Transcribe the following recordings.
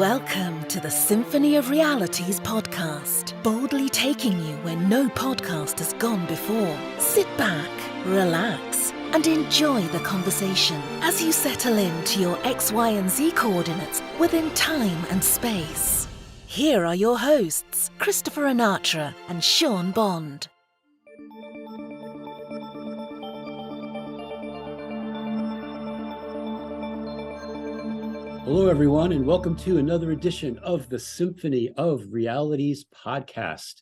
Welcome to the Symphony of Realities Podcast, boldly taking you where no podcast has gone before. Sit back, relax, and enjoy the conversation as you settle into your X, Y, and Z coordinates within time and space. Here are your hosts, Christopher Anatra and Sean Bond. Hello, everyone, and welcome to another edition of the Symphony of Realities Podcast.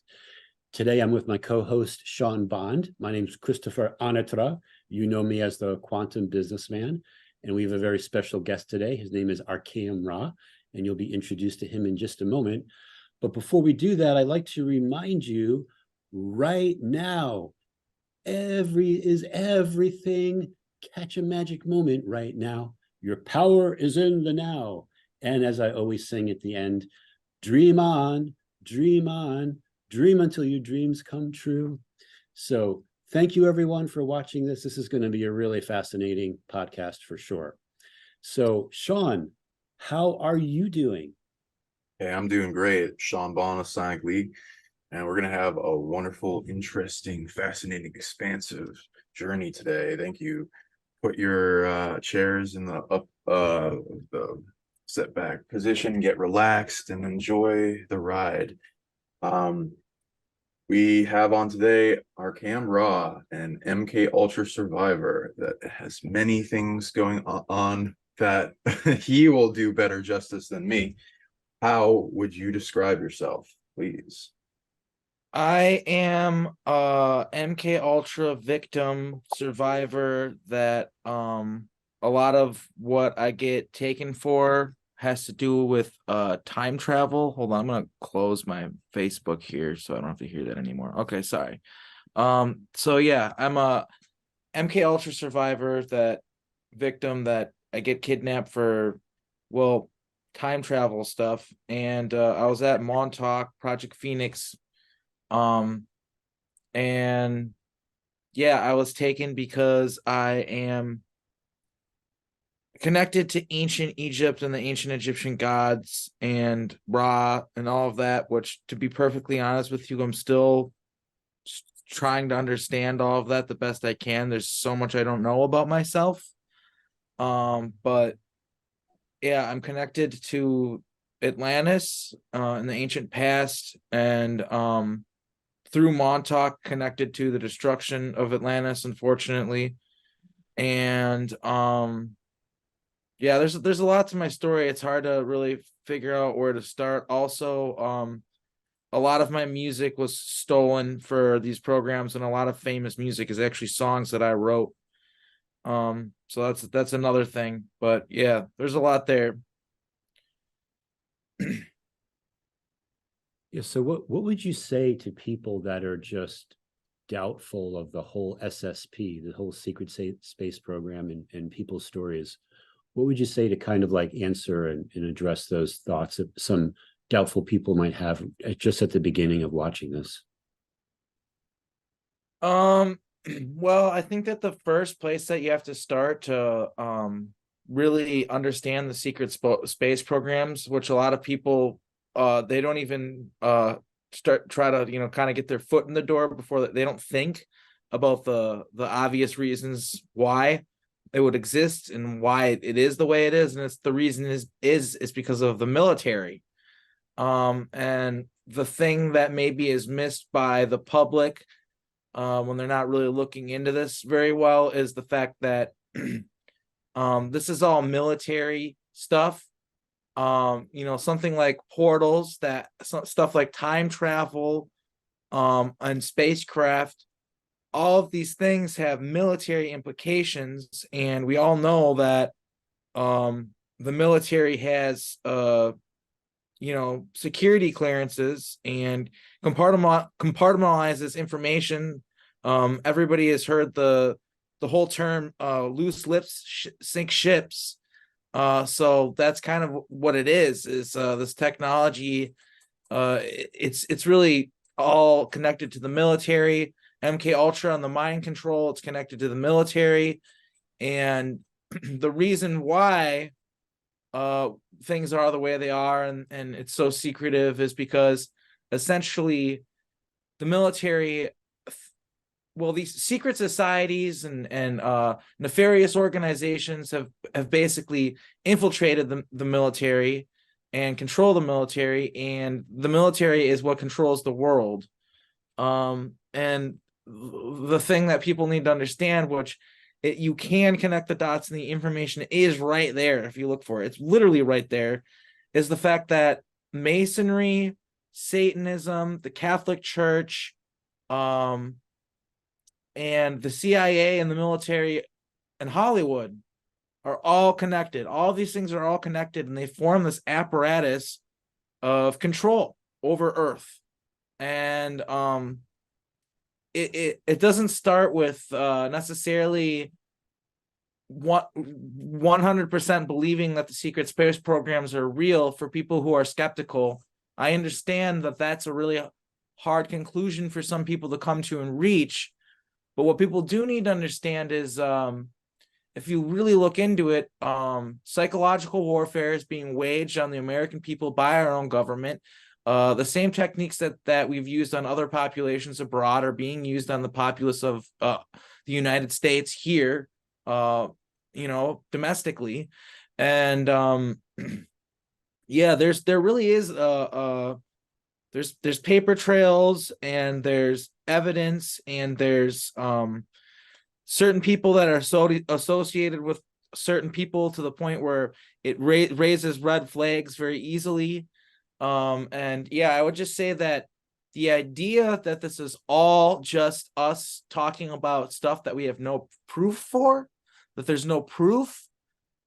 Today, I'm with my co-host, Sean Bond. My name is Christopher Anatra. You know me as the Quantum Businessman, and we have a very special guest today. His name is Arkheim Ra, and you'll be introduced to him in just a moment. But before we do that, I'd like to remind you right now, everything. Catch a magic moment right now. Your power is in the now. And as I always sing at the end, dream on, dream until your dreams come true. So thank you, everyone, for watching this. This is going to be a really fascinating podcast for sure. So, Sean, how are you doing? Hey, I'm doing great. Sean Bond of PsionicLeague, and we're going to have a wonderful, interesting, fascinating, expansive journey today. Thank you. Put your chairs in the setback position, get relaxed, and enjoy the ride. We have on today Arkheim Ra, an MKUltra survivor that has many things going on that he will do better justice than me. How would you describe yourself, please? I am a MKUltra victim survivor that a lot of what I get taken for has to do with time travel. Hold on, I'm gonna close my Facebook here so I don't have to hear that anymore. Okay, sorry. So yeah, I'm a MKUltra survivor, that victim that I get kidnapped for, well, time travel stuff. And I was at Montauk, Project Phoenix. And yeah, I was taken because I am connected to ancient Egypt and the ancient Egyptian gods and Ra and all of that, which, to be perfectly honest with you, I'm still trying to understand all of that the best I can. There's so much I don't know about myself. But yeah, I'm connected to Atlantis in the ancient past, and through Montauk, connected to the destruction of Atlantis, unfortunately. And yeah, there's a lot to my story. It's hard to really figure out where to start. Also, a lot of my music was stolen for these programs, and a lot of famous music is actually songs that I wrote. So that's another thing. But yeah, there's a lot there. Yeah, so what would you say to people that are just doubtful of the whole SSP, the whole secret space program, and people's stories? What would you say to kind of like answer and address those thoughts that some doubtful people might have just at the beginning of watching this? Well, I think that the first place that you have to start to really understand the secret space programs, which a lot of people they don't even try to kind of get their foot in the door before they don't think about the obvious reasons why it would exist and why it is the way it is. And it's the reason is because of the military. And the thing that maybe is missed by the public when they're not really looking into this very well is the fact that this is all military stuff. Something like portals, that stuff like time travel, and spacecraft, all of these things have military implications, and we all know that the military has security clearances and compartmentalizes information. Everybody has heard the whole term loose lips sink ships. So that's kind of what it is this technology. It's really all connected to the military. MKUltra on the mind control, it's connected to the military. And the reason why things are the way they are and it's so secretive is because essentially the military, well, these secret societies and nefarious organizations have basically infiltrated the military and control the military, and the military is what controls the world. And the thing that people need to understand, which you can connect the dots and the information is right there if you look for it, it's literally right there, is the fact that Masonry, Satanism, the Catholic Church, and the CIA and the military and Hollywood are all connected. All these things are all connected, and they form this apparatus of control over Earth. And it doesn't start with necessarily 100% believing that the secret space programs are real. For people who are skeptical, I understand that that's a really hard conclusion for some people to come to and reach. But what people do need to understand is, if you really look into it, psychological warfare is being waged on the American people by our own government. The same techniques that we've used on other populations abroad are being used on the populace of the United States here, domestically. And yeah, there really is there's paper trails, and there's evidence, and there's certain people that are associated with certain people to the point where it raises red flags very easily. And yeah, I would just say that the idea that this is all just us talking about stuff that we have no proof for, that there's no proof,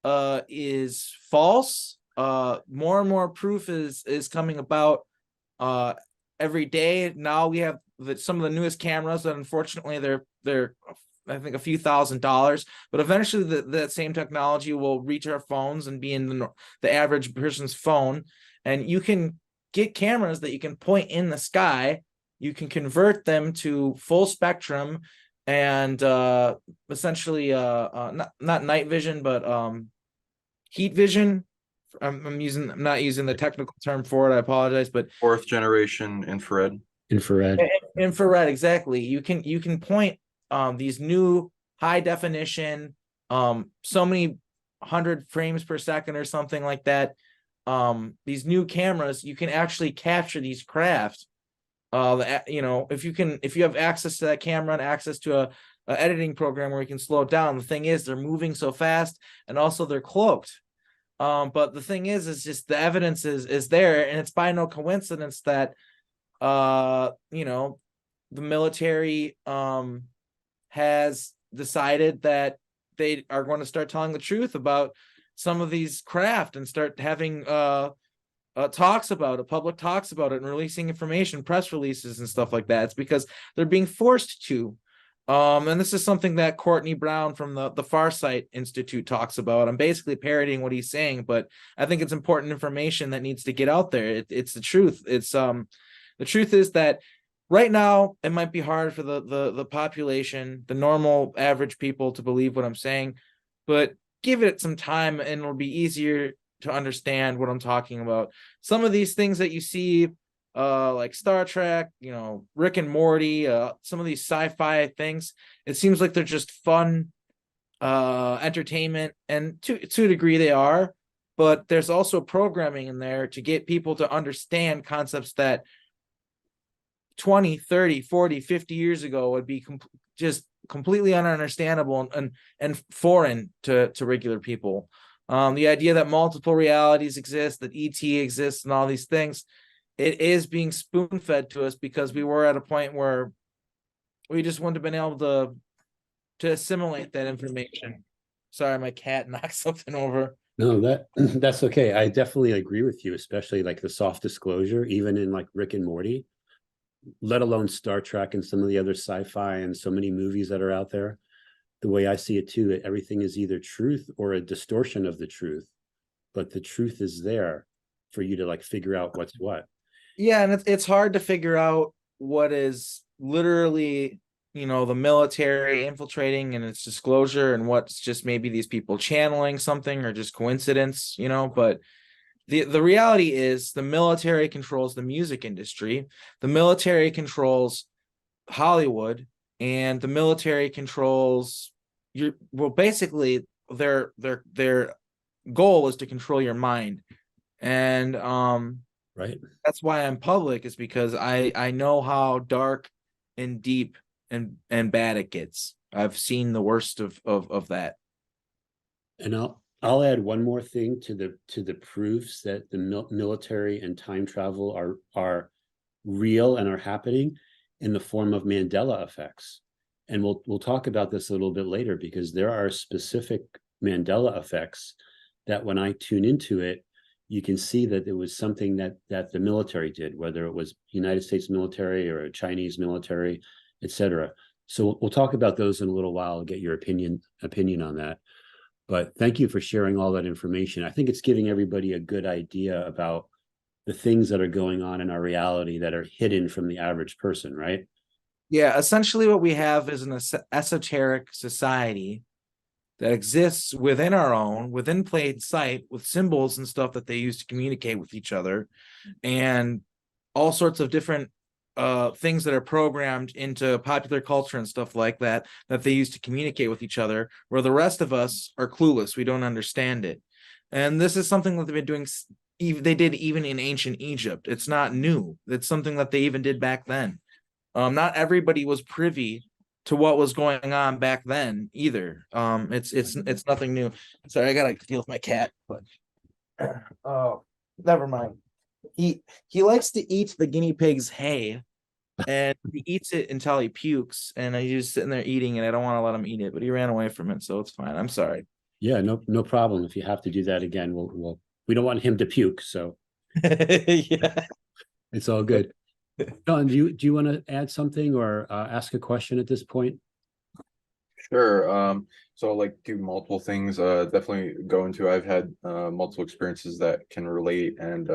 is false. More and more proof is coming about every day. Now we have some of the newest cameras that unfortunately they're I think a few $1,000s, but eventually that same technology will reach our phones and be in the average person's phone. And you can get cameras that you can point in the sky. You can convert them to full spectrum and essentially not night vision, but heat vision. I'm not using the technical term for it. I apologize, but fourth generation infrared. Infrared, exactly. You can point these new high definition, so many 100 frames per second or something like that. These new cameras, you can actually capture these craft. If you have access to that camera and access to a editing program where you can slow it down, the thing is they're moving so fast, and also they're cloaked. But the thing is just the evidence is there, and it's by no coincidence that the military has decided that they are going to start telling the truth about some of these craft and start having talks about it, public talks about it, and releasing information, press releases and stuff like that. It's because they're being forced to. And this is something that Courtney Brown from the Farsight Institute talks about. I'm basically parodying what he's saying, but I think it's important information that needs to get out there. It's the truth. It's the truth is that right now it might be hard for the population, the normal average people, to believe what I'm saying, but give it some time and it'll be easier to understand what I'm talking about. Some of these things that you see, like Star Trek, Rick and Morty, some of these sci-fi things, it seems like they're just fun entertainment, and to a degree they are, but there's also programming in there to get people to understand concepts that 20, 30, 40, 50 years ago would be just completely ununderstandable and foreign to regular people. The idea that multiple realities exist, that ET exists, and all these things, it is being spoon-fed to us because we were at a point where we just wouldn't have been able to assimilate that information. Sorry, my cat knocked something over. No, that's okay. I definitely agree with you, especially like the soft disclosure, even in like Rick and Morty, let alone Star Trek and some of the other sci-fi and so many movies that are out there. The way I see it too, everything is either truth or a distortion of the truth, but the truth is there for you to like figure out what's what. Yeah, and it's hard to figure out what is literally, the military infiltrating and its disclosure, and what's just maybe these people channeling something or just coincidence, but the reality is the military controls the music industry, the military controls Hollywood, and the military controls basically their goal is to control your mind. And right. That's why I'm public, is because I know how dark and deep and bad it gets. I've seen the worst of that. And I'll add one more thing to the proofs that the military and time travel are real and are happening in the form of Mandela effects. And we'll talk about this a little bit later, because there are specific Mandela effects that when I tune into it, you can see that it was something that the military did, whether it was United States military or a Chinese military, etc. So we'll talk about those in a little while and get your opinion on that. But thank you for sharing all that information. I think it's giving everybody a good idea about the things that are going on in our reality that are hidden from the average person, right? Yeah, essentially what we have is an esoteric society that exists within plain sight, with symbols and stuff that they use to communicate with each other, and all sorts of different things that are programmed into popular culture and stuff like that they use to communicate with each other, where the rest of us are clueless. We don't understand it. And this is something that they've been doing. They did even in ancient Egypt. It's not new. It's something that they even did back then. Not everybody was privy to what was going on back then either. It's nothing new. Sorry, I gotta deal with my cat, but oh, never mind. He likes to eat the guinea pig's hay, and he eats it until he pukes, and he's just sitting there eating, and I don't want to let him eat it, but he ran away from it, so it's fine. I'm sorry. Yeah, no problem. If you have to do that again, we don't want him to puke, so Yeah, it's all good. John, do you want to add something or ask a question at this point? Sure. So I'll do multiple things. Definitely go into. I've had multiple experiences that can relate and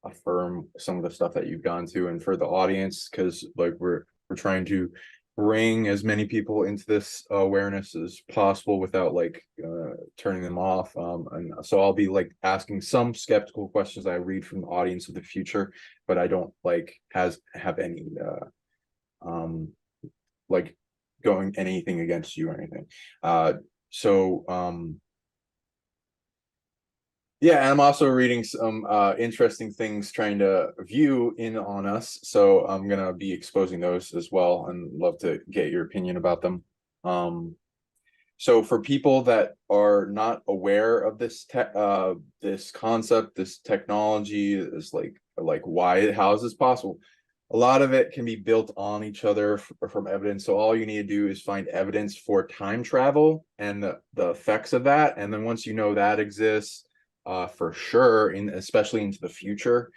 affirm some of the stuff that you've gone to, and for the audience, because we're trying to bring as many people into this awareness as possible without turning them off. And so I'll be asking some skeptical questions I read from the audience of the future, but I don't have any going anything against you or anything. Yeah, I'm also reading some interesting things, trying to view in on us. So I'm gonna be exposing those as well, and love to get your opinion about them. So for people that are not aware of this this concept, this technology, this how is this possible? A lot of it can be built on each other from evidence. So all you need to do is find evidence for time travel and the effects of that, and then once you know that exists, for sure, especially into the future,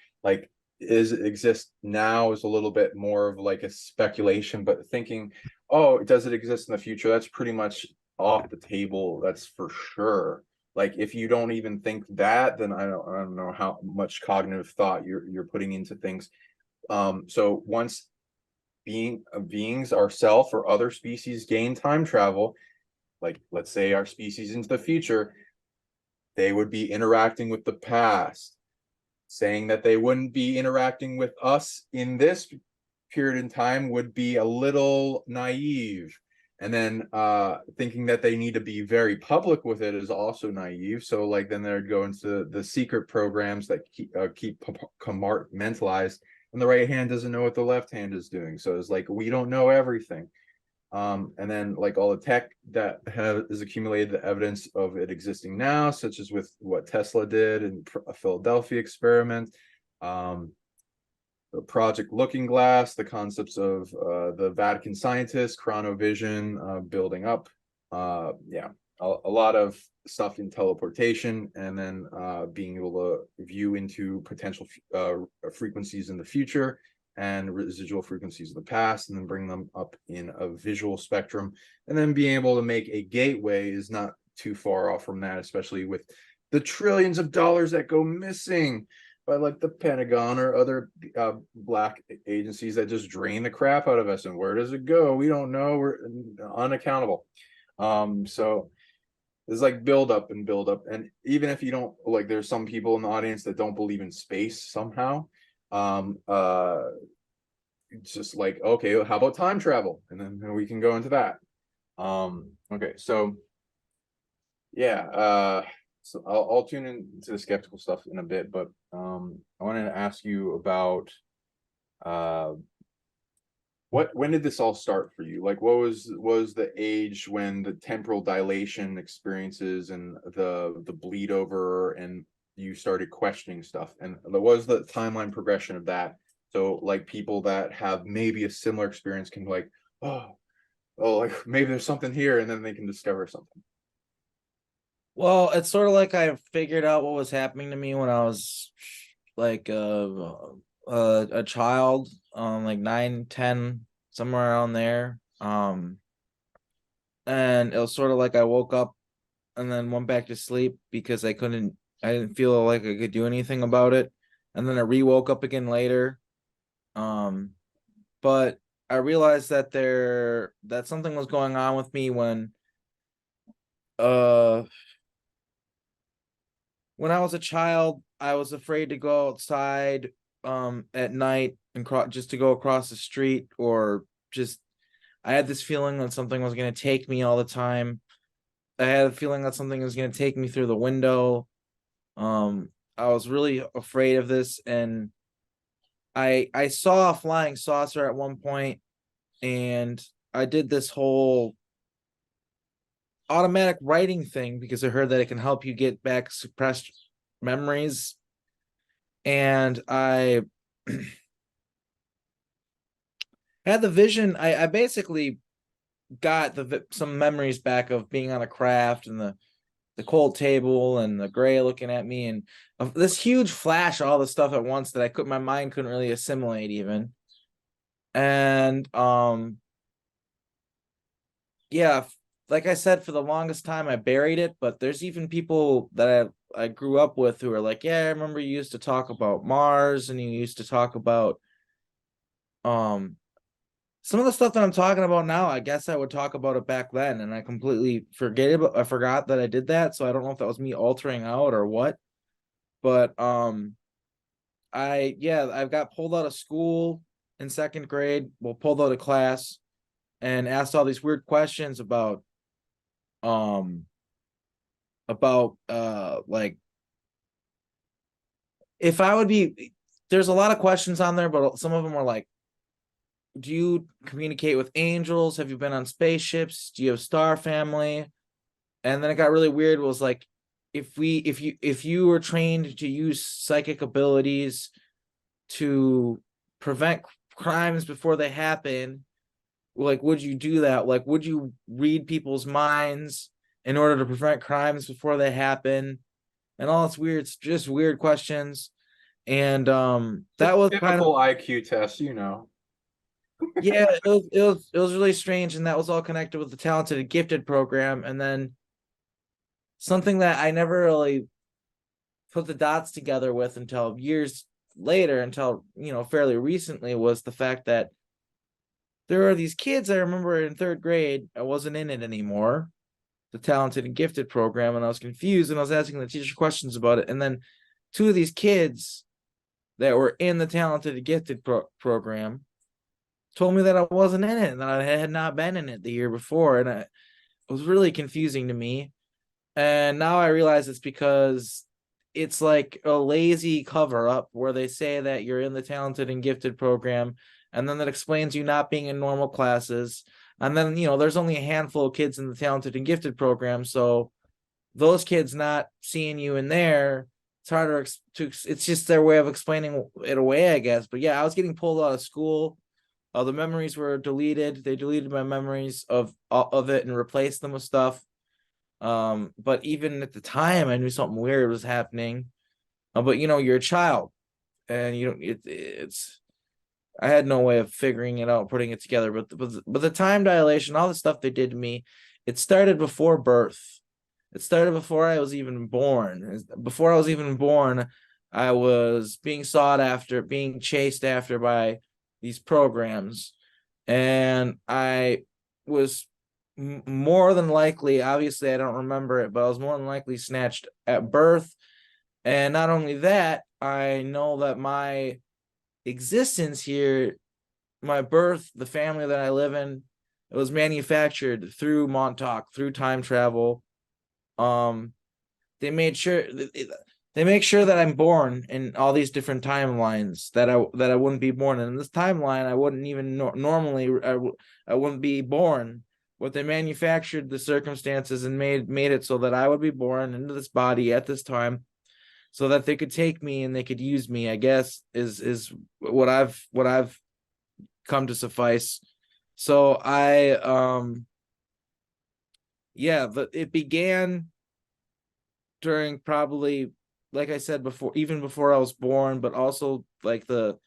exist now is a little bit more of a speculation, but thinking, oh, does it exist in the future? That's pretty much off the table. That's for sure. If you don't even think that, then I don't know how much cognitive thought you're putting into things. So once beings, ourself or other species, gain time travel, let's say our species into the future, they would be interacting with the past. Saying that they wouldn't be interacting with us in this period in time would be a little naive. And then thinking that they need to be very public with it is also naive. So then they'd go into the secret programs that keep compartmentalized, and the right hand doesn't know what the left hand is doing. So it's we don't know everything. And then all the tech that has accumulated the evidence of it existing now, such as with what Tesla did in a Philadelphia experiment, the Project Looking Glass, the concepts of the Vatican scientists, chronovision, building up, a lot of stuff in teleportation, and then being able to view into potential frequencies in the future and residual frequencies of the past, and then bring them up in a visual spectrum, and then being able to make a gateway is not too far off from that, especially with the trillions of dollars that go missing by like the Pentagon or other black agencies that just drain the crap out of us. And where does it go? We don't know. We're unaccountable. So there's like build up. And even if you don't, like, there's some people in the audience that don't believe in space somehow. It's just like, okay, how about time travel? And then we can go into that. Okay, so yeah, so I'll tune into the skeptical stuff in a bit, but I wanted to ask you about when did this all start for you? Like, what was the age when the temporal dilation experiences and the bleed over and you started questioning stuff? And what was the timeline progression of that? So like people that have maybe a similar experience can like, oh, like maybe there's something here, and then they can discover something. Well, it's sort of like I figured out what was happening to me when I was like a child, like 9, 10, somewhere around there. And it was sort of like I woke up and then went back to sleep because I didn't feel like I could do anything about it. And then I re-woke up again later. But I realized that something was going on with me when I was a child. I was afraid to go outside at night and just to go across the street, or just I had this feeling that something was going to take me all the time. I had a feeling that something was going to take me through the window. I was really afraid of this, and I saw a flying saucer at one point, and I did this whole automatic writing thing because I heard that it can help you get back suppressed memories. And I had the vision. I basically got some memories back of being on a craft and the cold table and the gray looking at me, and this huge flash of all the stuff at once that my mind couldn't really assimilate even. And yeah, like I said, for the longest time I buried it, but there's even people that I grew up with who are like, yeah, I remember you used to talk about Mars, and you used to talk about some of the stuff that I'm talking about now. I guess I would talk about it back then, and I completely I forgot that I did that. So I don't know if that was me altering out or what. But I got pulled out of school in second grade. Well, pulled out of class and asked all these weird questions about like if I would be. There's a lot of questions on there, but some of them were like, do you communicate with angels? Have you been on spaceships? Do you have star family? And then it got really weird. It was like, if you were trained to use psychic abilities to prevent crimes before they happen, like, would you do that? Like, would you read people's minds in order to prevent crimes before they happen? And all this weird, just weird questions. And that was kind of IQ test, you know. Yeah, it was really strange, and that was all connected with the talented and gifted program. And then something that I never really put the dots together with until years later, until fairly recently, was the fact that there are these kids I remember in third grade. I wasn't in it anymore, the talented and gifted program, and I was confused, and I was asking the teacher questions about it. And then two of these kids that were in the talented and gifted program told me that I wasn't in it and that I had not been in it the year before. And it was really confusing to me. And now I realize it's because it's like a lazy cover up where they say that you're in the talented and gifted program, and then that explains you not being in normal classes. And then, there's only a handful of kids in the talented and gifted program. So those kids not seeing you in there, it's harder it's just their way of explaining it away, I guess. But yeah, I was getting pulled out of school. The memories were deleted. They deleted my memories of it and replaced them with stuff. But even at the time, I knew something weird was happening. But you're a child, and it's. I had no way of figuring it out, putting it together. But the time dilation, all the stuff they did to me, it started before birth. It started before I was even born. Before I was even born, I was being sought after, being chased after by these programs, and I was more than likely, obviously I don't remember it, but I was more than likely snatched at birth. And not only that, I know that my existence here, my birth, the family that I live in, it was manufactured through Montauk, through time travel. They made sure they make sure that I'm born in all these different timelines, that I wouldn't be born in this timeline. I wouldn't even normally I wouldn't be born, but they manufactured the circumstances and made it so that I would be born into this body at this time, so that they could take me and they could use me, I guess, is what I've come to suffice. So it began during, probably, like I said before, even before I was born, but also like the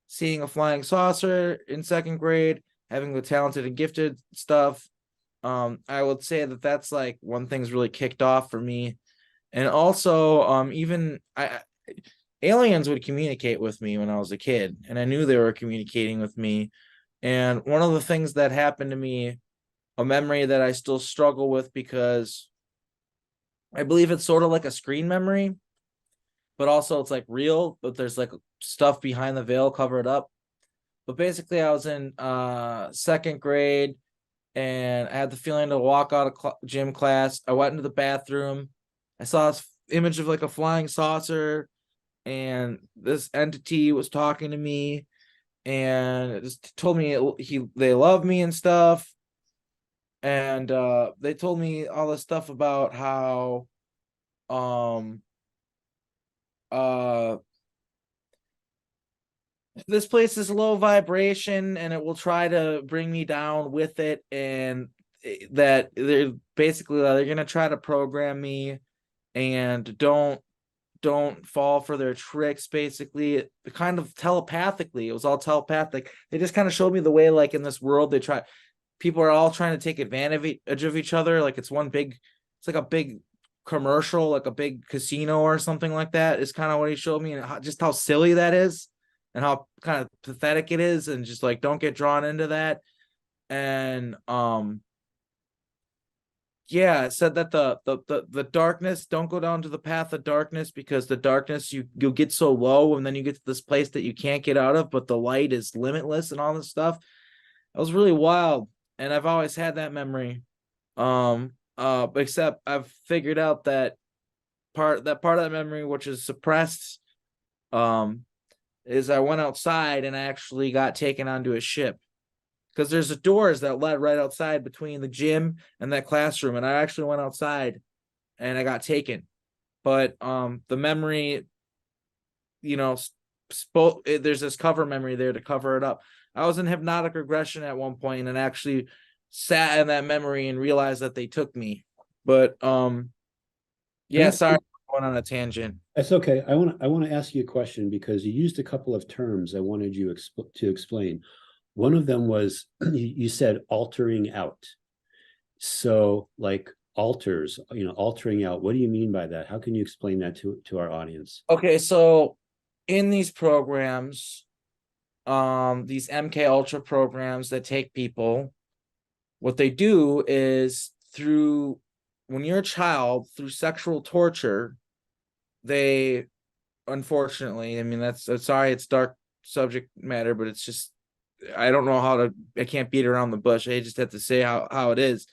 seeing a flying saucer in second grade, having the talented and gifted stuff. I would say that that's like one thing's really kicked off for me. And also, even aliens would communicate with me when I was a kid, and I knew they were communicating with me. And one of the things that happened to me, a memory that I still struggle with, because I believe it's sort of like a screen memory, but also it's like real, but there's like stuff behind the veil covered up. But basically, I was in second grade, and I had the feeling to walk out of gym class. I went into the bathroom. I saw this image of like a flying saucer, and this entity was talking to me, and it just told me they love me and stuff. And they told me all this stuff about how this place is low vibration and it will try to bring me down with it, and that they're gonna try to program me, and don't fall for their tricks. Basically, kind of telepathically, it was all telepathic. They just kind of showed me the way, like in this world, people are all trying to take advantage of each other. Like it's like a big commercial, like a big casino or something like that, is kind of what he showed me, and just how silly that is, and how kind of pathetic it is, and just like, don't get drawn into that. And it said that the darkness, don't go down to the path of darkness, because the darkness, you'll get so low, and then you get to this place that you can't get out of, but the light is limitless and all this stuff. It was really wild, and I've always had that memory. Except I've figured out that part of that memory, which is suppressed, is I went outside and I actually got taken onto a ship, because there's doors that led right outside between the gym and that classroom, and I actually went outside and I got taken. But the memory, there's this cover memory there to cover it up. I was in hypnotic regression at one point and actually sat in that memory and realized that they took me. But sorry, I'm going on a tangent. That's okay. I want to ask you a question, because you used a couple of terms I wanted you to explain. One of them was you said altering out. So like alters, altering out. What do you mean by that? How can you explain that to our audience? Okay, so in these programs, these MKUltra programs that take people, what they do is, when you're a child, through sexual torture, they, unfortunately, I mean, sorry, it's dark subject matter, but it's just, I don't know I can't beat around the bush. I just have to say how it is.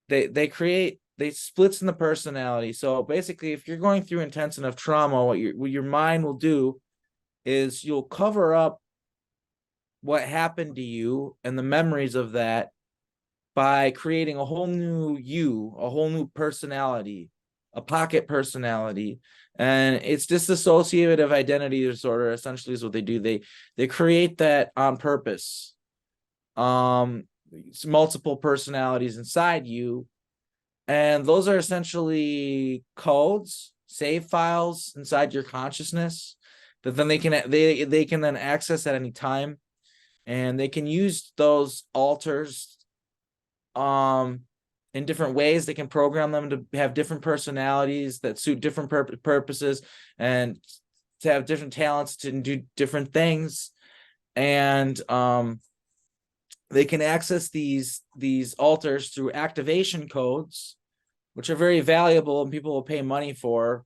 They create splits in the personality. So basically, if you're going through intense enough trauma, what your mind will do is you'll cover up what happened to you and the memories of that by creating a whole new you, a whole new personality, a pocket personality. And it's dissociative identity disorder, essentially, is what they do. They create that on purpose. It's multiple personalities inside you, and those are essentially codes, save files inside your consciousness that then they can then access at any time, and they can use those alters in in different ways. They can program them to have different personalities that suit different purposes, and to have different talents to do different things. And they can access these altars through activation codes, which are very valuable and people will pay money for.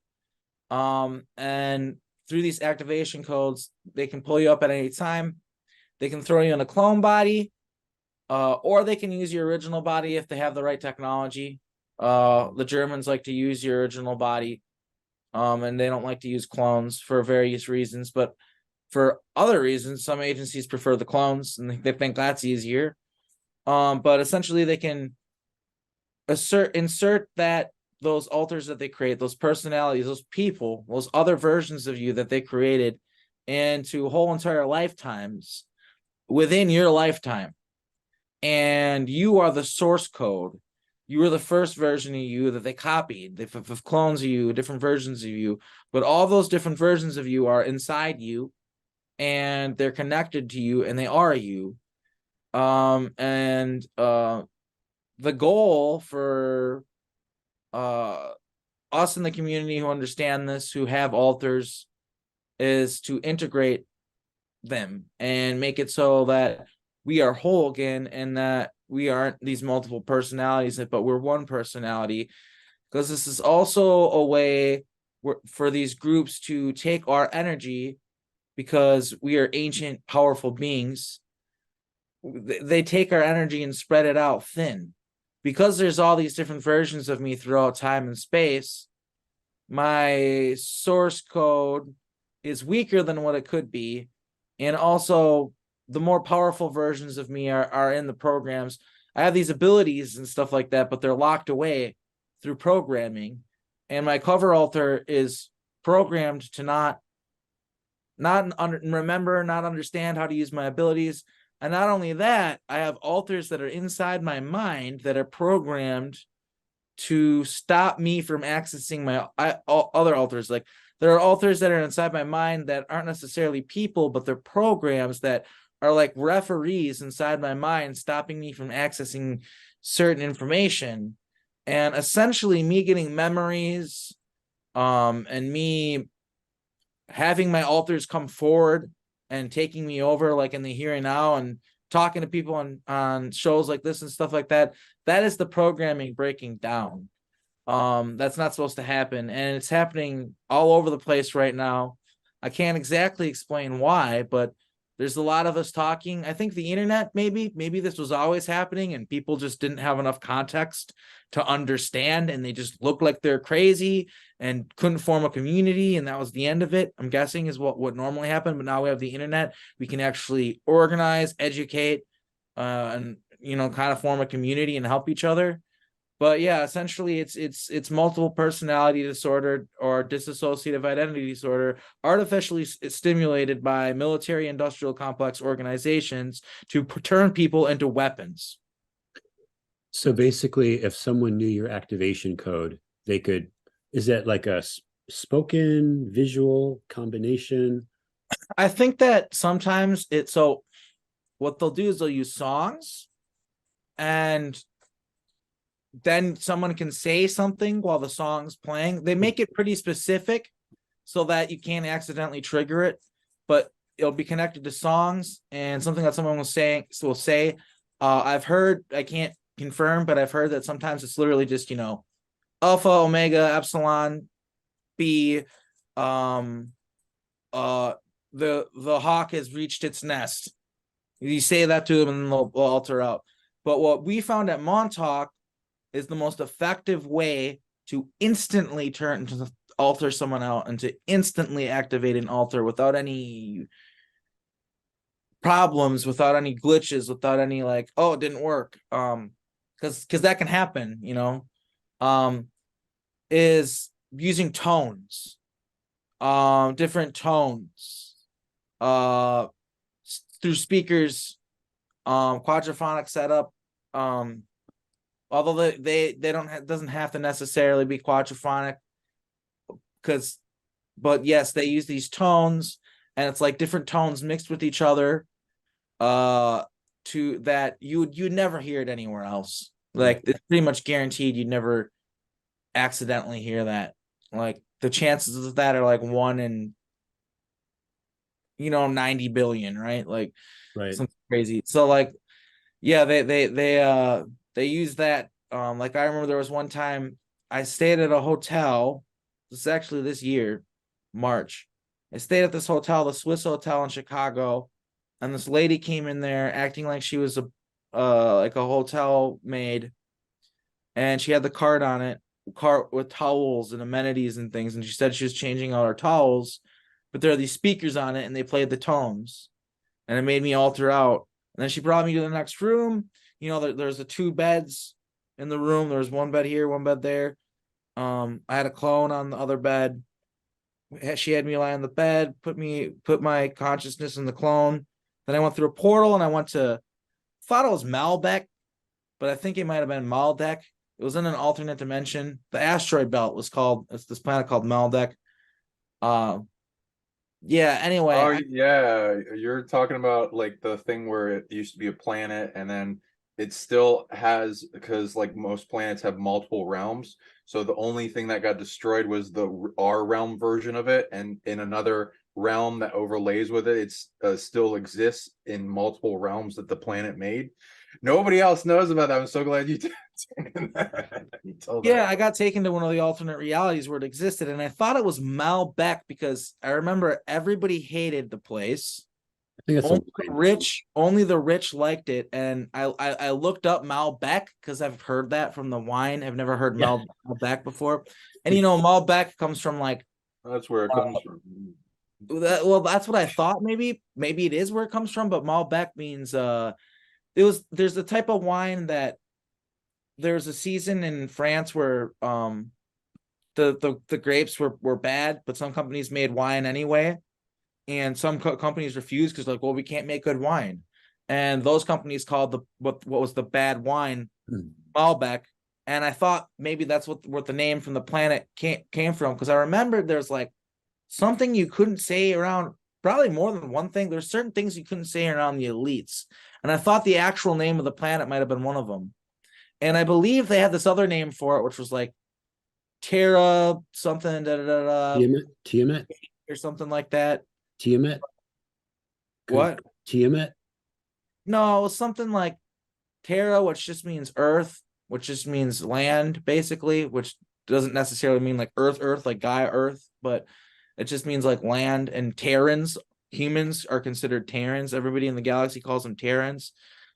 And through these activation codes, they can pull you up at any time. They can throw you in a clone body, or they can use your original body if they have the right technology. The Germans like to use your original body, and they don't like to use clones for various reasons. But for other reasons, some agencies prefer the clones, and they think that's easier. But essentially, they can insert those altars that they create, those personalities, those people, those other versions of you that they created, into whole entire lifetimes within your lifetime. And you are the source code. You are the first version of you that they copied. They have clones of you, different versions of you, but all those different versions of you are inside you, and they're connected to you, and they are you. The goal for us in the community who understand this, who have altars, is to integrate them and make it so that we are whole again, and that we aren't these multiple personalities, but we're one personality. Because this is also a way for these groups to take our energy, because we are ancient, powerful beings. They take our energy and spread it out thin. Because there's all these different versions of me throughout time and space, my source code is weaker than what it could be. And also, the more powerful versions of me are in the programs. I have these abilities and stuff like that, but they're locked away through programming. And my cover altar is programmed to not understand how to use my abilities. And not only that, I have altars that are inside my mind that are programmed to stop me from accessing my other altars. Like, there are altars that are inside my mind that aren't necessarily people, but they're programs that are like referees inside my mind, stopping me from accessing certain information. And essentially, me getting memories, and me having my altars come forward and taking me over, like in the here and now, and talking to people on shows like this and stuff like that, that is the programming breaking down. That's not supposed to happen, and it's happening all over the place right now. I can't exactly explain why, but there's a lot of us talking. I think the internet, maybe this was always happening and people just didn't have enough context to understand, and they just looked like they're crazy and couldn't form a community, and that was the end of it, I'm guessing, is what normally happened. But now we have the internet. We can actually organize, educate, and kind of form a community and help each other. But yeah, essentially it's multiple personality disorder or dissociative identity disorder, artificially stimulated by military industrial complex organizations to turn people into weapons. So basically, if someone knew your activation code, they could, is that like a spoken, visual combination? I think that sometimes so what they'll do is they'll use songs, and then someone can say something while the song's playing. They make it pretty specific so that you can't accidentally trigger it, but it'll be connected to songs and something that someone will say. I've heard, I can't confirm, but I've heard that sometimes it's literally just, alpha, omega, epsilon, B, the hawk has reached its nest. You say that to them and they'll alter out. But what we found at Montauk is the most effective way to instantly alter someone out and to instantly activate an altar without any problems, without any glitches, without any it didn't work. Because that can happen, is using tones, different tones, through speakers, quadraphonic setup, although they doesn't have to necessarily be quadraphonic, but yes, they use these tones, and it's like different tones mixed with each other, to that you'd never hear it anywhere else. Like it's pretty much guaranteed you'd never accidentally hear that. Like the chances of that are like 1 in 90 billion, right? Like Right. something crazy. So like, yeah, they use that. Like I remember there was one time I stayed at a hotel. This is actually this year, March. I stayed at this hotel, the Swiss Hotel in Chicago, and this lady came in there acting like she was a like a hotel maid, and she had the cart on it, cart with towels and amenities and things, and she said she was changing out our towels, but there are these speakers on it and they played the tones, and it made me alter out. And then she brought me to the next room. There's the 2 beds in the room. There's 1 bed here, 1 bed there. I had a clone on the other bed. She had me lie on the bed, put my consciousness in the clone. Then I went through a portal and I thought it was Malbec, but I think it might have been Maldek. It was in an alternate dimension. The asteroid belt it's this planet called Maldek. Yeah, anyway. Oh, yeah. You're talking about like the thing where it used to be a planet and then it still has, because like most planets have multiple realms. So the only thing that got destroyed was our realm version of it. And in another realm that overlays with it, still exists in multiple realms that the planet made. Nobody else knows about that. I'm so glad you did. You told Yeah, that. I got taken to one of the alternate realities where it existed, and I thought it was Malbec because I remember everybody hated the place. I think that's Only the rich liked it, and I looked up Malbec because I've heard that from the wine. I've never heard Malbec before, and Malbec comes from like That's where it comes from. well, that's what I thought. Maybe it is where it comes from, but Malbec means there's a type of wine that there's a season in France where the grapes were bad, but some companies made wine anyway, and some companies refused because like, well, we can't make good wine, and those companies called what was the bad wine Malbec, and I thought maybe that's what the name from the planet came from, because I remembered there's like something you couldn't say around, probably more than one thing. There's certain things you couldn't say around the elites, and I thought the actual name of the planet might have been one of them. And I believe they had this other name for it, which was like Terra something, Tiamat, or something like that. Tiamat. What? Tiamat? No, it was something like Terra, which just means earth, which just means land, basically, which doesn't necessarily mean like earth, like Gaia Earth, but it just means like land. And Terrans, humans are considered Terrans. Everybody in the galaxy calls them Terrans.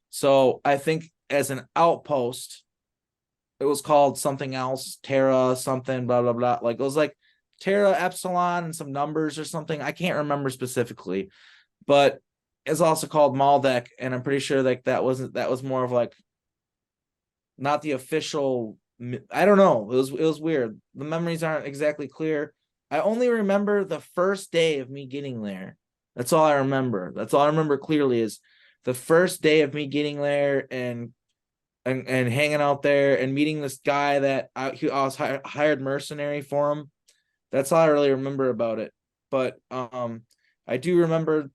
So I think as an outpost, it was called something else, Terra something, blah, blah, blah. Like it was like Terra Epsilon and some numbers or something. I can't remember specifically, but it's also called Maldek. And I'm pretty sure like that was more of like not the official. I don't know. It was weird. The memories aren't exactly clear. I only remember the first day of me getting there. That's all I remember. That's all I remember clearly is the first day of me getting there and hanging out there and meeting this guy that I was hired mercenary for him. That's all I really remember about it. But I do remember,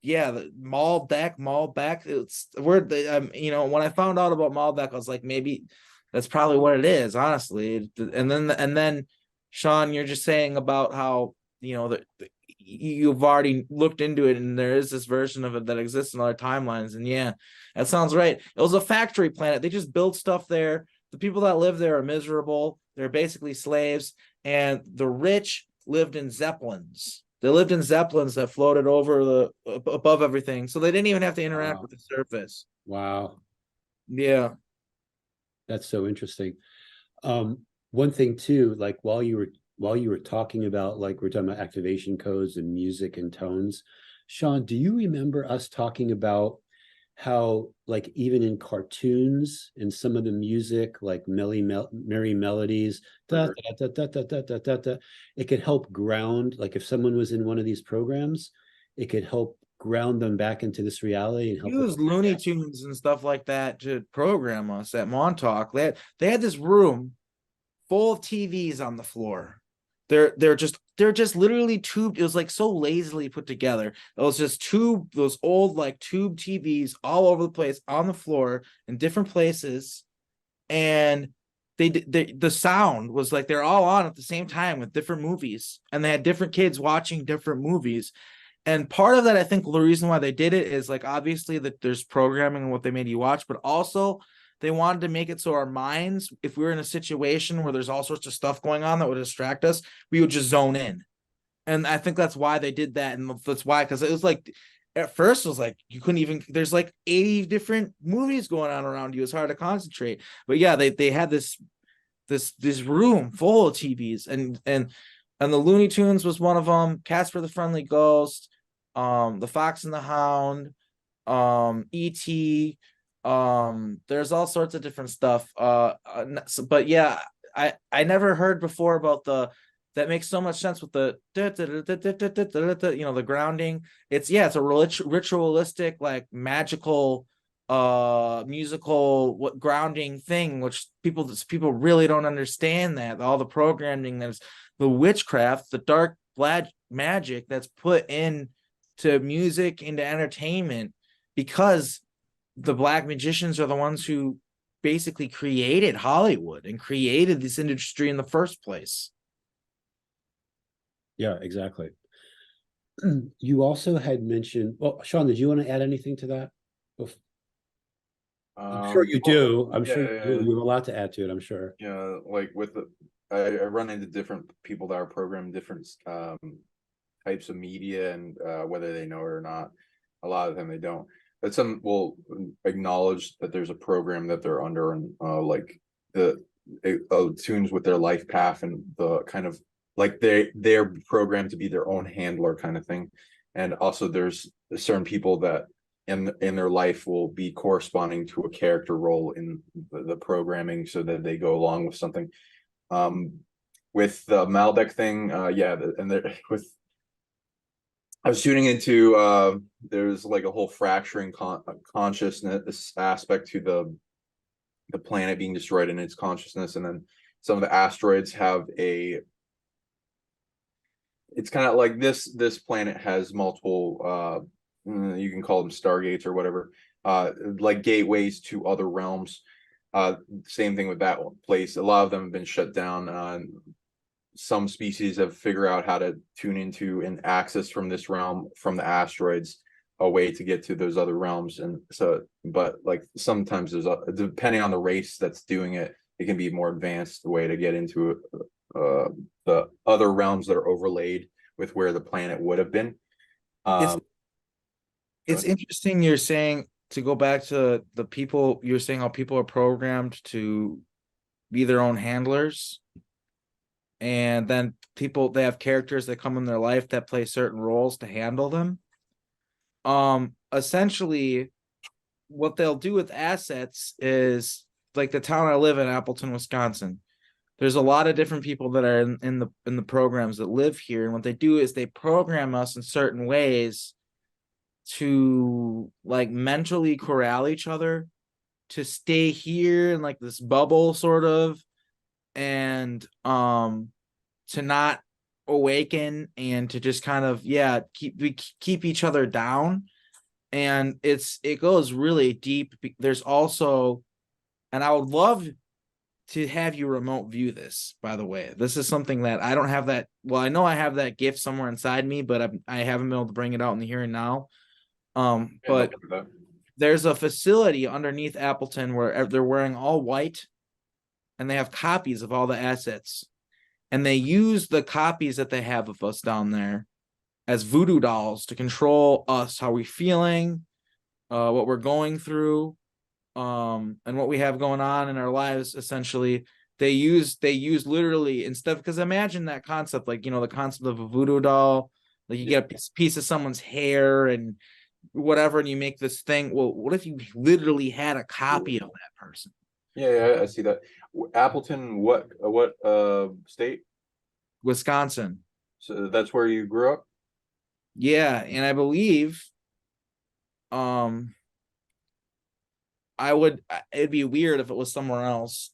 yeah, the Malbec. It's word. When I found out about Malbec, I was like, maybe that's probably what it is, honestly. And then, Sean, you're just saying about how you've already looked into it, and there is this version of it that exists in other timelines. And yeah, that sounds right. It was a factory planet. They just build stuff there. The people that live there are miserable. They're basically slaves, and the rich lived in zeppelins. They lived in zeppelins that floated over above everything, so they didn't even have to interact with the surface. Wow. Yeah, that's so interesting. One thing too, like while you were talking about, like we're talking about activation codes and music and tones, Sean, do you remember us talking about how, like, even in cartoons and some of the music, like merry melodies, it could help ground, like if someone was in one of these programs, it could help ground them back into this reality and help use Looney Tunes and stuff like that to program us at Montauk. They had this room full of TVs on the floor. They're just literally tubed. It was like so lazily put together. It was just those old like tube TVs all over the place on the floor in different places. and the sound was like they're all on at the same time with different movies, and they had different kids watching different movies. And part of that, I think the reason why they did it is like obviously that there's programming and what they made you watch, but also they wanted to make it so our minds, if we were in a situation where there's all sorts of stuff going on that would distract us, we would just zone in. And I think that's why they did that. And that's why, because it was like, at first it was like, you couldn't even, there's like 80 different movies going on around you. It's hard to concentrate. But yeah, they had this room full of TVs, and the Looney Tunes was one of them, Casper the Friendly Ghost, the Fox and the Hound, E.T., there's all sorts of different stuff. But yeah, I never heard before about that makes so much sense with the the grounding. It's a ritualistic, like magical musical grounding thing, which people really don't understand. That all the programming, there's the witchcraft, the dark black magic that's put in to music, into entertainment, because the black magicians are the ones who basically created Hollywood and created this industry in the first place. Yeah, exactly. You also had mentioned, well, Sean, did you want to add anything to that? I'm sure you do. I'm sure you do. You have a lot to add to it, I'm sure. Yeah, like I run into different people that are programmed different types of media, and whether they know it or not, a lot of them they don't. But some will acknowledge that there's a program that they're under, and like the tunes with their life path, and the kind of like they're programmed to be their own handler kind of thing. And also there's certain people that in their life will be corresponding to a character role in the programming, so that they go along with something. With the Malbec thing, I was tuning into there's like a whole fracturing consciousness aspect to the planet being destroyed in its consciousness, and then some of the asteroids have it's kind of like this planet has multiple you can call them stargates or whatever, like gateways to other realms. Same thing with that place. A lot of them have been shut down. Some species have figured out how to tune into and access from this realm, from the asteroids, a way to get to those other realms. And so, but like sometimes there's depending on the race that's doing it, it can be a more advanced way to get into the other realms that are overlaid with where the planet would have been. It's interesting you're saying, to go back to the people, you're saying how people are programmed to be their own handlers, and then they have characters that come in their life that play certain roles to handle them. Essentially what they'll do with assets is, like the town I live in, Appleton, Wisconsin, there's a lot of different people that are in the programs that live here, and what they do is they program us in certain ways to like mentally corral each other to stay here in like this bubble sort of, and to not awaken, and to just kind of keep each other down. And it goes really deep. There's also, and I would love to have you remote view this, by the way. This is something that I don't have that, well, I know I have that gift somewhere inside me, but I haven't been able to bring it out in the here and now. But there's a facility underneath Appleton where they're wearing all white, and they have copies of all the assets, and they use the copies that they have of us down there as voodoo dolls to control us, how we're feeling, what we're going through, and what we have going on in our lives. Essentially, they use literally, instead, because imagine that concept, like, the concept of a voodoo doll, like you get a piece of someone's hair and whatever, and you make this thing. Well, what if you literally had a copy of that person? Yeah, I see that. Appleton, what state? Wisconsin. So that's where you grew up? Yeah, and I believe it'd be weird if it was somewhere else.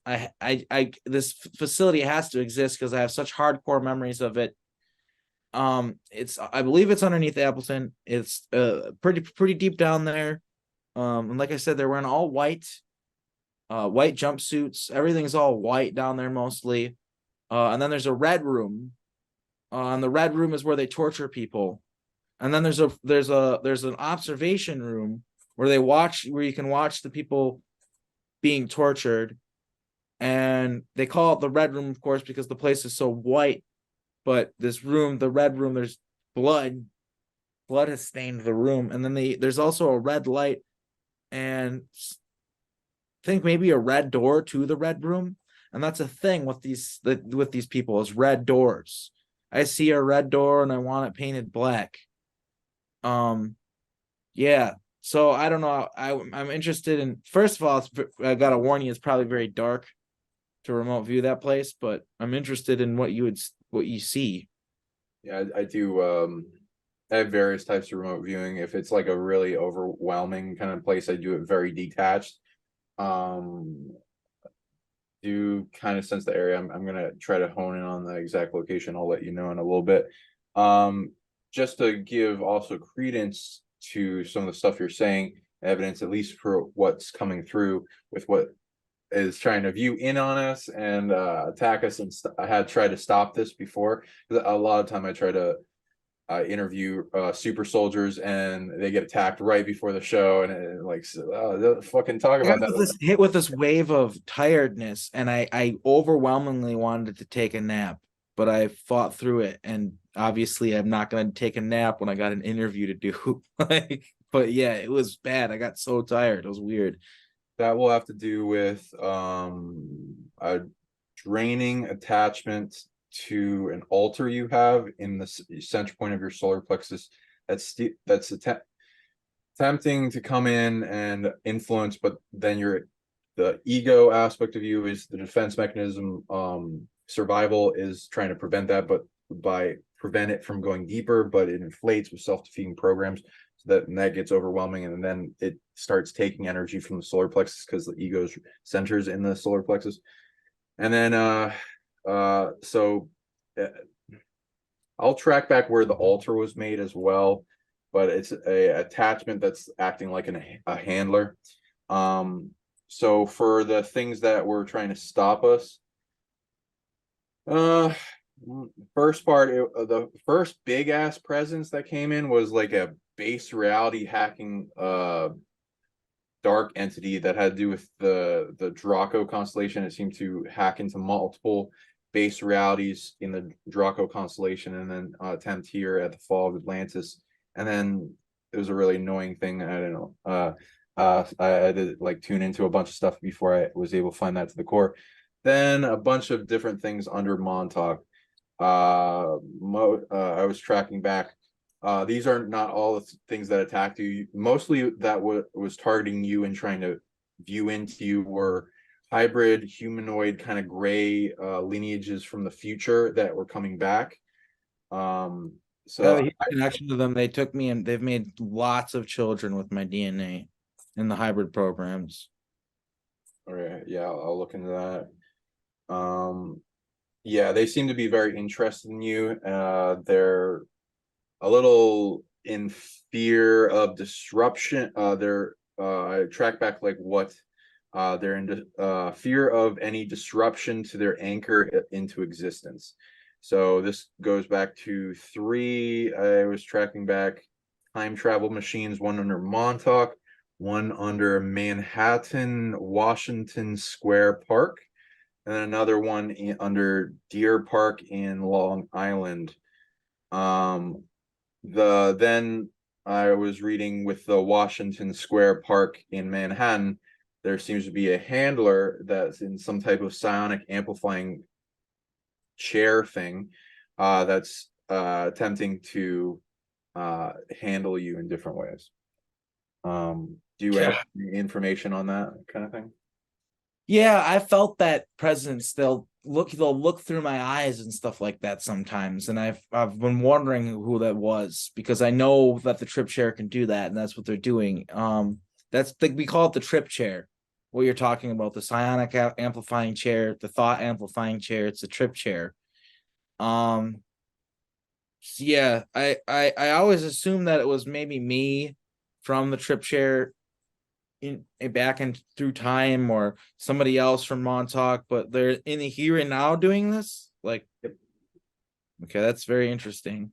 This facility has to exist because I have such hardcore memories of it. I believe it's underneath Appleton. It's pretty deep down there. And like I said, they're wearing all white. white jumpsuits. Everything's all white down there mostly. And then there's a red room. And the red room is where they torture people. And then there's an observation room where you can watch the people being tortured. And they call it the red room, of course, because the place is so white. But this room, the red room, there's blood. Blood has stained the room. And then there's also a red light, and I think maybe a red door to the red room. And that's a thing with these people, is red doors. I see a red door and I want it painted black. Yeah. So I don't know. I'm interested in, first of all, I gotta warn you, it's probably very dark to remote view that place, but I'm interested in what you see. Yeah, I do. I have various types of remote viewing. If it's like a really overwhelming kind of place, I do it very detached. Do kind of sense the area. I'm gonna try to hone in on the exact location. I'll let you know in a little bit. Just to give also credence to some of the stuff you're saying, evidence at least for what's coming through with what is trying to view in on us and attack us. And I had tried to stop this before. A lot of time I try to interview super soldiers and they get attacked right before the show, and like fucking talk about that. Hit with this wave of tiredness, and I overwhelmingly wanted to take a nap, but I fought through it. And obviously I'm not going to take a nap when I got an interview to do. But yeah, it was bad. I got so tired. It was weird. That will have to do with a draining attachment to an altar you have in the center point of your solar plexus that's attempting to come in and influence, but then the ego aspect of you is the defense mechanism. Survival is trying to prevent that, but prevent it from going deeper, but it inflates with self-defeating programs, so that gets overwhelming, and then it starts taking energy from the solar plexus because the ego centers in the solar plexus. And then so I'll track back where the altar was made as well, but it's a attachment that's acting like a handler. So for the things that were trying to stop us, first part, the first big ass presence that came in was like a base reality hacking dark entity that had to do with the Draco constellation. It seemed to hack into multiple base realities in the Draco constellation, and then attempt here at the fall of Atlantis. And then it was a really annoying thing. I don't know. I had to like tune into a bunch of stuff before I was able to find that to the core. Then a bunch of different things under Montauk. I was tracking back. These are not all the things that attacked you. Mostly that was targeting you and trying to view into you were hybrid humanoid kind of gray lineages from the future that were coming back. So connection to them, they took me and they've made lots of children with my DNA in the hybrid programs. All right, yeah, I'll look into that. Yeah, they seem to be very interested in you. They're a little in fear of disruption. I track back like what they're in fear of any disruption to their anchor into existence. So this goes back to 3. I was tracking back time travel machines, one under Montauk, one under Manhattan, Washington Square Park, and then another one under Deer Park in Long Island. Then I was reading with the Washington Square Park in Manhattan. There seems to be a handler that's in some type of psionic amplifying chair thing that's attempting to handle you in different ways. Do you have any information on that kind of thing? Yeah, I felt that presence. They'll look through my eyes and stuff like that sometimes, and I've been wondering who that was, because I know that the trip chair can do that, and that's what they're doing. We call it the trip chair. What you're talking about, the psionic amplifying chair, the thought amplifying chair, it's a trip chair. Yeah, I always assumed that it was maybe me from the trip chair back in through time, or somebody else from Montauk, but they're in the here and now doing this? Like, Yep. Okay, that's very interesting.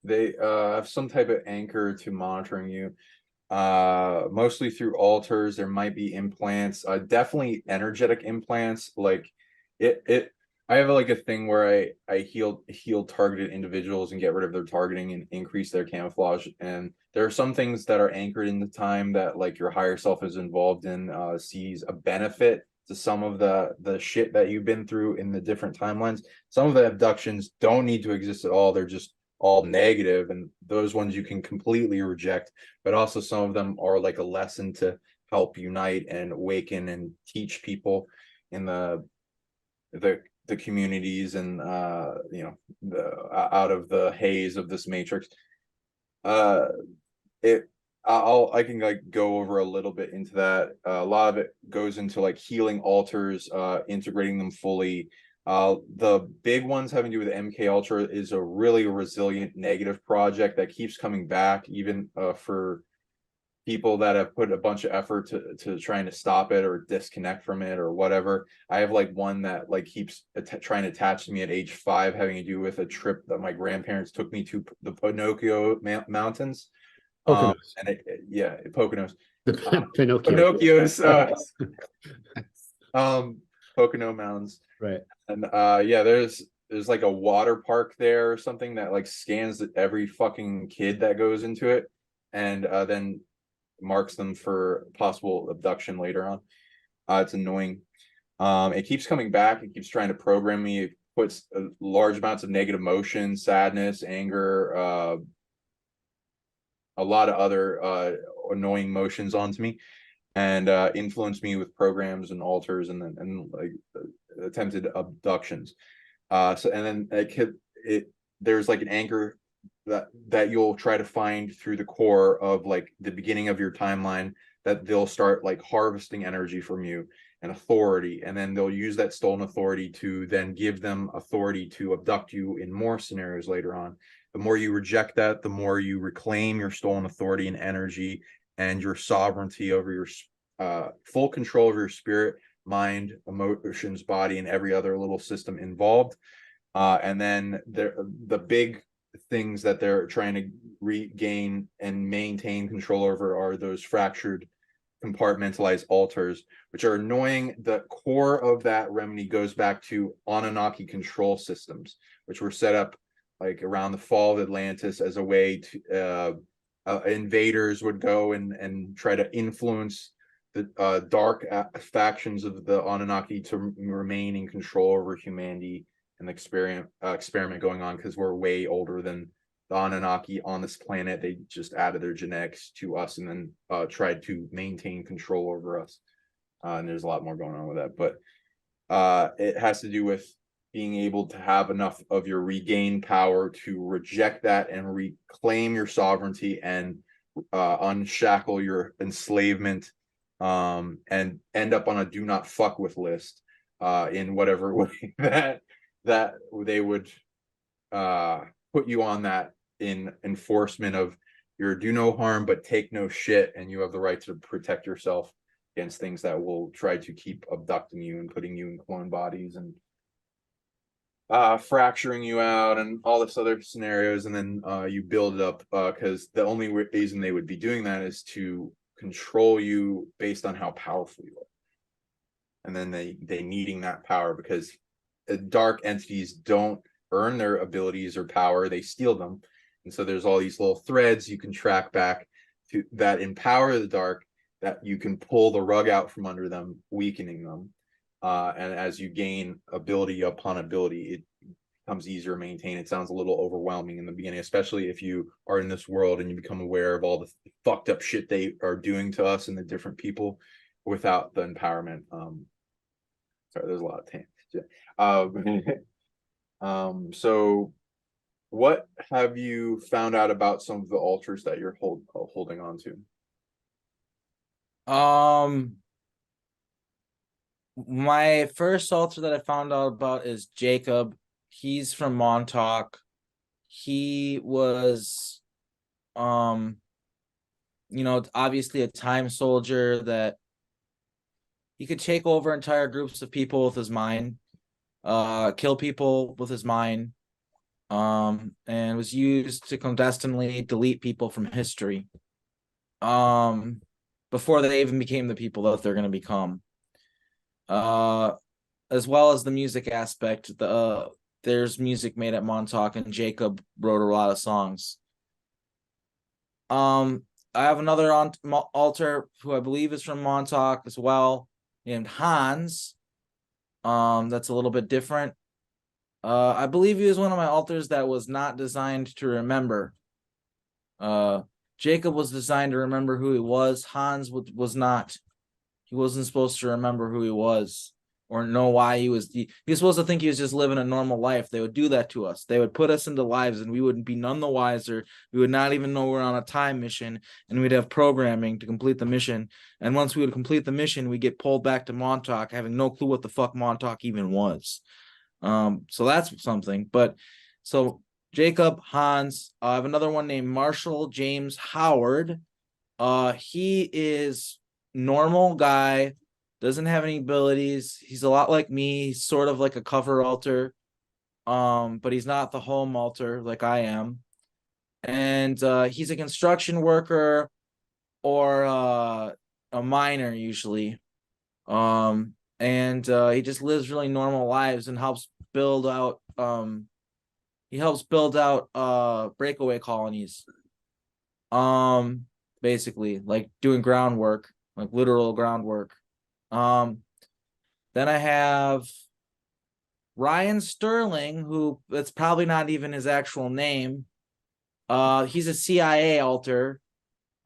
They have some type of anchor to monitoring you. Mostly through altars. There might be implants, definitely energetic implants. Like it I have like a thing where I heal targeted individuals and get rid of their targeting and increase their camouflage. And there are some things that are anchored in the time that like your higher self is involved in, sees a benefit to some of the shit that you've been through in the different timelines. Some of the abductions don't need to exist at all. They're just all negative, and those ones you can completely reject. But also some of them are like a lesson to help unite and awaken and teach people in the communities, and out of the haze of this matrix. I can like go over a little bit into that. A lot of it goes into like healing altars, integrating them fully. The big ones having to do with MKUltra is a really resilient negative project that keeps coming back, even for people that have put a bunch of effort to trying to stop it or disconnect from it or whatever. I have like one that like keeps trying to attach to me at age 5, having to do with a trip that my grandparents took me to the Pinocchio Mountains. Poconos. Poconos. The Pinocchio. Pinocchio's Pocono Mountains. Right. And there's like a water park there or something that like scans every fucking kid that goes into it, and then marks them for possible abduction later on. It's annoying. It keeps coming back. It keeps trying to program me. It puts large amounts of negative emotion, sadness, anger, a lot of other annoying emotions onto me, and influence me with programs and altars and like attempted abductions. And then there's like an anchor that you'll try to find through the core of like the beginning of your timeline, that they'll start like harvesting energy from you and authority, and then they'll use that stolen authority to then give them authority to abduct you in more scenarios later on. The more you reject that, the more you reclaim your stolen authority and energy and your sovereignty over your full control over your spirit, mind, emotions, body, and every other little system involved. And then the big things that they're trying to regain and maintain control over are those fractured, compartmentalized altars, which are annoying. The core of that remedy goes back to Anunnaki control systems, which were set up like around the fall of Atlantis as a way to invaders would go and try to influence the dark factions of the Anunnaki to remain in control over humanity and the experiment going on, because we're way older than the Anunnaki on this planet. They just added their genetics to us and then tried to maintain control over us. And there's a lot more going on with that, but it has to do with being able to have enough of your regained power to reject that and reclaim your sovereignty and unshackle your enslavement, and end up on a do not fuck with list in whatever way that they would put you on, that in enforcement of your do no harm but take no shit, and you have the right to protect yourself against things that will try to keep abducting you and putting you in clone bodies and fracturing you out and all this other scenarios. And then you build it up, because the only reason they would be doing that is to control you based on how powerful you are, and then they needing that power, because dark entities don't earn their abilities or power, they steal them. And so there's all these little threads you can track back to that empower the dark, that you can pull the rug out from under them, weakening them. And as you gain ability upon ability, it becomes easier to maintain. It sounds a little overwhelming in the beginning, especially if you are in this world and you become aware of all the fucked up shit they are doing to us and the different people without the empowerment. Sorry, there's a lot of tangents. So what have you found out about some of the altars that you're holding on to? My first altar that I found out about is Jacob. He's from Montauk. He was obviously a time soldier that he could take over entire groups of people with his mind, kill people with his mind, and was used to clandestinely delete people from history, before they even became the people that they're going to become. As well as the music aspect, there's music made at Montauk, and Jacob wrote a lot of songs. I have another alter who I believe is from Montauk as well, named Hans. That's a little bit different. I believe he was one of my alters that was not designed to remember. Jacob was designed to remember who he was. Hans was not. He wasn't supposed to remember who he was or know why he was. He was supposed to think he was just living a normal life. They would do that to us. They would put us into lives, and we would be none the wiser. We would not even know we're on a time mission, and we'd have programming to complete the mission. And once we would complete the mission, we'd get pulled back to Montauk, having no clue what the fuck Montauk even was. So that's something. But so Jacob, Hans, I have another one named Marshall James Howard. He is normal guy, doesn't have any abilities. He's a lot like me. He's sort of like a cover alter, but he's not the home alter like I am. And he's a construction worker or a miner usually. And he just lives really normal lives and helps build out breakaway colonies. Basically like doing groundwork, like literal groundwork. Then I have Ryan Sterling, who that's probably not even his actual name. He's a CIA alter.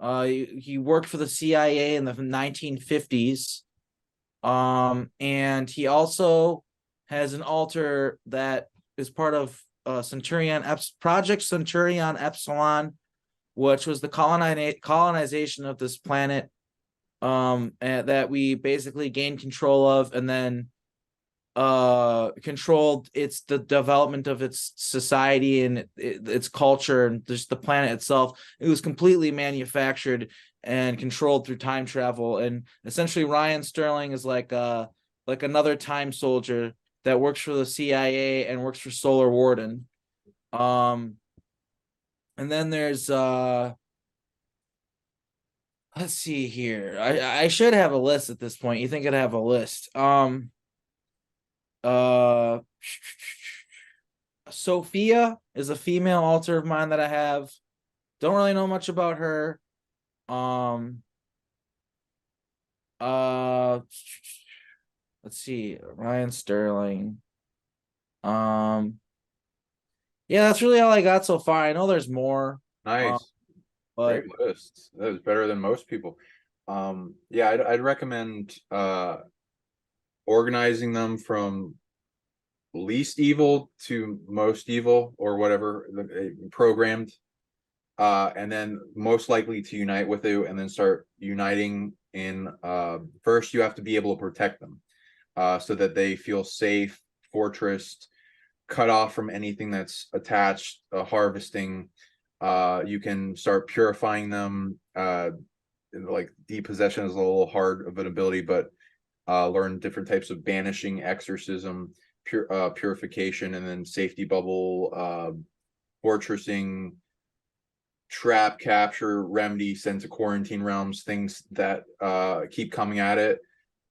He worked for the CIA in the 1950s. And he also has an alter that is part of Project Centurion Epsilon, which was the colonization of this planet, and that we basically gained control of, and then controlled the development of its society and its culture and just the planet itself. It was completely manufactured and controlled through time travel. And essentially Ryan Sterling is like another time soldier that works for the CIA and works for Solar Warden. And then there's let's see here. I should have a list at this point. You think I'd have a list? Sophia is a female alter of mine that I have. Don't really know much about her. Let's see, Ryan Sterling. Yeah, that's really all I got so far. I know there's more. Nice. But great list. That was better than most people. Yeah, I'd recommend organizing them from least evil to most evil, or whatever programmed, and then most likely to unite with you, and then start uniting in. First, you have to be able to protect them, so that they feel safe, fortressed, cut off from anything that's attached, harvesting. You can start purifying them. Like depossession is a little hard of an ability, but learn different types of banishing, exorcism, purification, and then safety bubble, fortressing, trap, capture, remedy, send to quarantine realms, things that keep coming at it.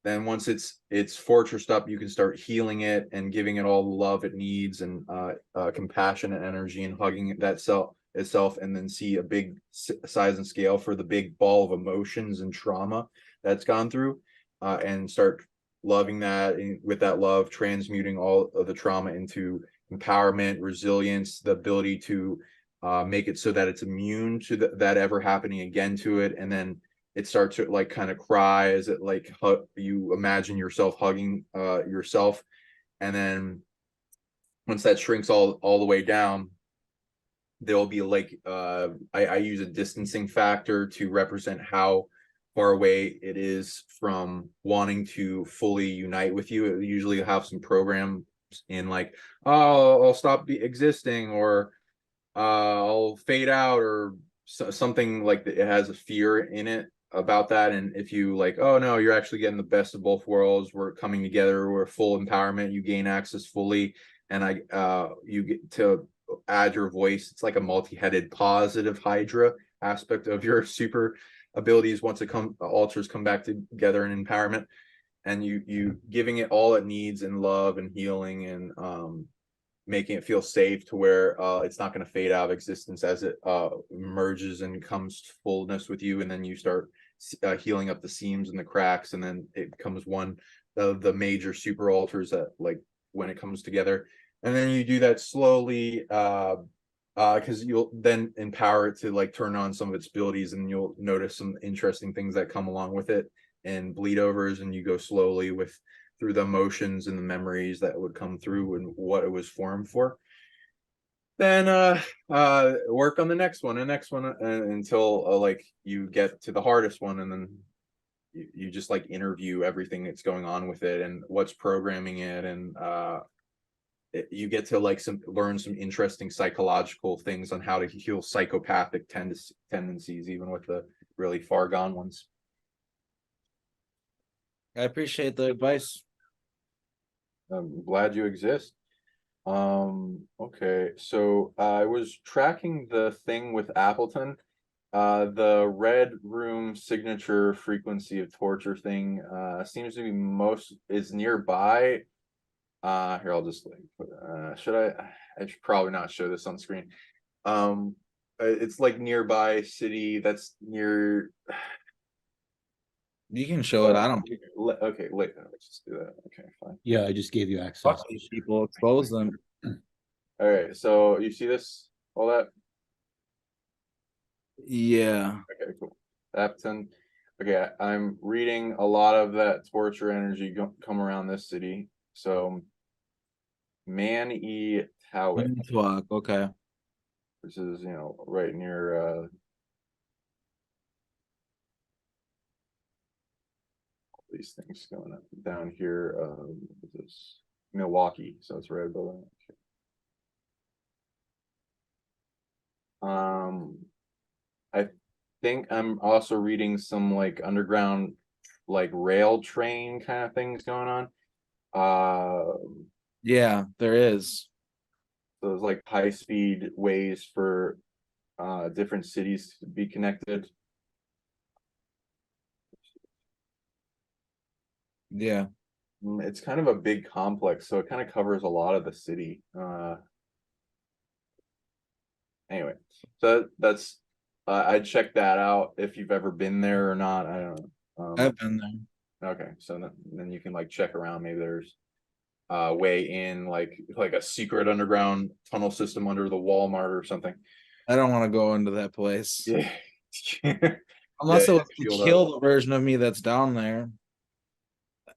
Then once it's fortressed up, you can start healing it and giving it all the love it needs, and compassion and energy, and hugging that itself, and then see a big size and scale for the big ball of emotions and trauma that's gone through, and start loving that, and with that love transmuting all of the trauma into empowerment, resilience, the ability to make it so that it's immune to that ever happening again to it. And then it starts to like kind of cry as it like you imagine yourself hugging yourself. And then once that shrinks all the way down, there'll be like I use a distancing factor to represent how far away it is from wanting to fully unite with you. It usually have some programs in like, oh, I'll stop existing, or I'll fade out, or something like it has a fear in it about that. And if you like, oh no, you're actually getting the best of both worlds, we're coming together, we're full empowerment, you gain access fully, and you get to add your voice. It's like a multi-headed positive hydra aspect of your super abilities once alters come back together in empowerment, and you giving it all it needs in love and healing, and making it feel safe to where it's not going to fade out of existence as it merges and comes to fullness with you, and then you start healing up the seams and the cracks, and then it becomes one of the major super altars that, like, when it comes together. And then you do that slowly because you'll then empower it to like turn on some of its abilities, and you'll notice some interesting things that come along with it and bleed overs, and you go slowly through the emotions and the memories that would come through and what it was formed for. Then work on the next one until like you get to the hardest one, and then you just like interview everything that's going on with it and what's programming it, and you get to like learn some interesting psychological things on how to heal psychopathic tendencies, even with the really far gone ones. I appreciate the advice. I'm glad you exist. Okay, so I was tracking the thing with Appleton. The red room signature frequency of torture thing seems to be is nearby. Here, I'll just like I should probably not show this on screen. It's like nearby city that's near. You can show it. I don't. Okay, let's just do that. Okay, fine. Yeah, I just gave you access. Fuck these people, expose them. All right, so you see this, all that? Yeah. Okay, cool. Appleton. Okay, I'm reading a lot of that torture energy come around this city. So, Montauk, okay. This is, right near these things going up down here. This Milwaukee, so it's right below. I think I'm also reading some like underground, like rail train kind of things going on. Yeah, there is. So there's like high speed ways for different cities to be connected. Yeah. It's kind of a big complex, so it kind of covers a lot of the city. Anyway, so that's I'd check that out if you've ever been there or not. I don't know. I've been there. Okay, so then you can like check around. Maybe there's way in like a secret underground tunnel system under the Walmart or something. I don't want to go into that place. Yeah. Unless it was to kill the version of me that's down there.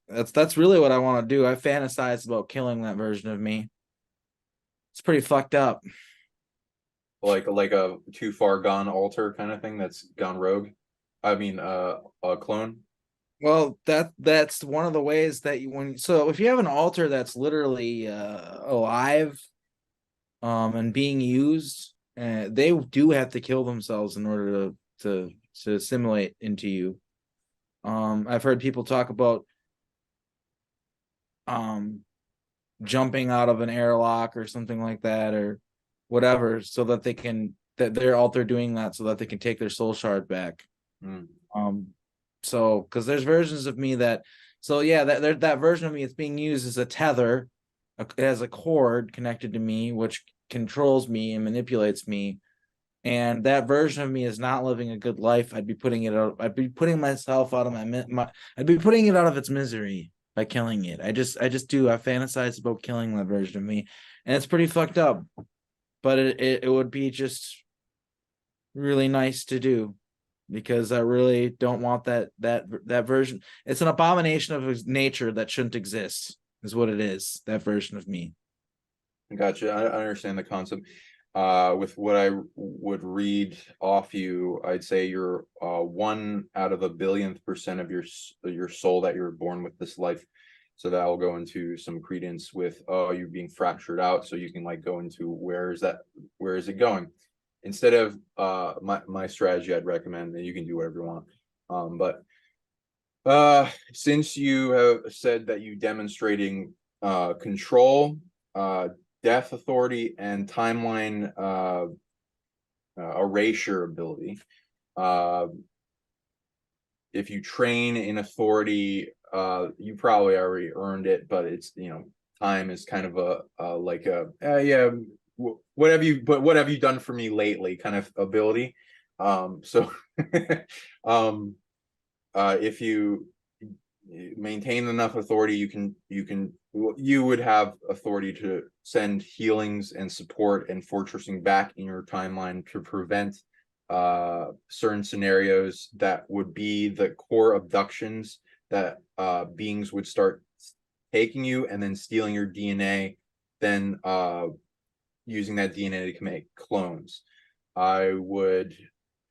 That's really what I want to do. I fantasize about killing that version of me. It's pretty fucked up. Like a too far gone alter kind of thing that's gone rogue. I mean, a clone. Well, that's one of the ways that if you have an alter that's literally alive, and being used, they do have to kill themselves in order to assimilate into you. I've heard people talk about jumping out of an airlock or something like that, or whatever, so that they're alter doing that so that they can take their soul shard back. So because there's versions of me that that version of me that's being used as a tether. It has a cord connected to me which controls me and manipulates me, and that version of me is not living a good life. I'd be putting myself out of I'd be putting it out of its misery by killing it. I fantasize about killing that version of me, and it's pretty fucked up, but it would be just really nice to do, because I really don't want that version. It's an abomination of nature that shouldn't exist, is what it is, that version of me. Gotcha. I understand the concept. With what I would read off you, I'd say you're 1 out of a billionth % of your soul that you're born with this life. So that will go into some credence with you being fractured out. So you can like go into where is it going? instead of my strategy, I'd recommend that you can do whatever you want. But since you have said that you demonstrating control, death authority, and timeline erasure ability, if you train in authority, you probably already earned it, but it's, time is kind of what have you done for me lately kind of ability. So if you maintain enough authority, you would have authority to send healings and support and fortressing back in your timeline to prevent certain scenarios that would be the core abductions that beings would start taking you and then stealing your DNA, then using that DNA to make clones. I would,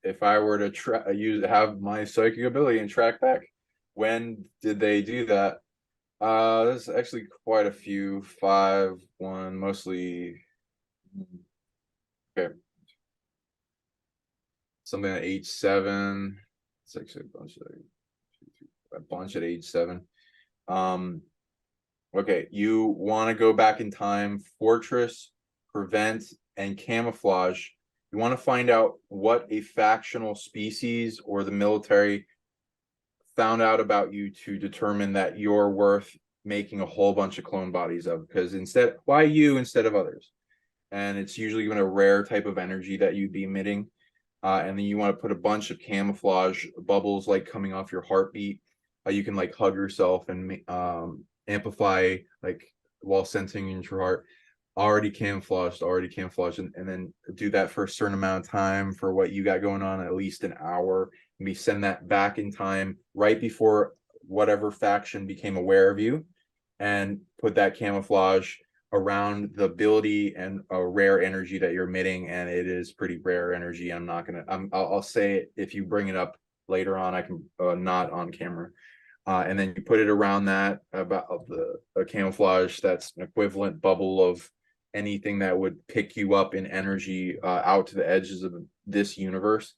if I were to have my psychic ability and track back, when did they do that? There's actually quite a few. 5, 1, mostly. Okay. Something at age 7. It's actually a bunch at age 7. Okay, you want to go back in time, fortress, prevent, and camouflage. You want to find out what a factional species or the military found out about you to determine that you're worth making a whole bunch of clone bodies of, because why you instead of others? And it's usually even a rare type of energy that you'd be emitting. And then you want to put a bunch of camouflage bubbles like coming off your heartbeat. You can like hug yourself and amplify like while sensing into your heart. Already camouflaged, and then do that for a certain amount of time for what you got going on, at least an hour. And we send that back in time right before whatever faction became aware of you, and put that camouflage around the ability and a rare energy that you're emitting. And it is pretty rare energy. I'll say it if you bring it up later on. I can not on camera. And then you put it around that about the camouflage that's an equivalent bubble of anything that would pick you up in energy out to the edges of this universe.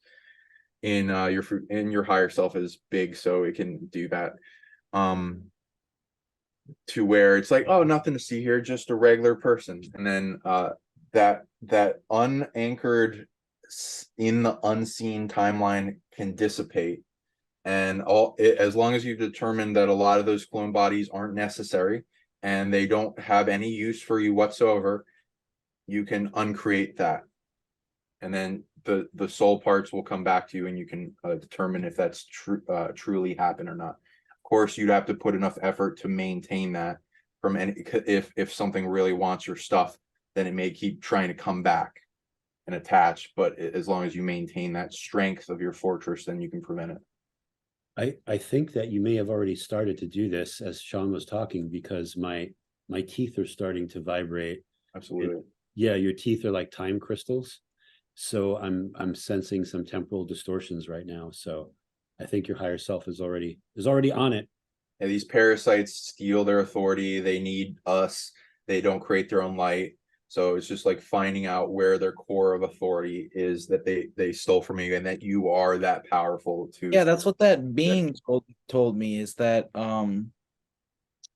In your higher self is big, so it can do that. To where it's like, oh, nothing to see here, just a regular person. And then that unanchored in the unseen timeline can dissipate. And as long as you've determined that a lot of those clone bodies aren't necessary and they don't have any use for you whatsoever, you can uncreate that. And then the soul parts will come back to you, and you can determine if that's truly happened or not. Of course, you'd have to put enough effort to maintain that from any. If something really wants your stuff, then it may keep trying to come back and attach. But as long as you maintain that strength of your fortress, then you can prevent it. I think that you may have already started to do this as Sean was talking, because my teeth are starting to vibrate. Absolutely. Yeah, your teeth are like time crystals. So I'm sensing some temporal distortions right now. So I think your higher self is already on it. Yeah, these parasites steal their authority. They need us. They don't create their own light. So it's just like finding out where their core of authority is that they stole from you, and that you are that powerful too. Yeah, that's what that being told me, is that the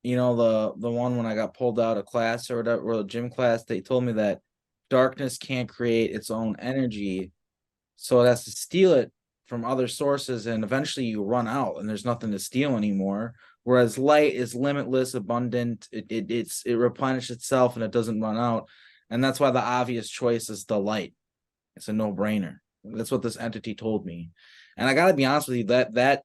one when I got pulled out of class or whatever, or the gym class, they told me that darkness can't create its own energy, so it has to steal it from other sources, and eventually you run out and there's nothing to steal anymore. Whereas light is limitless, abundant, it replenishes itself and it doesn't run out. And that's why the obvious choice is the light. It's a no-brainer. That's what this entity told me. And I gotta be honest with you, that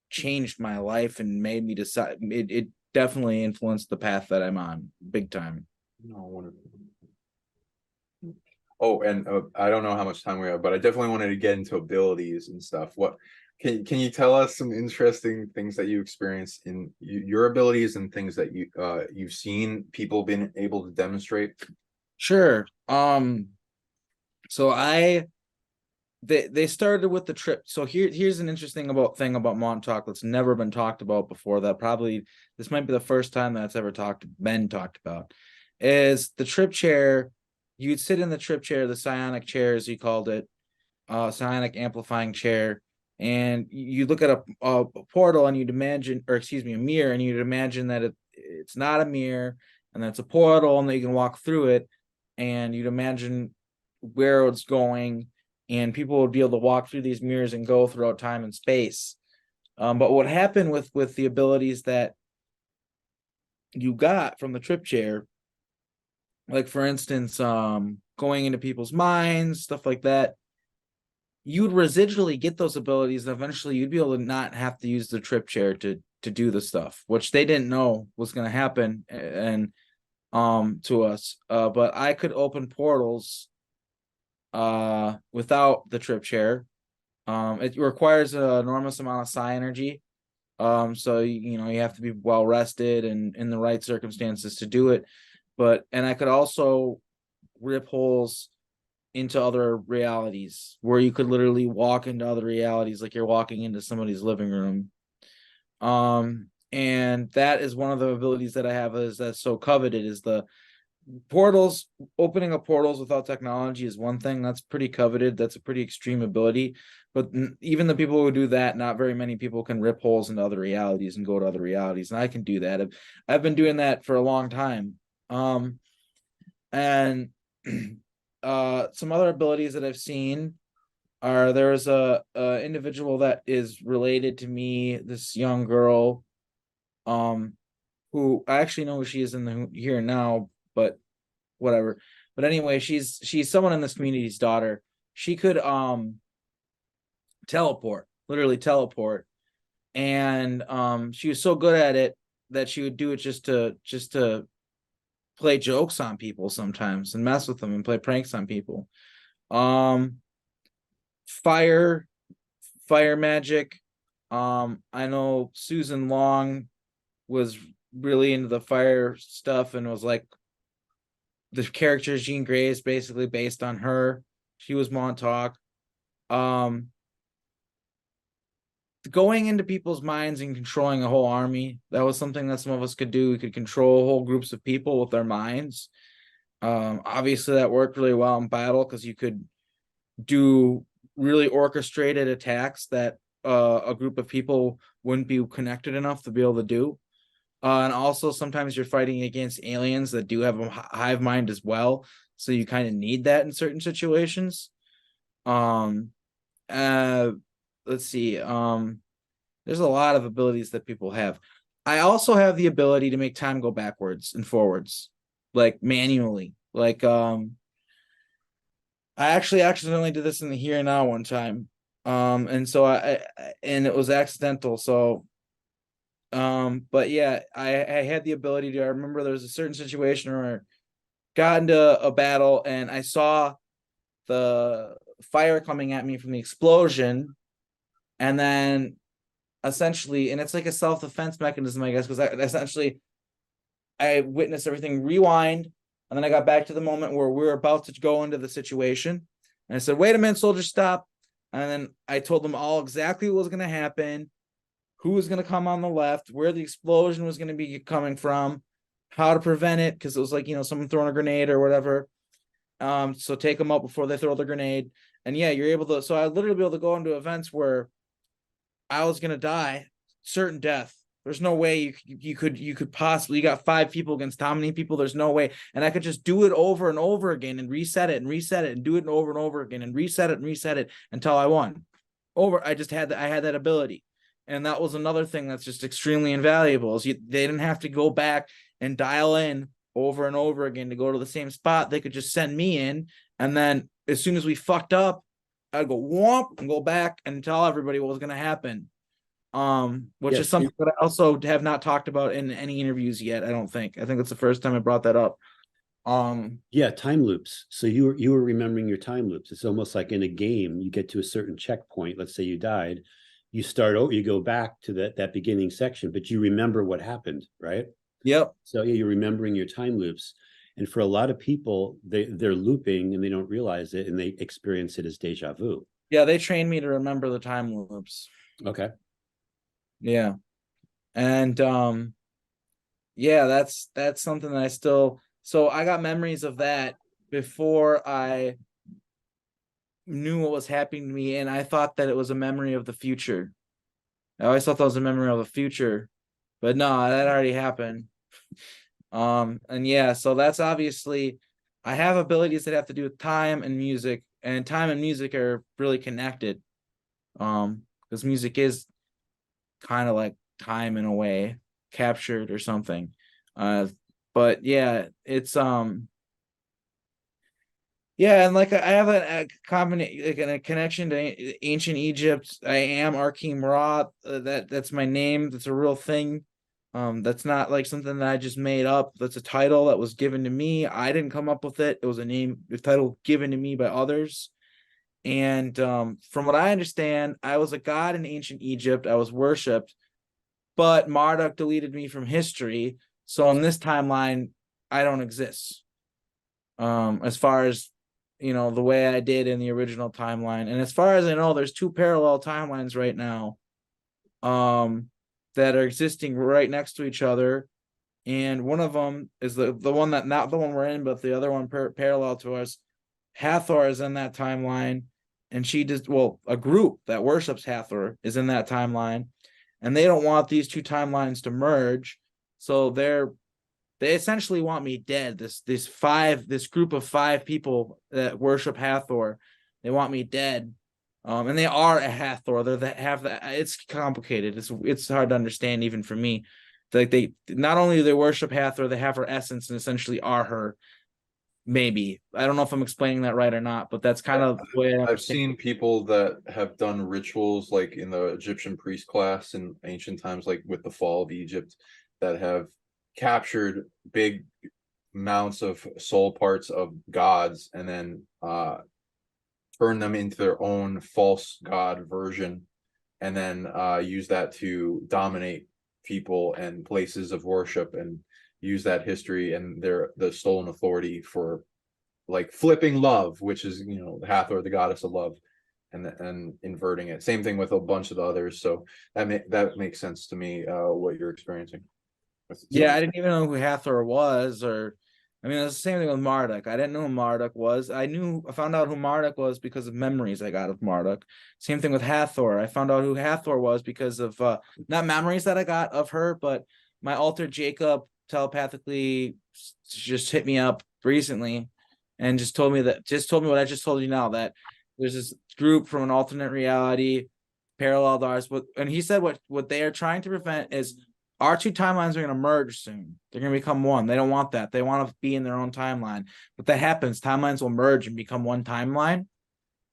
changed my life and made me decide. It definitely influenced the path that I'm on big time. No, wonderful. Oh, and I don't know how much time we have, but I definitely wanted to get into abilities and stuff. What can you tell us some interesting things that you experience in your abilities and things that you've seen people been able to demonstrate? Sure. So they started with the trip. So here's an interesting thing about Montauk that's never been talked about before, that probably this might be the first time that's ever been talked about, is the trip chair you'd sit in the trip chair, the psionic chair, as you called it, psionic amplifying chair, and you look at a portal and you'd imagine, or excuse me, a mirror, and you'd imagine that it's not a mirror, and that's a portal, and that you can walk through it, and you'd imagine where it's going, and people would be able to walk through these mirrors and go throughout time and space. But what happened with the abilities that you got from the trip chair, like for instance, going into people's minds, stuff like that, you'd residually get those abilities, and eventually you'd be able to not have to use the trip chair to do the stuff, which they didn't know was going to happen, and to us. But I could open portals without the trip chair. It requires an enormous amount of psi energy. So you have to be well rested and in the right circumstances to do it. And I could also rip holes into other realities where you could literally walk into other realities like you're walking into somebody's living room. And that is one of the abilities that I have that's so coveted, is the portals. Opening up portals without technology is one thing that's pretty coveted. That's a pretty extreme ability. But even the people who do that, not very many people can rip holes into other realities and go to other realities. And I can do that. I've been doing that for a long time. And some other abilities that I've seen are, there's a individual that is related to me, this young girl, who I actually know who she is in the here now, but whatever. But anyway, she's someone in this community's daughter. She could literally teleport, and she was so good at it that she would do it just to play jokes on people sometimes and mess with them and play pranks on people. Fire magic. I know Susan Long was really into the fire stuff, and was like, the character Jean Grey is basically based on her. She was Montauk. Going into people's minds and controlling a whole army, that was something that some of us could do. We could control whole groups of people with their minds. Obviously that worked really well in battle, because you could do really orchestrated attacks that a group of people wouldn't be connected enough to be able to do. And also sometimes you're fighting against aliens that do have a hive mind as well, so you kind of need that in certain situations. Let's see. There's a lot of abilities that people have. I also have the ability to make time go backwards and forwards, like manually. Like I actually accidentally did this in the here and now one time. And so and it was accidental. So but yeah, I had the ability to. I remember there was a certain situation where I got into a battle and I saw the fire coming at me from the explosion, and then essentially, and it's like a self-defense mechanism, I guess, because I witnessed everything rewind, and then I got back to the moment where we were about to go into the situation, and I said, "Wait a minute, soldier, stop!" And then I told them all exactly what was going to happen, who was going to come on the left, where the explosion was going to be coming from, how to prevent it, because it was like, someone throwing a grenade or whatever. So take them out before they throw the grenade. And yeah, you're able to. So I literally be able to go into events where I was going to die, certain death. There's no way you could possibly. You got 5 people against how many people? There's no way. And I could just do it over and over again and reset it and do it over and over again and reset it until I won. I had that ability. And that was another thing that's just extremely invaluable, is they didn't have to go back and dial in over and over again to go to the same spot. They could just send me in, and then as soon as we fucked up, I'd go whomp and go back and tell everybody what was going to happen. Which is something that I also have not talked about in any interviews yet. I think it's the first time I brought that up. Yeah, time loops. So you were remembering your time loops. It's almost like in a game, you get to a certain checkpoint. Let's say you died, you start over, you go back to that beginning section, but you remember what happened, right? Yep. So yeah, you're remembering your time loops. And for a lot of people, they're looping and they don't realize it, and they experience it as deja vu. Yeah, they trained me to remember the time loops. Okay. Yeah. And yeah, that's something that I still. So I got memories of that before I knew what was happening to me, and I thought that it was a memory of the future. I always thought that was a memory of the future, but no, that already happened. And yeah, so that's obviously, I have abilities that have to do with time and music, and time and music are really connected. Because music is kind of like time in a way, captured or something. But yeah, it's yeah, and like I have a connection to ancient Egypt. I am Arkheim Ra. That's my name. That's a real thing. That's not like something that I just made up. That's a title that was given to me. I didn't come up with it. It was a title given to me by others. And from what I understand, I was a god in ancient Egypt. I was worshipped, but Marduk deleted me from history. So in this timeline, I don't exist. As far as the way I did in the original timeline. And as far as I know, there's two parallel timelines right now that are existing right next to each other. And one of them is the one that, not the one we're in, but the other one parallel to us. Hathor is in that timeline, and a group that worships Hathor is in that timeline, and they don't want these two timelines to merge. So they essentially want me dead. This group of 5 people that worship Hathor, they want me dead. And they are a Hathor. It's complicated. It's hard to understand even for me. Like, they not only do they worship Hathor, they have her essence and essentially are her. Maybe. I don't know if I'm explaining that right or not, but that's kind of the way I've seen people that have done rituals like in the Egyptian priest class in ancient times, like with the fall of Egypt, that have captured big amounts of soul parts of gods and then turn them into their own false god version, and then use that to dominate people and places of worship, and use that history and the stolen authority for like flipping love, which is Hathor, the goddess of love, and inverting it. Same thing with a bunch of the others. So that makes sense to me, what you're experiencing. Yeah, I didn't even know who Hathor was, or I mean, it's the same thing with Marduk. I didn't know who Marduk was. I found out who Marduk was because of memories I got of Marduk. Same thing with Hathor. I found out who Hathor was because of not memories that I got of her, but my alter Jacob telepathically just hit me up recently and just told me what I just told you now, that there's this group from an alternate reality parallel to ours. And he said what they are trying to prevent is our two timelines are going to merge soon. They're going to become one. They don't want that. They want to be in their own timeline. But that happens. Timelines will merge and become one timeline.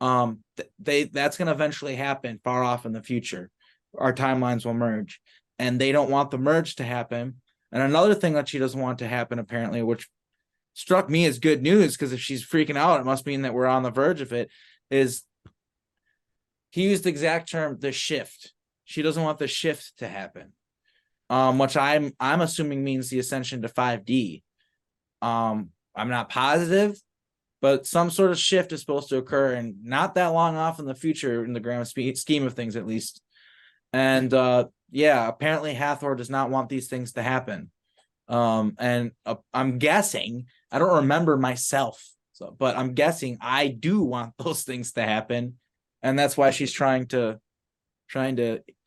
That's going to eventually happen far off in the future. Our timelines will merge, and they don't want the merge to happen. And another thing that she doesn't want to happen, apparently, which struck me as good news, because if she's freaking out, it must mean that we're on the verge of it, is he used the exact term, the shift. She doesn't want the shift to happen. Which I'm assuming means the ascension to 5D. I'm not positive, but some sort of shift is supposed to occur, and not that long off in the future, in the grand scheme of things, at least. And yeah, apparently Hathor does not want these things to happen. And I'm guessing, I don't remember myself, but I'm guessing I do want those things to happen, and that's why she's trying to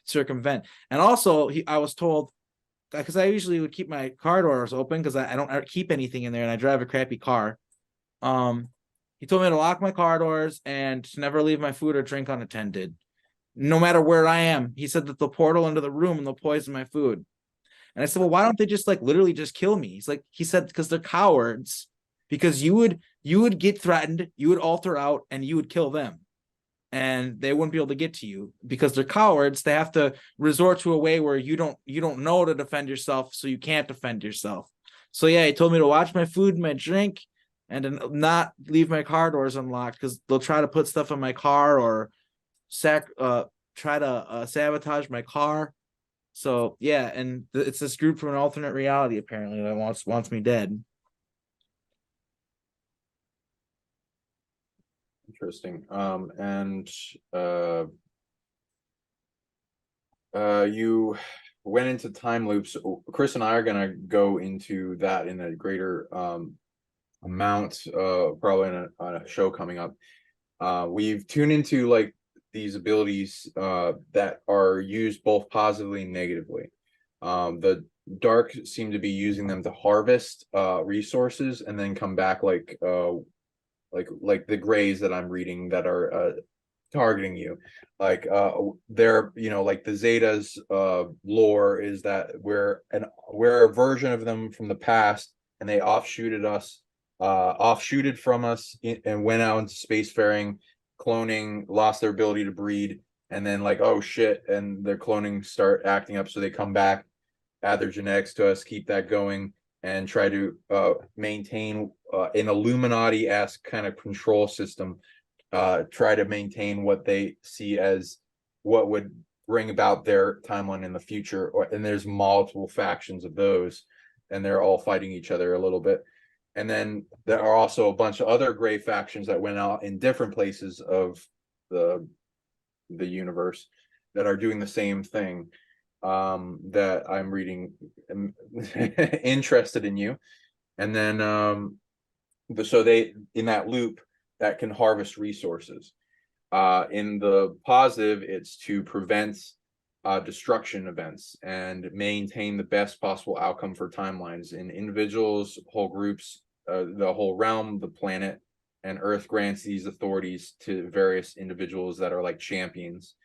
circumvent. And also, I was told, because I usually would keep my car doors open because I don't keep anything in there, and I drive a crappy car. He told me to lock my car doors and to never leave my food or drink unattended, no matter where I am. He said that they'll portal into the room and they'll poison my food. And I said, well, why don't they just literally just kill me? He said, because they're cowards, because you would get threatened, you would alter out, and you would kill them. And they wouldn't be able to get to you because they're cowards. They have to resort to a way where you don't know to defend yourself, so you can't defend yourself. So yeah, he told me to watch my food and my drink, and to not leave my car doors unlocked, because they'll try to put stuff in my car or try to sabotage my car. So yeah, and it's this group from an alternate reality apparently that wants me dead. Interesting. And you went into time loops. Chris and I are going to go into that in a greater amount, probably on a show coming up. We've tuned into like these abilities that are used both positively and negatively. The dark seem to be using them to harvest resources and then come back like the grays that I'm reading that are targeting you. Like they're, you know, like the Zetas lore is that we're a version of them from the past, and they offshooted from us and went out into spacefaring, cloning, lost their ability to breed, and then like, oh shit, and their cloning start acting up, so they come back, add their genetics to us, keep that going, and try to maintain an Illuminati-esque kind of control system, try to maintain what they see as what would bring about their timeline in the future. And there's multiple factions of those, and they're all fighting each other a little bit. And then there are also a bunch of other gray factions that went out in different places of the universe that are doing the same thing, that I'm reading, interested in you. And then so they, in that loop, that can harvest resources. In the positive, it's to prevent destruction events and maintain the best possible outcome for timelines in individuals, whole groups, the whole realm, the planet, and Earth grants these authorities to various individuals that are like champions.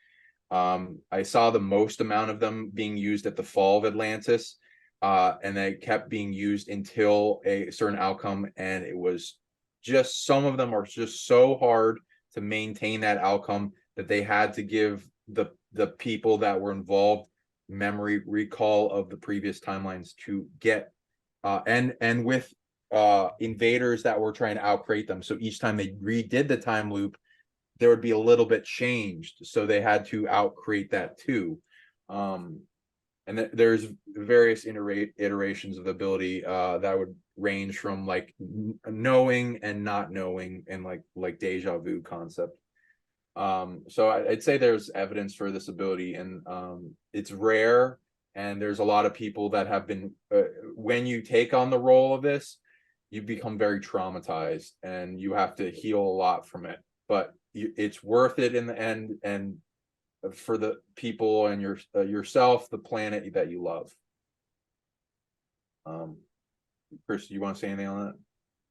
I saw the most amount of them being used at the fall of Atlantis, and they kept being used until a certain outcome, and it was just, some of them are just so hard to maintain that outcome that they had to give the people that were involved memory recall of the previous timelines to get and with invaders that were trying to outcreate them. So each time they redid the time loop, there would be a little bit changed, so they had to outcreate that too. And there's various iterations of the ability that would range from like knowing and not knowing, and like deja vu concept. So I'd say there's evidence for this ability, and it's rare, and there's a lot of people that have been when you take on the role of this, you become very traumatized and you have to heal a lot from it, but it's worth it in the end, and for the people and yourself, the planet that you love. Chris, do you want to say anything on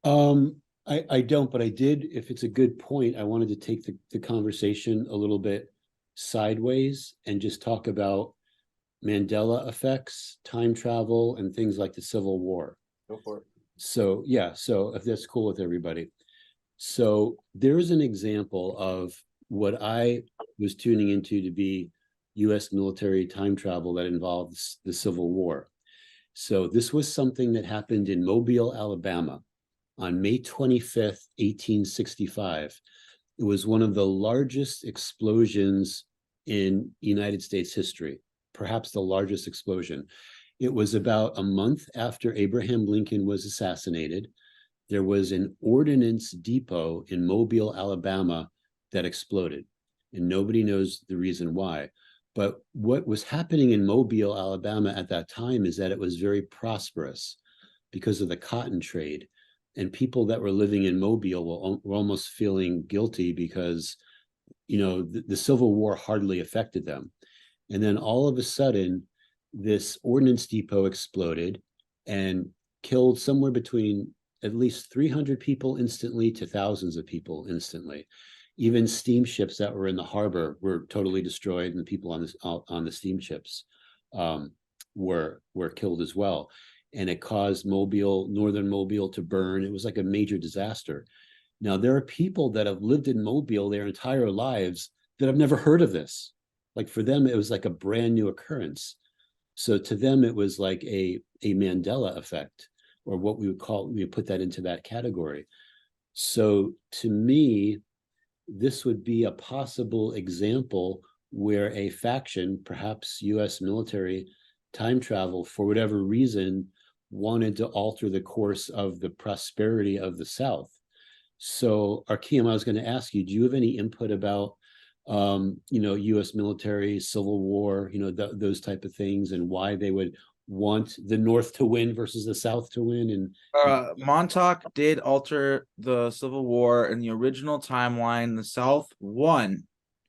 that? I don't, but I did, if it's a good point, I wanted to take the conversation a little bit sideways and just talk about Mandela effects, time travel, and things like the Civil War. Go for it. So yeah, so if that's cool with everybody. So there is an example of what I was tuning into to be US military time travel that involves the Civil War. So this was something that happened in Mobile, Alabama on May 25th, 1865. It was one of the largest explosions in United States history, perhaps the largest explosion. It was about a month after Abraham Lincoln was assassinated. There was an ordnance depot in Mobile, Alabama that exploded, and nobody knows the reason why. But what was happening in Mobile, Alabama at that time is that it was very prosperous because of the cotton trade. And people that were living in Mobile were almost feeling guilty because, you know, the Civil War hardly affected them. And then all of a sudden, this ordnance depot exploded and killed somewhere between at least 300 people instantly to thousands of people instantly. Even steamships that were in the harbor were totally destroyed, and the people on the steamships were killed as well. And it caused Mobile, northern Mobile, to burn. It was like a major disaster. Now, there are people that have lived in Mobile their entire lives that have never heard of this. Like for them, it was like a brand new occurrence. So to them, it was like a Mandela effect, or what we would call, we put that into that category. So to me, this would be a possible example where a faction, perhaps US military time travel, for whatever reason, wanted to alter the course of the prosperity of the South. So Arkheim, I was going to ask you, do you have any input about US military, Civil War, those type of things, and why they would want the North to win versus the South to win. And Montauk did alter the Civil War in the original timeline. The South won.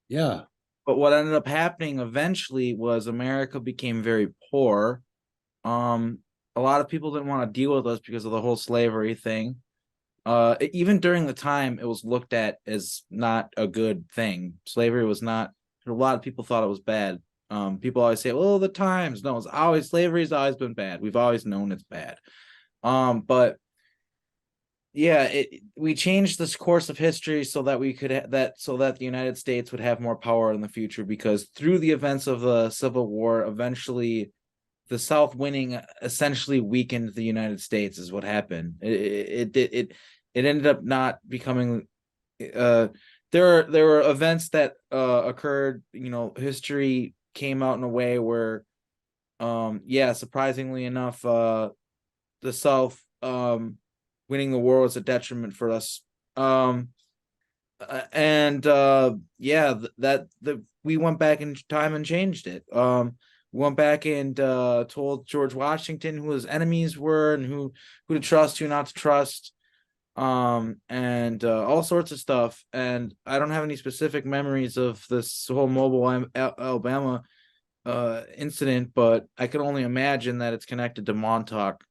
yeah, But what ended up happening eventually was America became very poor. A lot of people didn't want to deal with us because of the whole slavery thing. Even during the time, it was looked at as not a good thing. Slavery was not. A lot of people thought it was bad. People always say, "Well, the times." No, it's always slavery's always been bad. We've always known it's bad. But yeah, we changed this course of history so that we could so that the United States would have more power in the future, because through the events of the Civil War, eventually the South winning essentially weakened the United States is what happened. It ended up not becoming there were events that occurred, history came out in a way where surprisingly enough, the South winning the war was a detriment for us. We went back in time and changed it. We went back and told George Washington who his enemies were and who to trust, who not to trust, and all sorts of stuff. And I don't have any specific memories of this whole Mobile, Alabama incident, but I can only imagine that it's connected to Montauk.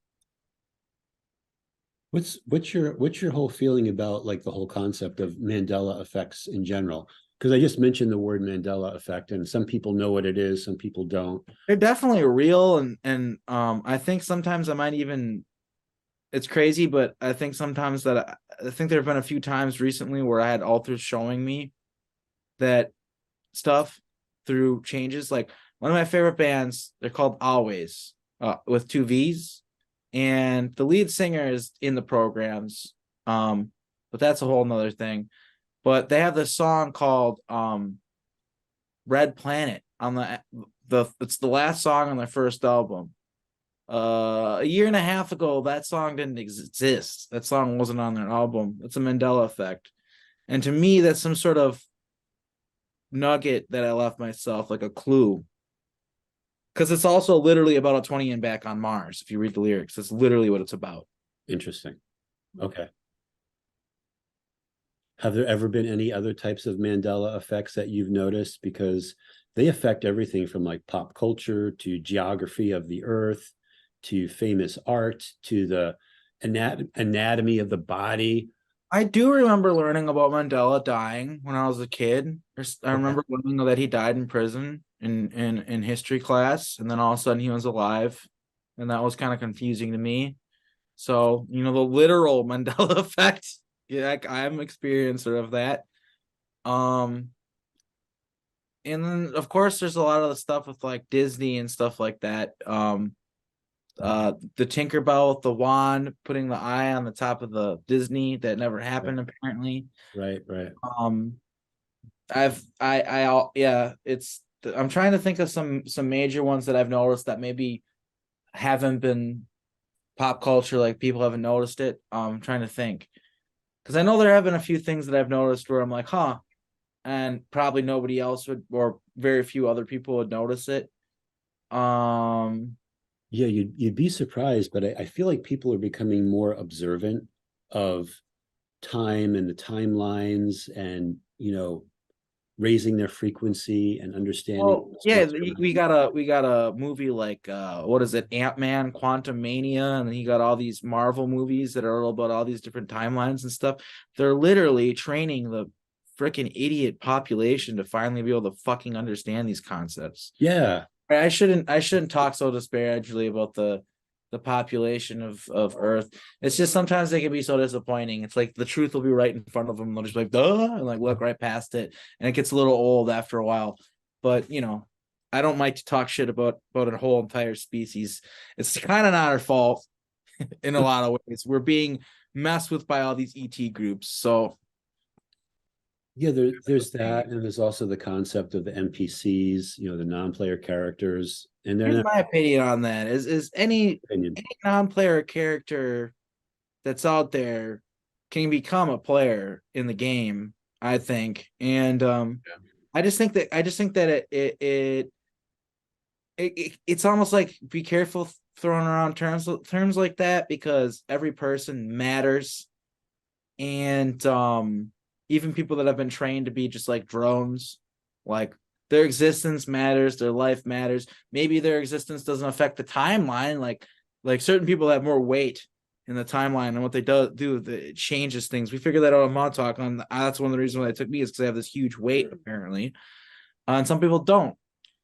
what's your whole feeling about like the whole concept of Mandela effects in general? Because I just mentioned the word Mandela effect, and some people know what it is, some people don't. They're definitely real, and I think sometimes I might even. It's crazy, but I think sometimes that I think there have been a few times recently where I had authors showing me that stuff through changes. Like one of my favorite bands, they're called Always, with 2 V's, and the lead singer is in the programs. But that's a whole nother thing. But they have this song called Red Planet on it's the last song on their first album. A year and a half ago, that song didn't exist. That song wasn't on their album. It's a Mandela effect. And to me, that's some sort of nugget that I left myself, like a clue. Because it's also literally about a 20 and back on Mars. If you read the lyrics, that's literally what it's about. Interesting. Okay. Have there ever been any other types of Mandela effects that you've noticed? Because they affect everything from like pop culture to geography of the earth to famous art to the anatomy of the body. I do remember learning about Mandela dying when I was a kid. I remember learning that he died in prison in history class, and then all of a sudden he was alive, and that was kind of confusing to me. So, the literal Mandela effect, yeah, I'm an experiencer of that. And then of course there's a lot of the stuff with like Disney and stuff like that. The Tinkerbell with the wand putting the eye on the top of the Disney that never happened, apparently. Right. I'm trying to think of some major ones that I've noticed that maybe haven't been pop culture, like people haven't noticed it. I'm trying to think, because I know there have been a few things that I've noticed where I'm like, huh, and probably nobody else would, or very few other people would notice it. Yeah, you'd be surprised, but I feel like people are becoming more observant of time and the timelines, and raising their frequency and understanding. Well, yeah, we got a movie like what is it, Ant-Man, Quantumania, and then you got all these Marvel movies that are all about all these different timelines and stuff. They're literally training the freaking idiot population to finally be able to fucking understand these concepts. Yeah. I shouldn't talk so disparagingly about the population of Earth. It's just sometimes they can be so disappointing. It's like the truth will be right in front of them. They'll just be like, duh, and like look right past it. And it gets a little old after a while. But I don't like to talk shit about a whole entire species. It's kind of not our fault in a lot of ways. We're being messed with by all these ET groups. So yeah, there's that, and there's also the concept of the NPCs, the non-player characters. And here's my opinion on that: is any non-player character that's out there can become a player in the game, I think. And I just think that it's almost like be careful throwing around terms like that, because every person matters. And even people that have been trained to be just like drones, like their existence matters, their life matters. Maybe their existence doesn't affect the timeline, like certain people have more weight in the timeline, and what they do it changes things. We figured that out on Montauk. That's one of the reasons why it took me, is because they have this huge weight apparently, and some people don't.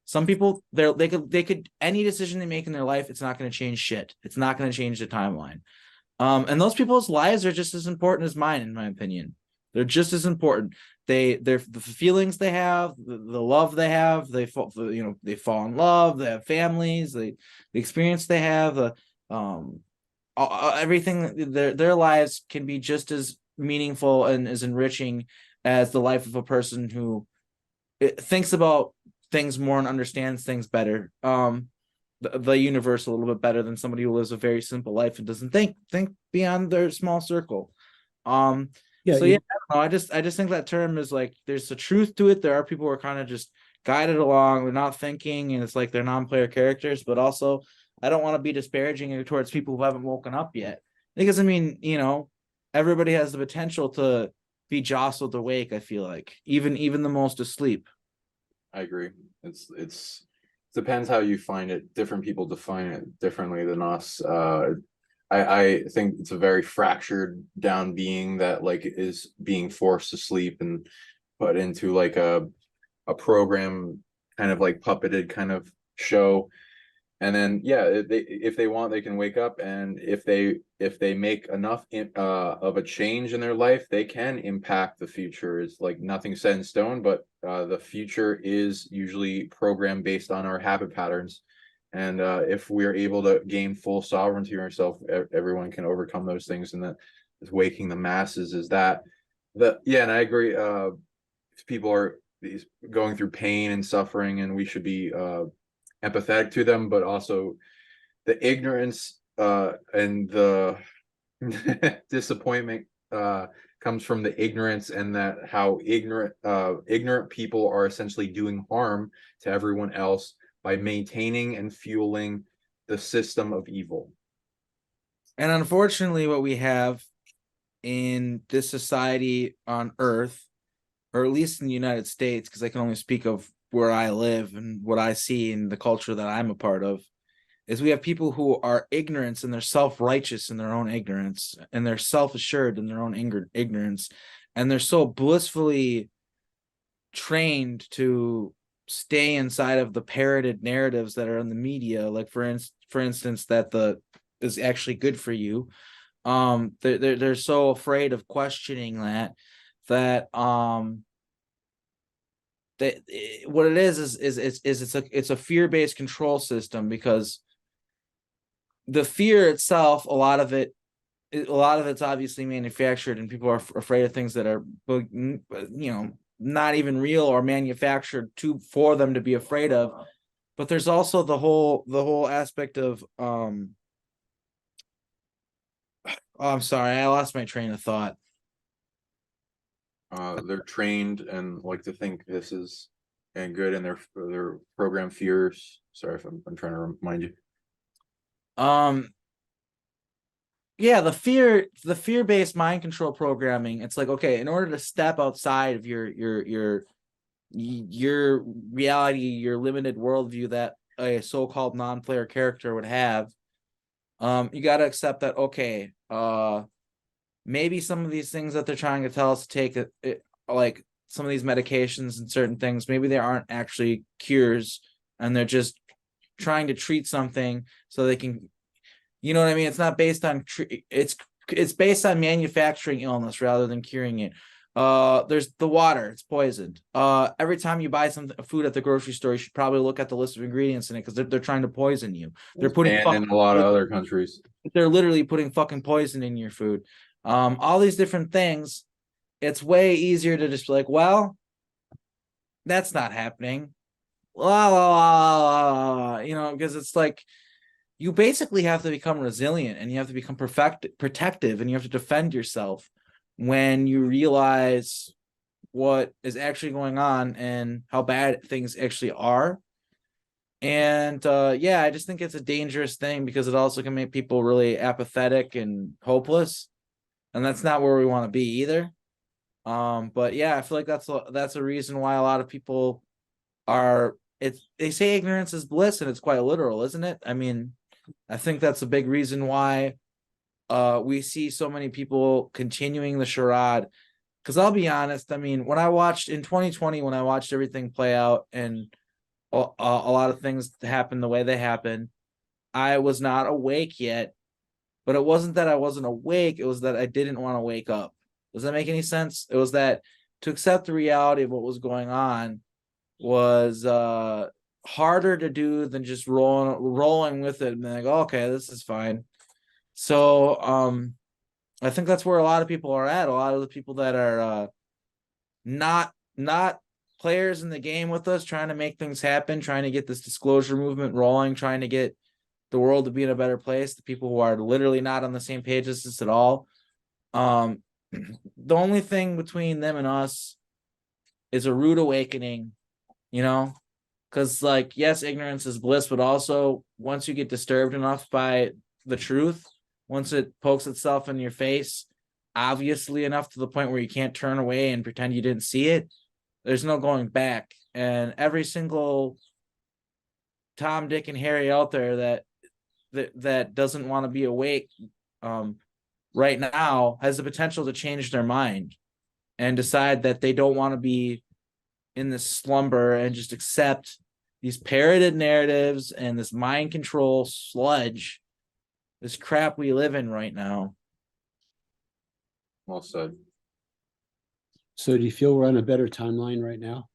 Some people they could any decision they make in their life, it's not going to change shit. It's not going to change the timeline. And those people's lives are just as important as mine, in my opinion. They're just as important. They're the feelings they have, the love they have. They fall in love. They have families. The experience they have. Everything. Their lives can be just as meaningful and as enriching as the life of a person who thinks about things more and understands things better. The universe a little bit better than somebody who lives a very simple life and doesn't think beyond their small circle. I don't know. I just think that term is like, there's a truth to it. There are people who are kind of just guided along, they're not thinking, and it's like they're non-player characters. But also, I don't want to be disparaging towards people who haven't woken up yet, because I mean, everybody has the potential to be jostled awake. I feel like even the most asleep. I agree. It's depends how you find it. Different people define it differently than us. I think it's a very fractured down being that like is being forced to sleep and put into like a program, kind of like puppeted kind of show. And then if they want, they can wake up, and if they make enough of a change in their life, they can impact the future. It's like nothing set in stone, but the future is usually programmed based on our habit patterns. And if we're able to gain full sovereignty over ourselves, everyone can overcome those things. And that is waking the masses. Is that and I agree. People are going through pain and suffering, and we should be empathetic to them, but also the ignorance and the disappointment comes from the ignorance, and that how ignorant people are essentially doing harm to everyone else by maintaining and fueling the system of evil. And unfortunately, what we have in this society on Earth, or at least in the United States, because I can only speak of where I live and what I see in the culture that I'm a part of, is we have people who are ignorant, and they're self-righteous in their own ignorance, and they're self-assured in their own ignorance, and they're so blissfully trained to stay inside of the parroted narratives that are in the media, like for instance that the is actually good for you. They're so afraid of questioning that what it is it's a fear-based control system, because the fear itself, a lot of it's obviously manufactured, and people are afraid of things that are not even real or manufactured for them to be afraid of. But there's also the whole aspect of I'm sorry, I lost my train of thought. They're trained and like to think this is and good, and their program fears. Sorry if I'm trying to remind you. The fear-based mind control programming. It's like, okay, in order to step outside of your reality, your limited worldview that a so-called non-player character would have, you got to accept that, okay, maybe some of these things that they're trying to tell us to take, like some of these medications and certain things, maybe they aren't actually cures, and they're just trying to treat something so they can, you know what I mean? It's not based on it's based on manufacturing illness rather than curing it. There's the water, it's poisoned. Every time you buy some food at the grocery store, you should probably look at the list of ingredients in it, because they're trying to poison you. They're putting in a lot of other countries. They're literally putting fucking poison in your food. All these different things. It's way easier to just be like, well, that's not happening. Because it's like, you basically have to become resilient, and you have to become protective, and you have to defend yourself when you realize what is actually going on and how bad things actually are. And yeah, I just think it's a dangerous thing because it also can make people really apathetic and hopeless, and that's not where we want to be either. But yeah, I feel like that's a reason why a lot of people are, they say ignorance is bliss, and it's quite literal, isn't it? I mean, I think that's a big reason why we see so many people continuing the charade. Because I'll be honest, I mean, when I watched in 2020, when I watched everything play out and a lot of things happen the way they happen, I was not awake yet. But it wasn't that I wasn't awake, it was that I didn't want to wake up. Does that make any sense? It was that to accept the reality of what was going on was harder to do than just rolling with it and being like, oh, okay, this is fine. So I think that's where a lot of people are at. A lot of the people that are not players in the game with us, trying to make things happen, trying to get this disclosure movement rolling, trying to get the world to be in a better place. The people who are literally not on the same page as us at all. The only thing between them and us is a rude awakening, you know, because like, yes, ignorance is bliss, but also once you get disturbed enough by the truth, once it pokes itself in your face, obviously enough to the point where you can't turn away and pretend you didn't see it, there's no going back. And every single Tom, Dick, and Harry out there that doesn't want to be awake right now has the potential to change their mind and decide that they don't want to be in this slumber and just accept these parroted narratives and this mind control sludge, this crap we live in right now. Well said. So do you feel we're on a better timeline right now?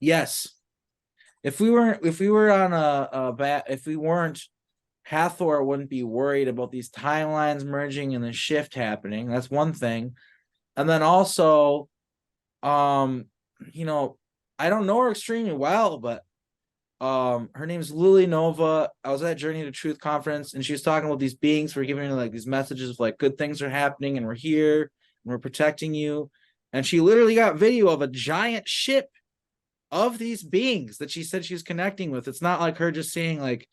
Yes. If we weren't Hathor wouldn't be worried about these timelines merging and the shift happening. That's one thing. And then also, you know, I don't know her extremely well, but her name's Lily Nova. I was at Journey to Truth conference, and she was talking about these beings who were giving her like these messages of like good things are happening and we're here and we're protecting you. And she literally got video of a giant ship of these beings that she said she was connecting with. It's not like her just saying like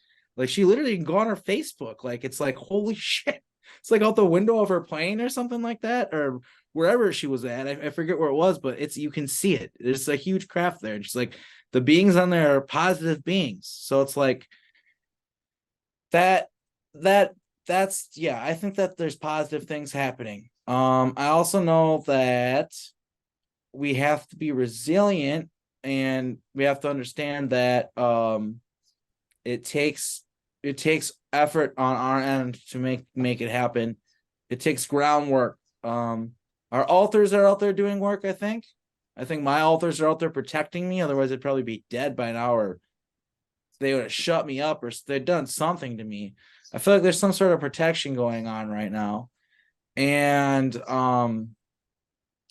she literally can go on her Facebook. Like, it's like, holy shit. It's like out the window of her plane or something like that, or wherever she was at. I forget where it was, but it's, you can see it. There's a huge craft there. And she's like, the beings on there are positive beings. So it's like that's, yeah, I think that there's positive things happening. I also know that we have to be resilient, and we have to understand that it takes effort on our end to make it happen. It takes groundwork. Our altars are out there doing work, I think. I think my altars are out there protecting me. Otherwise, I'd probably be dead by now, or they would have shut me up, or they'd done something to me. I feel like there's some sort of protection going on right now. And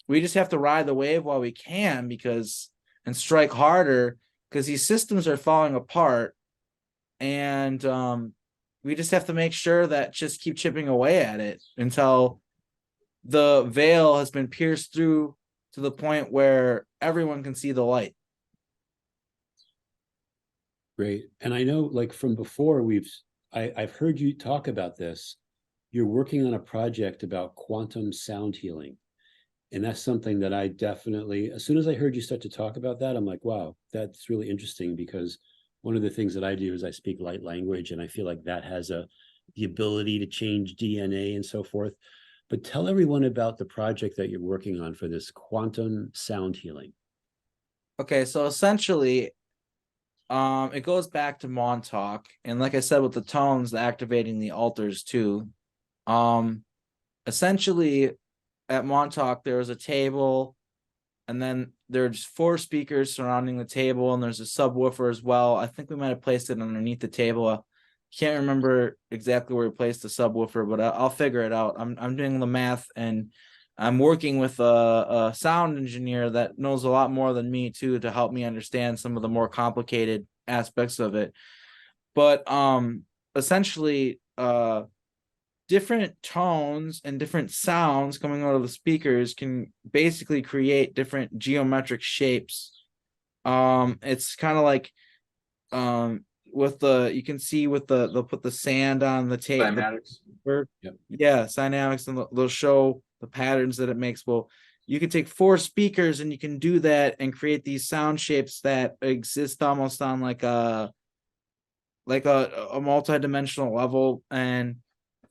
we just have to ride the wave while we can, and strike harder, because these systems are falling apart. And we just have to make sure that just keep chipping away at it until the veil has been pierced through to the point where everyone can see the light. Great. And I know, like, from before, I've heard you talk about this. You're working on a project about quantum sound healing. And that's something that I definitely, as soon as I heard you start to talk about that, I'm like, wow, that's really interesting, because one of the things that I do is I speak light language, and I feel like that has the ability to change DNA and so forth. But tell everyone about the project that you're working on for this quantum sound healing. Okay, so essentially, it goes back to Montauk, and like I said, with the tones activating the altars too. Essentially, at Montauk there was a table, and then there's 4 speakers surrounding the table, and there's a subwoofer as well. I think we might have placed it underneath the table. Can't remember exactly where we placed the subwoofer, but I'll figure it out. I'm doing the math, and I'm working with a sound engineer that knows a lot more than me too, to help me understand some of the more complicated aspects of it. But essentially, different tones and different sounds coming out of the speakers can basically create different geometric shapes. It's kind of like with the, you can see with the, they'll put the sand on the tape. Cymatics. Yep. Yeah, Cymatics, and they'll show the patterns that it makes. Well, you can take 4 speakers and you can do that and create these sound shapes that exist almost on like a multi-dimensional level, and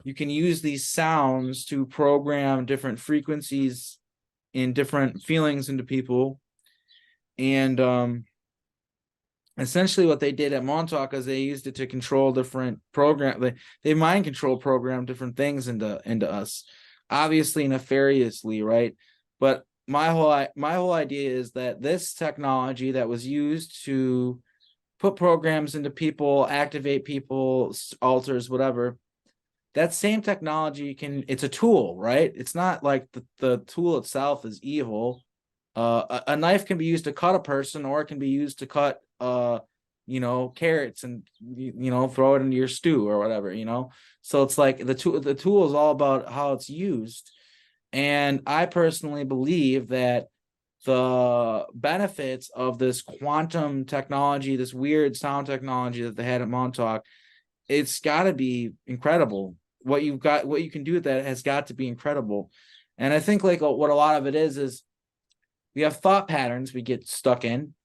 you can use these sounds to program different frequencies and different feelings into people. And essentially what they did at Montauk is they used it to control different they mind control program different things into us, obviously nefariously, right? But my whole idea is that this technology that was used to put programs into people, activate people, alters, whatever, that same technology it's a tool, right? It's not like the tool itself is evil. A knife can be used to cut a person, or it can be used to cut carrots and throw it into your stew or whatever, so it's like the tool is all about how it's used. And I personally believe that the benefits of this quantum technology, this weird sound technology that they had at Montauk, it's got to be incredible. What you can do with that has got to be incredible. And I think like what a lot of it is we have thought patterns we get stuck in.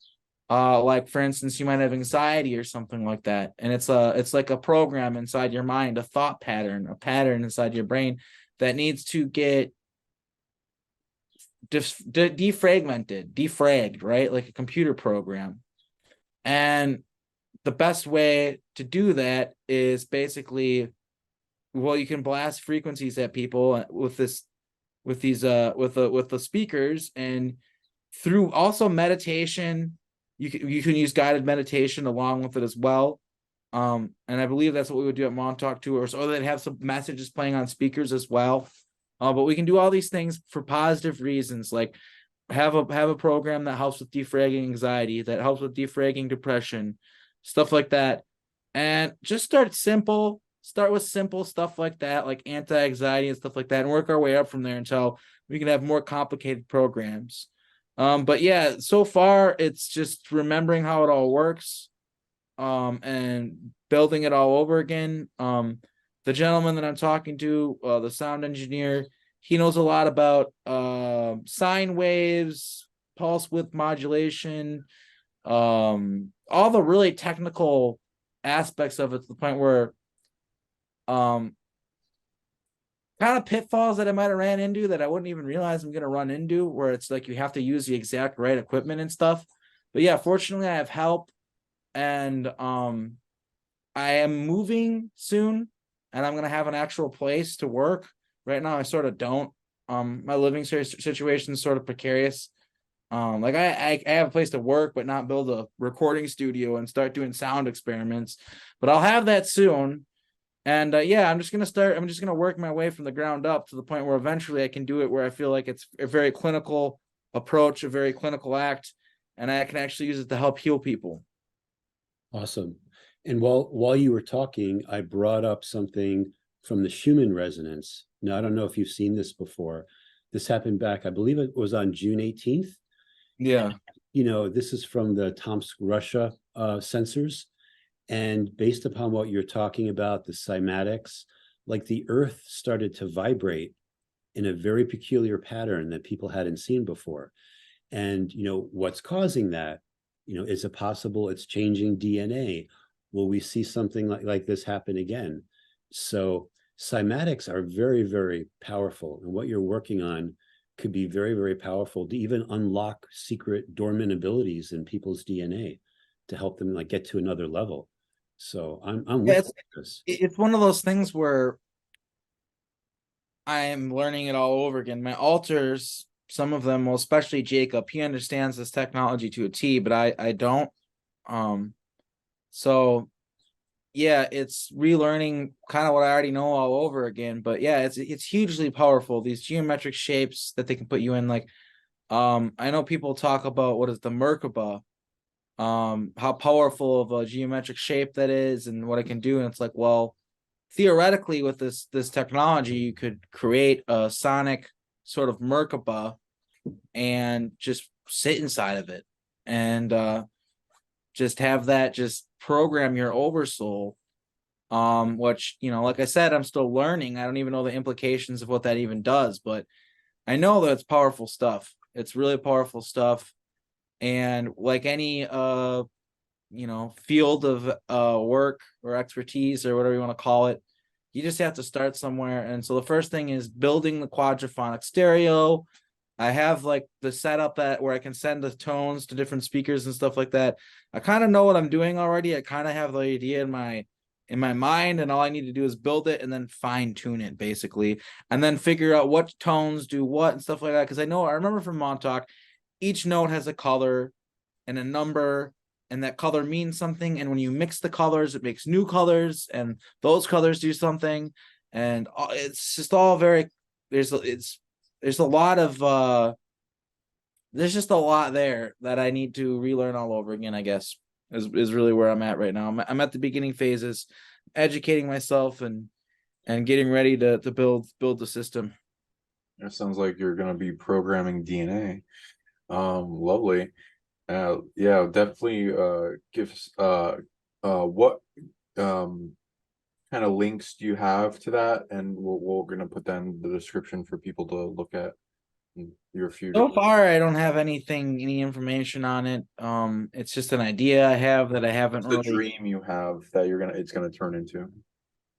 Like for instance, you might have anxiety or something like that, and it's like a program inside your mind, a thought pattern, a pattern inside your brain that needs to get defragged, right? Like a computer program. And the best way to do that is basically, well, you can blast frequencies at people with the speakers, and through also meditation. You can use guided meditation along with it as well. And I believe that's what we would do at Montauk too, or they'd have some messages playing on speakers as well. But we can do all these things for positive reasons, like have a program that helps with defragging anxiety, that helps with defragging depression, stuff like that. And just start with simple stuff like that, like anti-anxiety and stuff like that, and work our way up from there until we can have more complicated programs. But yeah, so far it's just remembering how it all works, and building it all over again. The gentleman that I'm talking to, the sound engineer, he knows a lot about sine waves, pulse width modulation, all the really technical aspects of it, to the point where kind of pitfalls that I might have ran into that I wouldn't even realize I'm going to run into, where it's like you have to use the exact right equipment and stuff. But yeah, fortunately I have help, and I am moving soon, and I'm going to have an actual place to work. Right now I sort of don't. My living situation is sort of precarious. Like I have a place to work, but not build a recording studio and start doing sound experiments. But I'll have that soon. And yeah, I'm just going to work my way from the ground up to the point where eventually I can do it where I feel like it's a very clinical approach, a very clinical act, and I can actually use it to help heal people. Awesome. And while you were talking, I brought up something from the Schumann resonance. Now, I don't know if you've seen this before. This happened back, I believe it was on June 18th. Yeah. This is from the Tomsk, Russia sensors. And based upon what you're talking about, the cymatics, like the earth started to vibrate in a very peculiar pattern that people hadn't seen before. And, what's causing that? Is it possible it's changing DNA? Will we see something like this happen again? So cymatics are very, very powerful. And what you're working on could be very, very powerful to even unlock secret dormant abilities in people's DNA to help them get to another level. So I'm with this. It's one of those things where I am learning it all over again. My alters, some of them, well, especially Jacob, he understands this technology to a T, but I don't. So yeah, it's relearning kind of what I already know all over again. But yeah, it's hugely powerful. These geometric shapes that they can put you in, like I know people talk about what is the Merkaba, how powerful of a geometric shape that is and what it can do. And it's like, well, theoretically with this technology, you could create a sonic sort of Merkaba and just sit inside of it and just have that just program your oversoul, which, like I said, I'm still learning. I don't even know the implications of what that even does, but I know that it's powerful stuff. It's really powerful stuff. And like any field of work or expertise or whatever you want to call it, you just have to start somewhere. And so the first thing is building the quadraphonic stereo. I have like the setup where I can send the tones to different speakers and stuff like that. I kind of know what I'm doing already. I kind of have the idea in my mind, and all I need to do is build it and then fine tune it basically, and then figure out what tones do what and stuff like that. Because I remember from Montauk, each note has a color and a number, and that color means something. And when you mix the colors, it makes new colors, and those colors do something. And it's just all very, there's a lot of, there's just a lot there that I need to relearn all over again, I guess, is really where I'm at right now. I'm at the beginning phases, educating myself and getting ready to build the system. That sounds like you're going to be programming DNA. Lovely. Yeah, definitely gives what kind of links do you have to that? And we're going to put that in the description for people to look at in your future. So far, I don't have any information on it. It's just an idea I have that I haven't It's really. The dream you have that it's gonna turn into.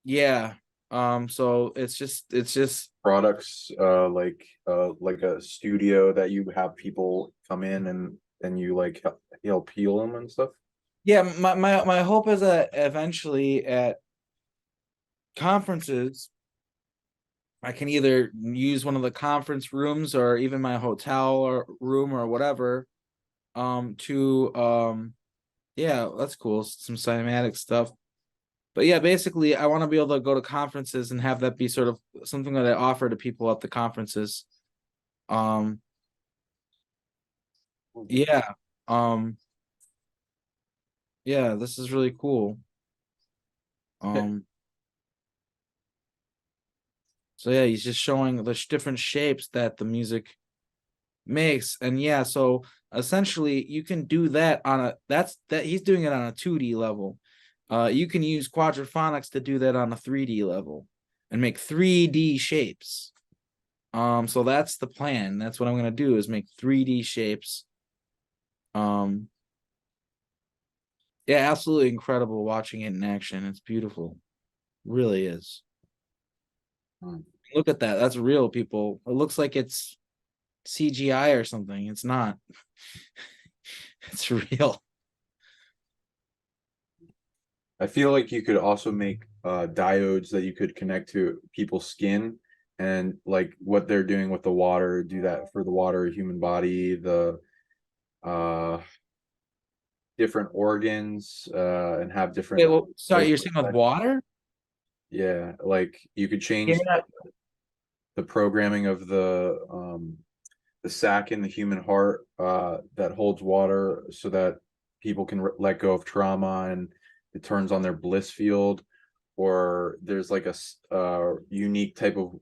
Yeah. So it's just products, like a studio that you have people come in and you like help heal them and stuff. Yeah, my hope is that eventually at conferences, I can either use one of the conference rooms or even my hotel or room or whatever, yeah, that's cool. Some cinematic stuff. But yeah, basically I want to be able to go to conferences and have that be sort of something that I offer to people at the conferences. Yeah. Yeah, this is really cool. So yeah, he's just showing the different shapes that the music makes. And yeah, so essentially you can do that on he's doing it on a 2D level. You can use quadraphonics to do that on a 3D level and make 3D shapes. So that's the plan. That's what I'm gonna do, is make 3D shapes. Yeah, absolutely incredible watching it in action. It's beautiful. It really is. Look at that. That's real, people. It looks like it's CGI or something. It's not. It's real. I feel like you could also make diodes that you could connect to people's skin, and like what they're doing with the water, do that for the water, human body, the different organs, and have different. Wait, well, sorry, you're saying with water? Yeah, like you could change the programming of the sac in the human heart that holds water, so that people can let go of trauma and it turns on their bliss field. Or there's like a unique type of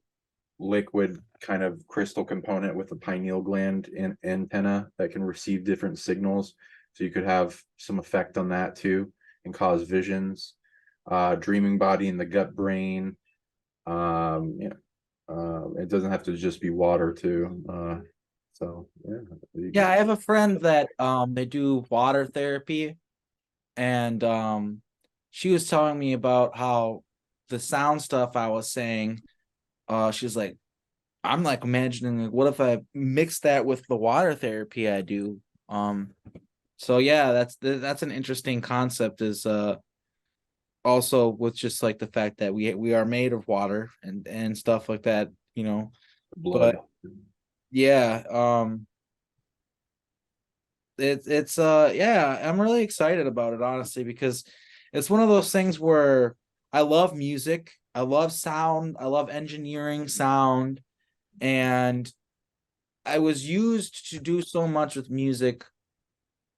liquid kind of crystal component with a pineal gland and antenna that can receive different signals, so you could have some effect on that too and cause visions. Dreaming body in the gut brain. It doesn't have to just be water too. So yeah, I have a friend that they do water therapy, and she was telling me about how the sound stuff I was saying, she's like, I'm like imagining, like, what if I mix that with the water therapy I do? So yeah, that's an interesting concept, is also with just like the fact that we are made of water and stuff like that, blood. But yeah, it's yeah, I'm really excited about it, honestly, because it's one of those things where I love music, I love sound, I love engineering sound, and I was used to do so much with music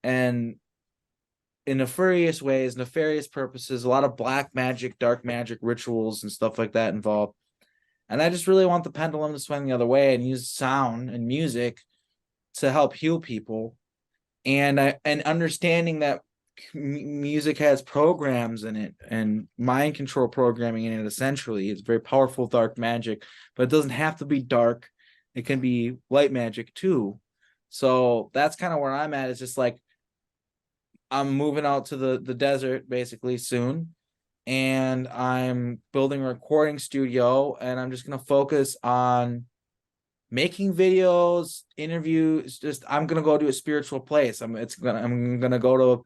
and in nefarious ways, nefarious purposes, a lot of black magic, dark magic rituals and stuff like that involved. And I just really want the pendulum to swing the other way and use sound and music to help heal people. And understanding that music has programs in it and mind control programming in it. Essentially, it's very powerful dark magic, but it doesn't have to be dark. It can be light magic too. So that's kind of where I'm at. It's just like I'm moving out to the desert basically soon, and I'm building a recording studio, and I'm just going to focus on making videos, interviews. Just I'm going to go to a spiritual place. I'm going to go to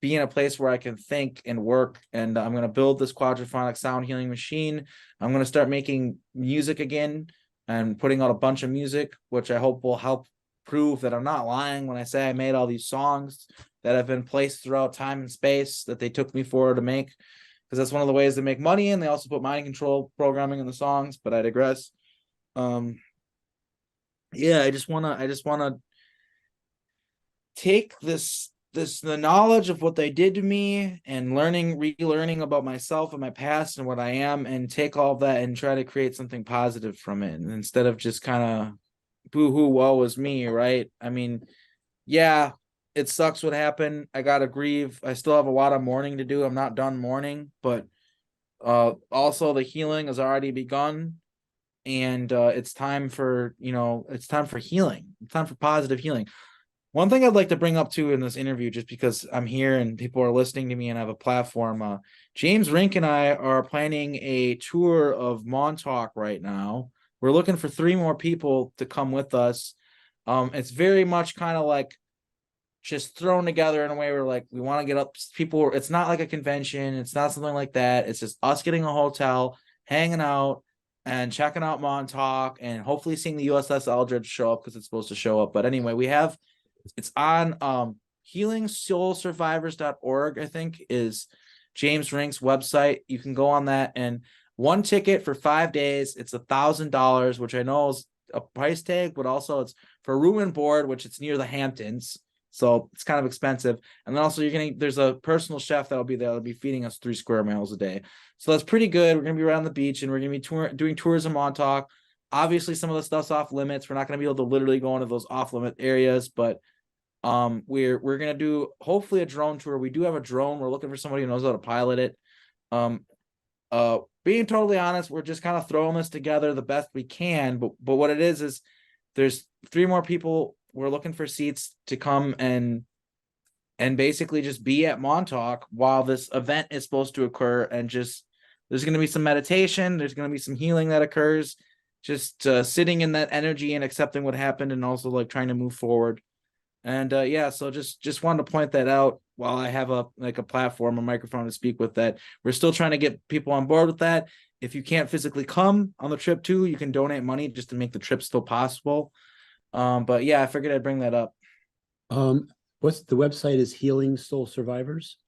be in a place where I can think and work, and I'm going to build this quadraphonic sound healing machine. I'm going to start making music again and putting out a bunch of music, which I hope will help prove that I'm not lying when I say I made all these songs that have been placed throughout time and space that they took me for to make, because that's one of the ways they make money. And they also put mind control programming in the songs, but I digress. Yeah, I just want to take the knowledge of what they did to me and relearning about myself and my past and what I am, and take all of that and try to create something positive from it, and instead of just kind of boo-hoo, woe is me, right? I mean, yeah, it sucks what happened. I gotta grieve. I still have a lot of mourning to do. I'm not done mourning, but also the healing has already begun, and it's time for healing. It's time for positive healing. One thing I'd like to bring up too in this interview, just because I'm here and people are listening to me and I have a platform, James Rink and I are planning a tour of Montauk right now. We're looking for 3 more people to come with us. It's very much kind of like just thrown together in a way where like we want to get up people. It's not like a convention. It's not something like that. It's just us getting a hotel, hanging out, and checking out Montauk, and hopefully seeing the USS Eldridge show up, because it's supposed to show up. But anyway, it's on healingsoulsurvivors.org, I think, is James Rink's website. You can go on that, and one ticket for 5 days, it's $1,000, which I know is a price tag, but also it's for room and board, which it's near the Hamptons, so it's kind of expensive. And then also there's a personal chef that'll be there, that'll be feeding us 3 square miles a day, so that's pretty good. We're gonna be around the beach, and we're gonna be doing tours of Montauk. Obviously, some of the stuff's off limits. We're not gonna be able to literally go into those off limit areas, but we're gonna do hopefully a drone tour. We do have a drone. We're looking for somebody who knows how to pilot it. Being totally honest, we're just kind of throwing this together the best we can. But what it is there's 3 more people. We're looking for seats to come and basically just be at Montauk while this event is supposed to occur, and just there's going to be some meditation. There's going to be some healing that occurs, just sitting in that energy and accepting what happened, and also like trying to move forward. And yeah, so just wanted to point that out while I have a platform, a microphone to speak with that. We're still trying to get people on board with that. If you can't physically come on the trip too, you can donate money just to make the trip still possible. But yeah, I figured I'd bring that up. What's the website is Healing Soul Survivors?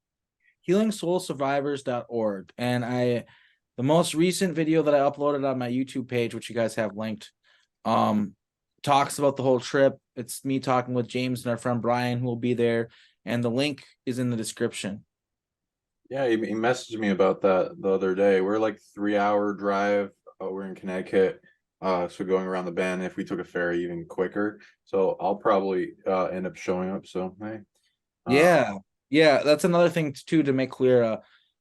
healingsoulsurvivors.org. And the most recent video that I uploaded on my YouTube page, which you guys have linked, talks about the whole trip. It's me talking with James and our friend Brian, who will be there, and the link is in the description. Yeah, he messaged me about that the other day. We're like 3-hour drive. We're in Connecticut, so going around the bend. If we took a ferry, even quicker. So I'll probably end up showing up. So hey, yeah, that's another thing too to make clear.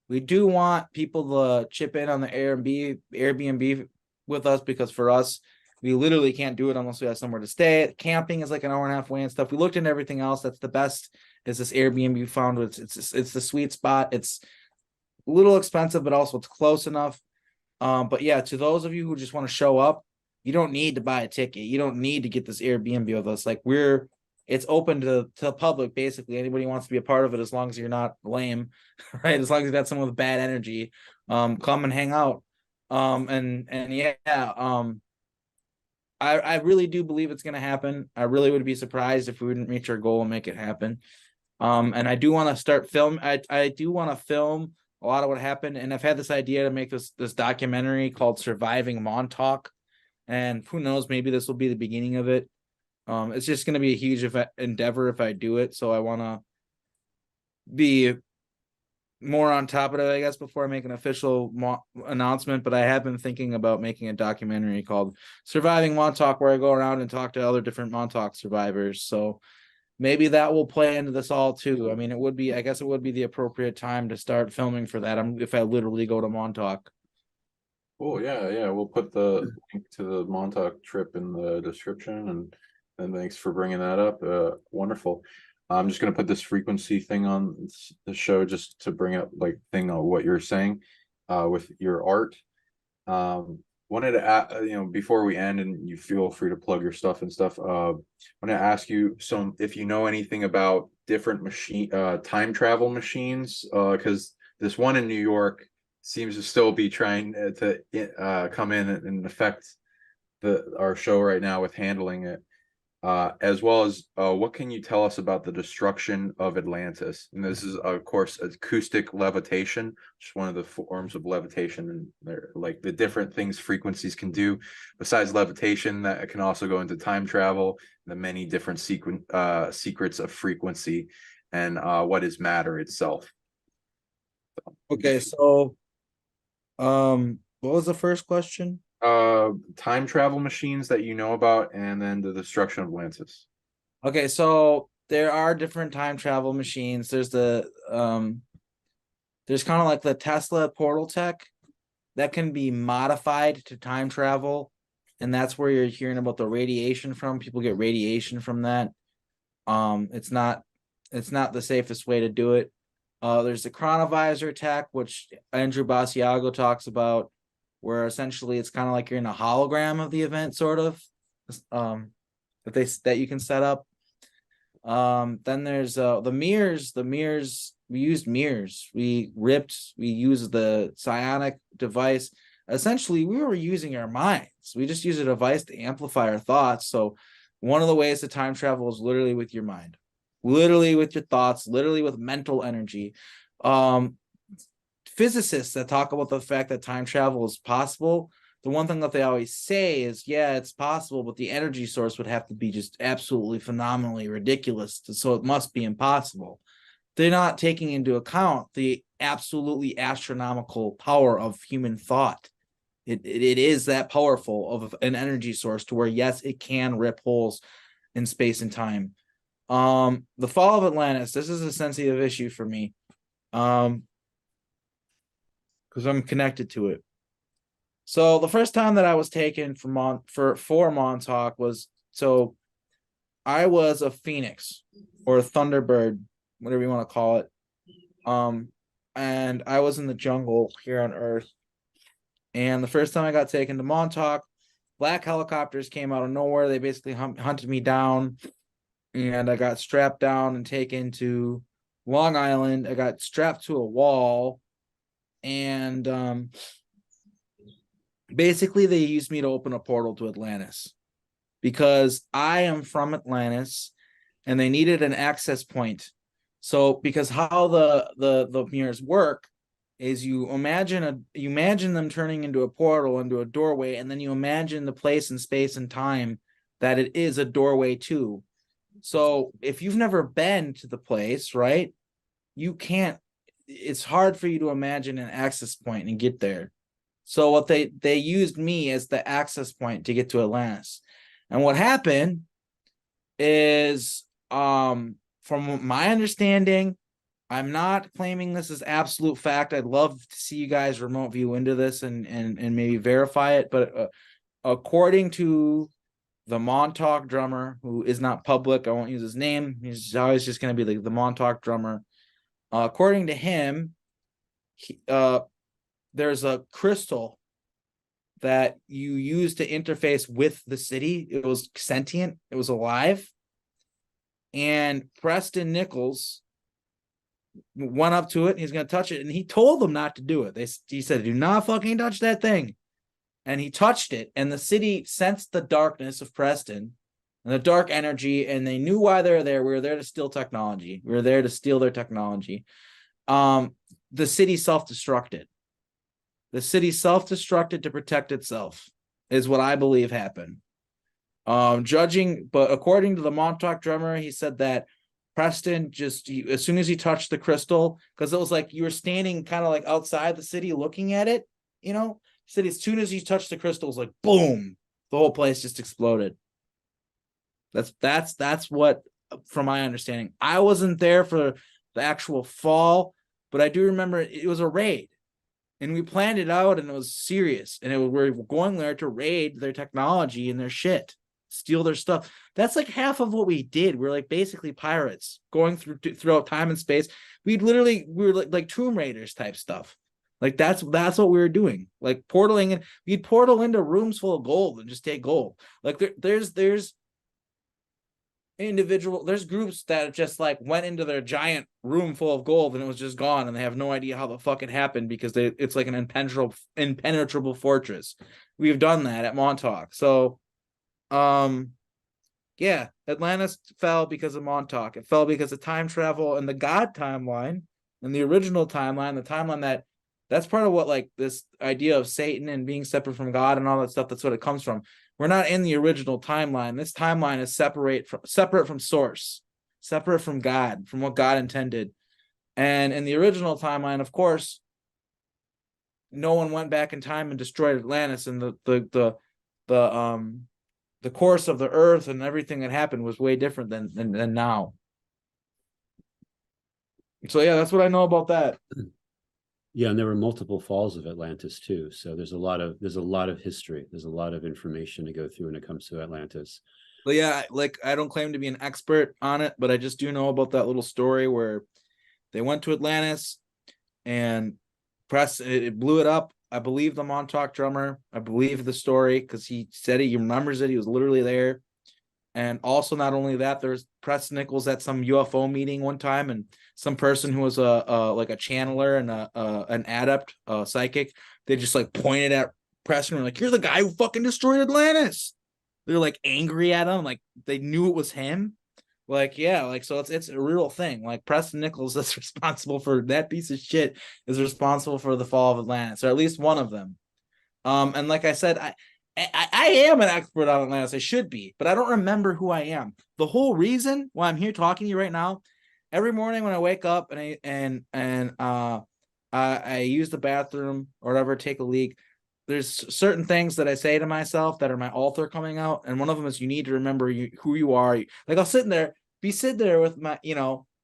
We do want people to chip in on the Airbnb with us, because for us, we literally can't do it unless we have somewhere to stay. Camping is like an hour and a half away and stuff. We looked into everything else. That's the best. Is this Airbnb we found? It's the sweet spot. It's a little expensive, but also it's close enough. But yeah, to those of you who just want to show up, you don't need to buy a ticket. You don't need to get this Airbnb with us. Like it's open to the public, basically. Anybody wants to be a part of it, as long as you're not lame, right? As long as you've got someone with bad energy, come and hang out. I really do believe it's going to happen. I really would be surprised if we wouldn't reach our goal and make it happen. And I do want to start film. I do want to film a lot of what happened. And I've had this idea to make this documentary called Surviving Montauk. And who knows, maybe this will be the beginning of it. It's just going to be a huge endeavor if I do it. So I want to be more on top of it, I guess, before I make an official announcement. But I have been thinking about making a documentary called Surviving Montauk, where I go around and talk to other different Montauk survivors. So maybe that will play into this all too. I mean, I guess it would be the appropriate time to start filming for that. If I literally go to Montauk. Oh yeah. We'll put the link to the Montauk trip in the description, and thanks for bringing that up. Wonderful. I'm just gonna put this frequency thing on the show just to bring up like thing on what you're saying, with your art. Wanted to before we end, and you feel free to plug your stuff and stuff. Want to ask you if you know anything about different time travel machines, because this one in New York seems to still be trying to come in and affect our show right now with handling it, as well as what can you tell us about the destruction of Atlantis? And this is, of course, acoustic levitation, just one of the forms of levitation, and they're like the different things frequencies can do besides levitation. That can also go into time travel, the many different secrets of frequency, and what is matter itself. Okay, so what was the first question? Time travel machines that you know about, and then the destruction of Atlantis. Okay, so there are different time travel machines. There's there's kind of like the Tesla portal tech that can be modified to time travel, and that's where you're hearing about the radiation from. People get radiation from that. It's not the safest way to do it. There's the chronovisor tech, which Andrew Basiago talks about, where essentially it's kind of like you're in a hologram of the event, sort of, that you can set up. Then there's the mirrors. We used mirrors. We used the psionic device. Essentially, we were using our minds. We just use a device to amplify our thoughts. So one of the ways to time travel is literally with your mind, literally with your thoughts, literally with mental energy. Physicists that talk about the fact that time travel is possible, the one thing that they always say is, yeah, it's possible, but the energy source would have to be just absolutely phenomenally ridiculous, so it must be impossible. They're not taking into account the absolutely astronomical power of human thought. It is that powerful of an energy source to where, yes, it can rip holes in space and time. The fall of Atlantis, this is a sensitive issue for me, because I'm connected to it. So the first time that I was taken for Montauk was, so I was a phoenix or a thunderbird, whatever you want to call it. And I was in the jungle here on Earth. And the first time I got taken to Montauk, black helicopters came out of nowhere. They basically hunted me down, and I got strapped down and taken to Long Island. I got strapped to a wall, and basically they used me to open a portal to Atlantis, because I am from Atlantis and they needed an access point. So because how the mirrors work is you imagine them turning into a portal, into a doorway, and then you imagine the place in space and time that it is a doorway to. So if you've never been to the place, right, it's hard for you to imagine an access point and get there. So what they used me as the access point to get to Atlantis. And what happened is, from my understanding, I'm not claiming this is absolute fact. I'd love to see you guys remote view into this and maybe verify it. But according to the Montauk drummer, who is not public, I won't use his name. He's always just going to be like the Montauk drummer. According to him, there's a crystal that you use to interface with the city. It was sentient. It was alive. And Preston Nichols went up to it. And he's going to touch it. And he told them not to do it. He said, do not fucking touch that thing. And he touched it. And the city sensed the darkness of Preston and the dark energy. And they knew why they were there. We were there to steal technology. We were there to steal their technology. The city self-destructed. The city self-destructed to protect itself, is what I believe happened. But according to the Montauk drummer, he said that Preston as soon as he touched the crystal, because it was like you were standing kind of like outside the city looking at it, he said as soon as he touched the crystal, it was like boom, the whole place just exploded. That's what from my understanding. I wasn't there for the actual fall, but I do remember it was a raid, and we planned it out, and it was serious. And we're going there to raid their technology and their shit, steal their stuff. That's like half of what we did. We're like basically pirates going throughout time and space. We were like Tomb Raiders type stuff. Like that's what we were doing. Like portaling, and we'd portal into rooms full of gold and just take gold. Like there's groups that just like went into their giant room full of gold and it was just gone, and they have no idea how the fuck it happened because it's like an impenetrable fortress. We've done that at Montauk. So yeah, Atlantis fell because of Montauk. It fell because of time travel and the God timeline and the original timeline, the timeline that's part of what, like, this idea of Satan and being separate from God and all that stuff. That's what it comes from. We're not in the original timeline. This timeline is separate from source, separate from God, from what God intended. And in the original timeline, of course, no one went back in time and destroyed Atlantis, and the course of the earth and everything that happened was way different than now. So yeah, that's what I know about that. Yeah, and there were multiple falls of Atlantis too. So there's a lot of history. There's a lot of information to go through when it comes to Atlantis. But yeah, like, I don't claim to be an expert on it, but I just do know about that little story where they went to Atlantis and it blew it up. I believe the Montauk drummer. I believe the story because he said it. He remembers it. He was literally there. And also, not only that, there's Preston Nichols at some UFO meeting one time, and some person who was like a channeler and an adept, psychic, they just like pointed at Preston and were like, "You're the guy who fucking destroyed Atlantis." They're like angry at him, like they knew it was him. Like, yeah, like, so it's a real thing. Like, Preston Nichols is responsible for that piece of shit, is responsible for the fall of Atlantis, or at least one of them. And like I said, I am an expert on Atlantis. I should be, but I don't remember who I am. The whole reason why I'm here talking to you right now, every morning when I wake up and I use the bathroom or whatever, take a leak, there's certain things that I say to myself that are my altar coming out, and one of them is, you need to remember who you are. Like, I'll sit there with my,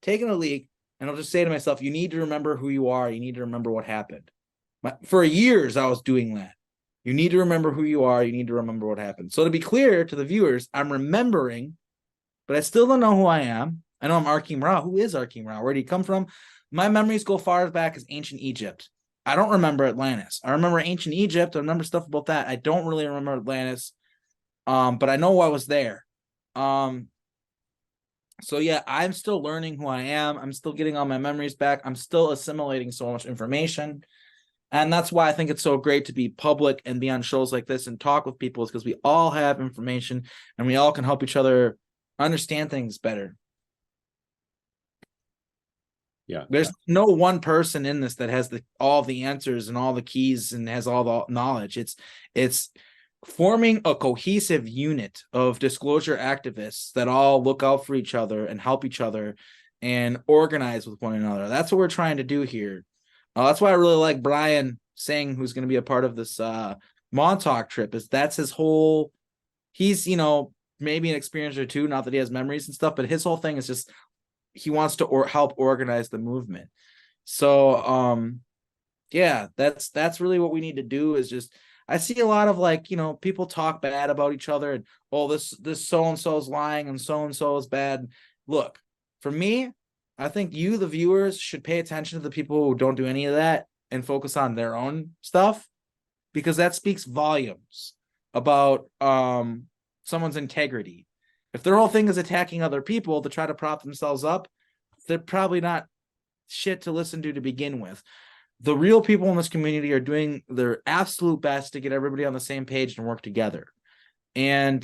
taking a leak, and I'll just say to myself, you need to remember who you are. You need to remember what happened. For years, I was doing that. You need to remember who you are. You need to remember what happened. So to be clear to the viewers, I'm remembering, but I still don't know who I am. I know I'm Arkheim Ra. Who is Arkheim Ra? Where did he come from? My memories go far back as ancient Egypt. I don't remember Atlantis. I remember ancient Egypt. I remember stuff about that. I don't really remember Atlantis, but I know I was there. So yeah, I'm still learning who I am. I'm still getting all my memories back. I'm still assimilating so much information. And that's why I think it's so great to be public and be on shows like this and talk with people, is because we all have information and we all can help each other understand things better. Yeah. There's no one person in this that has all the answers and all the keys and has all the knowledge. It's forming a cohesive unit of disclosure activists that all look out for each other and help each other and organize with one another. That's what we're trying to do here. That's why I really like Brian saying, who's going to be a part of this Montauk trip, is that's his whole, he's, maybe an experience or two, not that he has memories and stuff, but his whole thing is just, he wants to help organize the movement. So, yeah, that's really what we need to do, is just, I see a lot of, like, people talk bad about each other and, oh, this so-and-so is lying and so-and-so is bad. Look, for me, I think you, the viewers, should pay attention to the people who don't do any of that and focus on their own stuff, because that speaks volumes about someone's integrity. If their whole thing is attacking other people to try to prop themselves up, they're probably not shit to listen to begin with. The real people in this community are doing their absolute best to get everybody on the same page and work together. And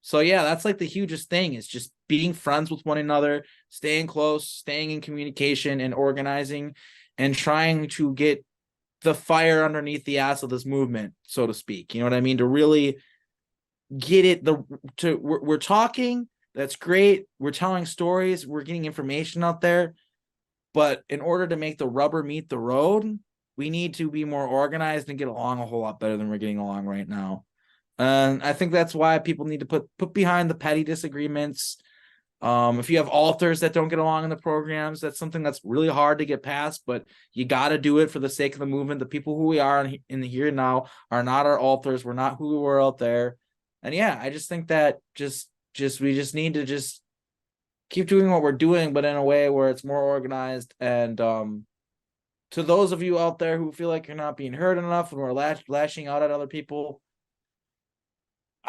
so yeah, that's like the hugest thing, is just being friends with one another, staying close, staying in communication and organizing, and trying to get the fire underneath the ass of this movement, so to speak. You know what I mean? To really get it, we're talking, that's great. We're telling stories, we're getting information out there. But in order to make the rubber meet the road, we need to be more organized and get along a whole lot better than we're getting along right now. And I think that's why people need to put behind the petty disagreements, If you have authors that don't get along in the programs, that's something that's really hard to get past, but you got to do it for the sake of the movement. The people who we are in the here and now are not our authors. We're not who we were out there. And yeah, I just think that we just need to just keep doing what we're doing, but in a way where it's more organized. And to those of you out there who feel like you're not being heard enough and we're lashing out at other people,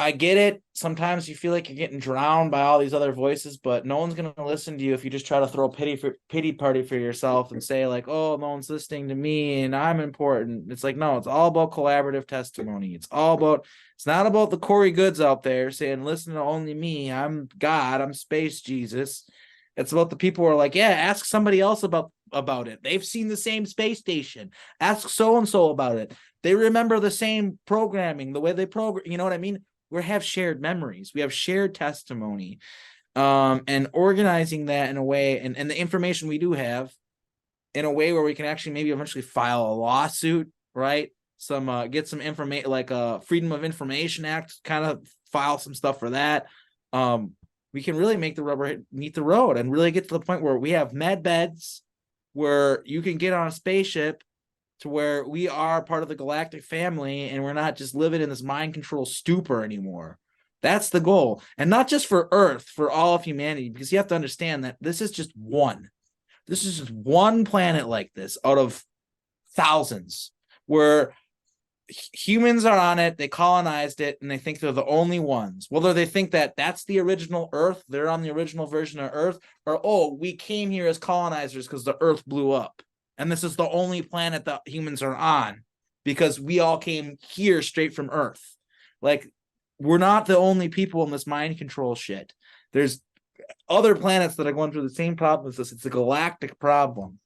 I get it. Sometimes you feel like you're getting drowned by all these other voices, but no one's going to listen to you if you just try to throw a pity party for yourself and say like, oh, no one's listening to me and I'm important. It's like, no, it's all about collaborative testimony. It's not about the Corey Goods out there saying, listen to only me. I'm God. I'm Space Jesus. It's about the people who are like, yeah, ask somebody else about it. They've seen the same space station. Ask so-and-so about it. They remember the same programming, the way they program. You know what I mean? We have shared memories. We have shared testimony, and organizing that in a way, and the information we do have in a way where we can actually maybe eventually file a lawsuit, right? Get some information, like a Freedom of Information Act, kind of file some stuff for that. We can really make the rubber meet the road and really get to the point where we have med beds where you can get on a spaceship to where we are part of the galactic family and we're not just living in this mind control stupor anymore. That's the goal. And not just for Earth, for all of humanity, because you have to understand that this is just one. This is just one planet like this out of thousands where humans are on it, they colonized it, and they think they're the only ones. Whether they think that that's the original Earth, they're on the original version of Earth, or, oh, we came here as colonizers because the Earth blew up. And this is the only planet that humans are on because we all came here straight from Earth. Like, we're not the only people in this mind control shit. There's other planets that are going through the same problem as this. It's a galactic problem.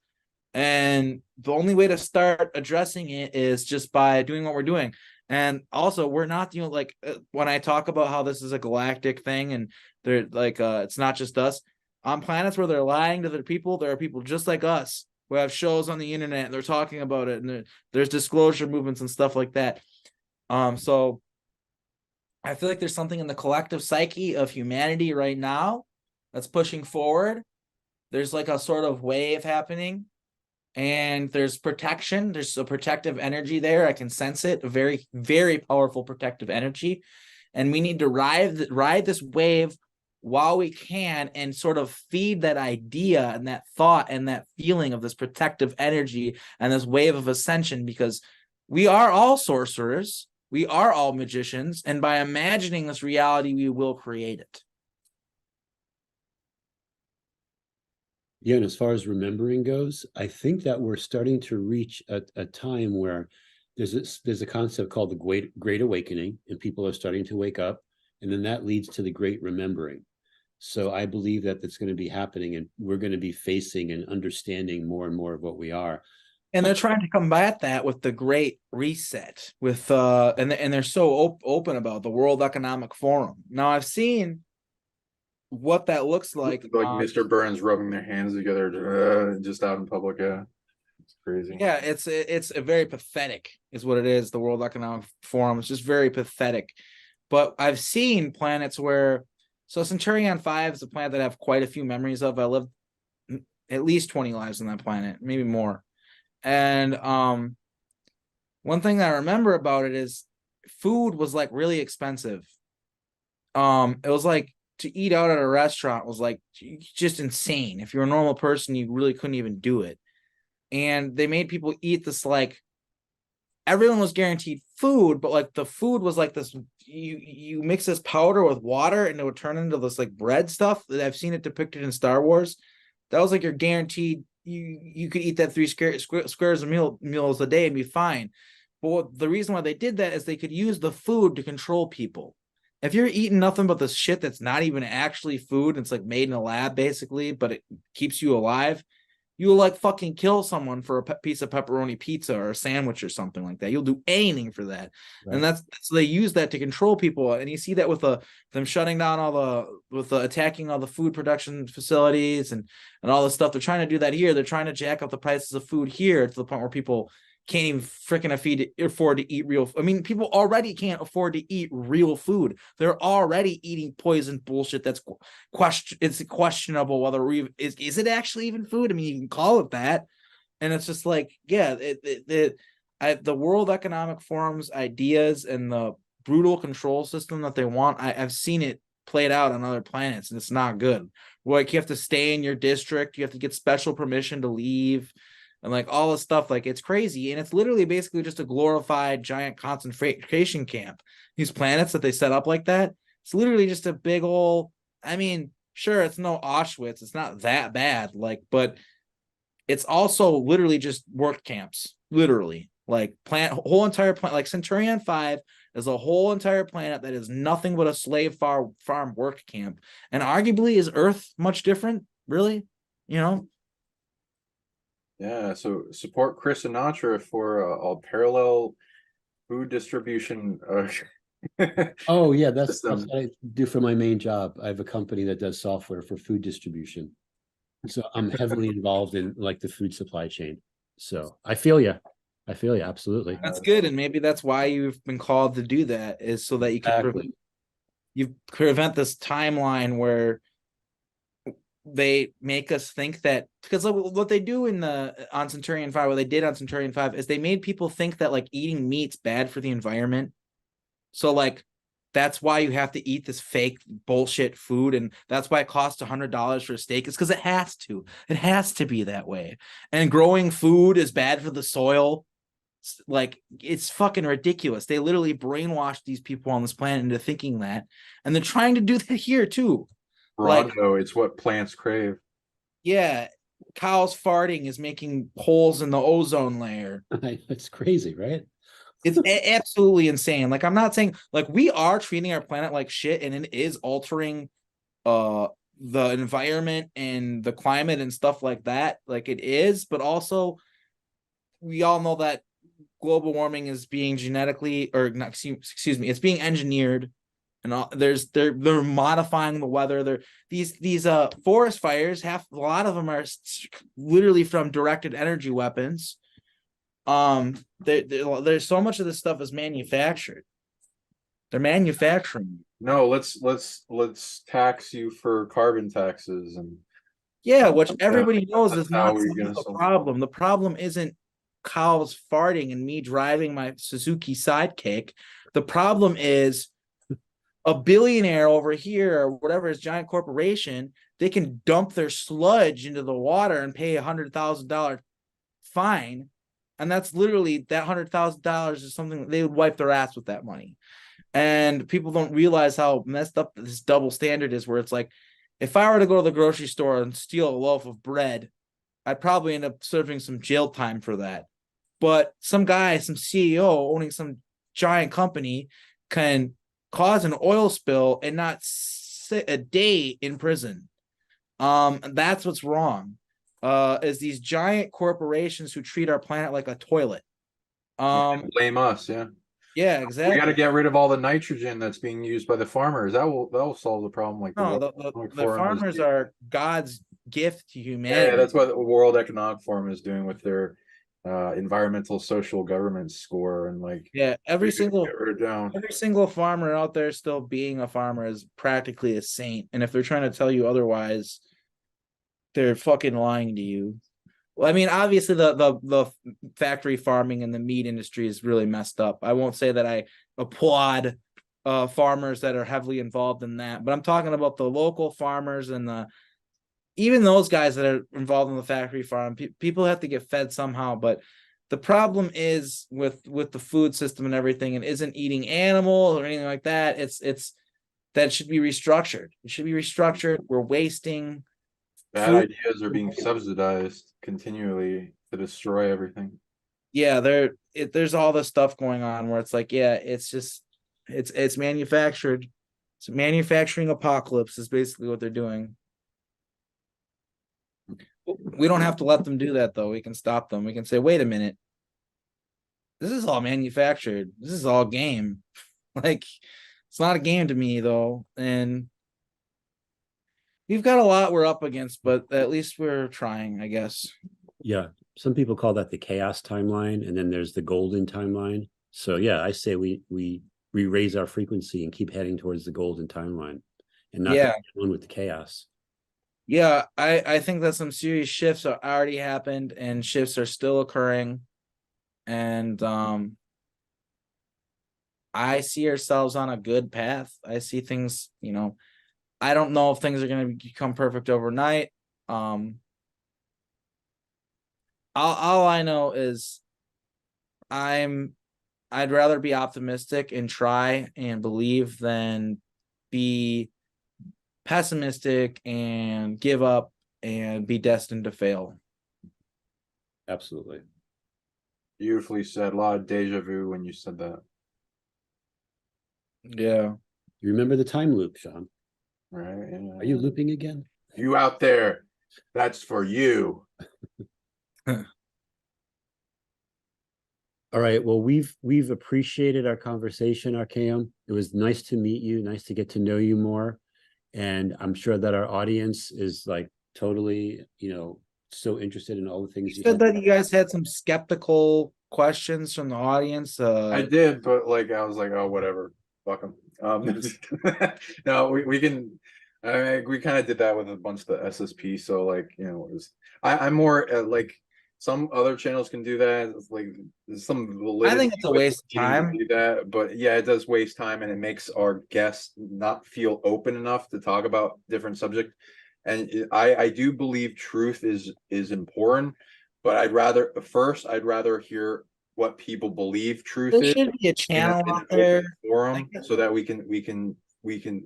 And the only way to start addressing it is just by doing what we're doing. And also, we're not, like when I talk about how this is a galactic thing and they're like, it's not just us. On planets where they're lying to their people, there are people just like us who have shows on the internet and they're talking about it, and there's disclosure movements and stuff like that. So I feel like there's something in the collective psyche of humanity right now that's pushing forward. There's like a sort of wave happening, and there's protection. There's a protective energy there. I can sense it, a very, very powerful protective energy. And we need to ride this wave while we can and sort of feed that idea and that thought and that feeling of this protective energy and this wave of ascension, because we are all sorcerers, we are all magicians, and by imagining this reality, we will create it. Yeah, and as far as remembering goes, I think that we're starting to reach a time where there's a concept called the Great Awakening, and people are starting to wake up, and then that leads to the Great Remembering. So I believe that that's going to be happening, and we're going to be facing and understanding more and more of what we are. And they're trying to combat that with the Great Reset, with and they're so open about the World Economic Forum. Now I've seen what that looks like Mr. Burns rubbing their hands together just out in public. Yeah, it's crazy. Yeah, it's a very pathetic is what it is. The World Economic Forum is just very pathetic. But I've seen planets where, so Centaurion 5 is a planet that I have quite a few memories of. I lived at least 20 lives on that planet, maybe more. And one thing that I remember about it is food was like really expensive. It was like to eat out at a restaurant was like just insane. If you're a normal person, you really couldn't even do it. And they made people eat this, like, everyone was guaranteed food, but like the food was like this, you mix this powder with water and it would turn into this like bread stuff that I've seen it depicted in Star Wars. That was like you're guaranteed you could eat that 3 squares of meals a day and be fine. But the reason why they did that is they could use the food to control people. If you're eating nothing but this shit that's not even actually food, it's like made in a lab basically, but it keeps you alive, you will like fucking kill someone for a piece of pepperoni pizza or a sandwich or something like that. You'll do anything for that. Right. And so they use that to control people. And you see that with them shutting down attacking all the food production facilities and all the stuff. They're trying to do that here. They're trying to jack up the prices of food here to the point where people can't even freaking afford to eat real. I mean, people already can't afford to eat real food. They're already eating poison bullshit. That's it's questionable whether is it actually even food. I mean, you can call it that, and it's just like, yeah, the World Economic Forum's ideas and the brutal control system that they want, I've seen it played out on other planets, and it's not good. Like, you have to stay in your district, you have to get special permission to leave, and like all this stuff. Like, it's crazy, and it's literally basically just a glorified giant concentration camp. These planets that they set up like that, it's literally just a big old, I mean, sure, it's no Auschwitz, it's not that bad, like, but it's also literally just work camps, literally. Like, whole entire planet, like Centurion 5 is a whole entire planet that is nothing but a slave farm work camp. And arguably, is Earth much different, really? You know? Yeah, so support Chris Sinatra for a parallel food distribution. Oh yeah, that's system. what I do for my main job. I have a company that does software for food distribution. So I'm heavily involved in like the food supply chain. So I feel you. Absolutely. That's good. And maybe that's why you've been called to do that, is so that you can prevent this timeline where they make us think that, because what they do on Centurion 5, what they did on Centurion 5 is they made people think that like eating meat's bad for the environment. So like, that's why you have to eat this fake bullshit food, and that's why it costs $100 for a steak. It's because it has to be that way. And growing food is bad for the soil. Like, it's fucking ridiculous. They literally brainwashed these people on this planet into thinking that, and they're trying to do that here too. Bravado, it's what plants crave. Yeah, cows farting is making holes in the ozone layer. It's crazy, right? It's absolutely insane. Like, I'm not saying, like, we are treating our planet like shit, and it is altering the environment and the climate and stuff like that. Like, it is, but also we all know that global warming is being genetically, or not, excuse me, it's being engineered, and they're modifying the weather. These forest fires, a lot of them are literally from directed energy weapons. There's so much of this stuff is manufactured. They're manufacturing. No, let's tax you for carbon taxes, and yeah, which everybody knows is not the problem. The problem isn't cows farting and me driving my Suzuki Sidekick. The problem is a billionaire over here, or whatever, his giant corporation, they can dump their sludge into the water and pay $100,000 fine. And that's literally, that $100,000 is something they would wipe their ass with that money. And people don't realize how messed up this double standard is, where it's like, if I were to go to the grocery store and steal a loaf of bread, I'd probably end up serving some jail time for that. But some guy, some CEO owning some giant company, can cause an oil spill and not sit a day in prison. That's what's wrong. Is these giant corporations who treat our planet like a toilet. Blame us, yeah. Yeah, exactly. We got to get rid of all the nitrogen that's being used by the farmers. That will solve the problem. Like, no, the farmers are God's gift to humanity. Yeah, that's what the World Economic Forum is doing with their environmental social government score, and like, yeah, every single farmer out there still being a farmer is practically a saint. And if they're trying to tell you otherwise, they're fucking lying to you. Well, I mean, obviously the factory farming and the meat industry is really messed up. I won't say that I applaud farmers that are heavily involved in that, but I'm talking about the local farmers and even those guys that are involved in the factory farm. People have to get fed somehow, but the problem is with the food system and everything, and isn't eating animals or anything like that. It's that should be restructured. It should be restructured. We're wasting. Bad ideas are being subsidized continually to destroy everything. Yeah, there's all this stuff going on where it's like, yeah, it's manufactured. It's a manufacturing apocalypse is basically what they're doing. We don't have to let them do that, though. We can stop them. We can say, wait a minute. This is all manufactured. This is all game. Like, it's not a game to me, though. And we've got a lot we're up against, but at least we're trying, I guess. Yeah. some people call that the chaos timeline, and then there's the golden timeline. So yeah, I say we raise our frequency and keep heading towards the golden timeline, and not Yeah. one with the chaos. Yeah, I think that some serious shifts are already happened and shifts are still occurring. And I see ourselves on a good path. I see things, I don't know if things are going to become perfect overnight. All I know is I'd rather be optimistic and try and believe than be pessimistic and give up and be destined to fail. Absolutely. Beautifully said. A lot of deja vu when you said that. Yeah. You remember the time loop, Sean? Right. Yeah. Are you looping again? You out there, that's for you. All right. Well, we've appreciated our conversation, Arkheim. It was nice to meet you, nice to get to know you more. And I'm sure that our audience is like totally, so interested in all the things You said that you guys had some skeptical questions from the audience. I did, but I was like, oh, whatever. Fuck them. No, we can. We kind of did that with a bunch of the SSP. So I'm more some other channels can do that. It's like some validity. I think it's a waste of time. Do that, but yeah, it does waste time, and it makes our guests not feel open enough to talk about different subjects. And I do believe truth is important, but I'd rather hear what people believe truth is. There should be a channel out there forum so that we can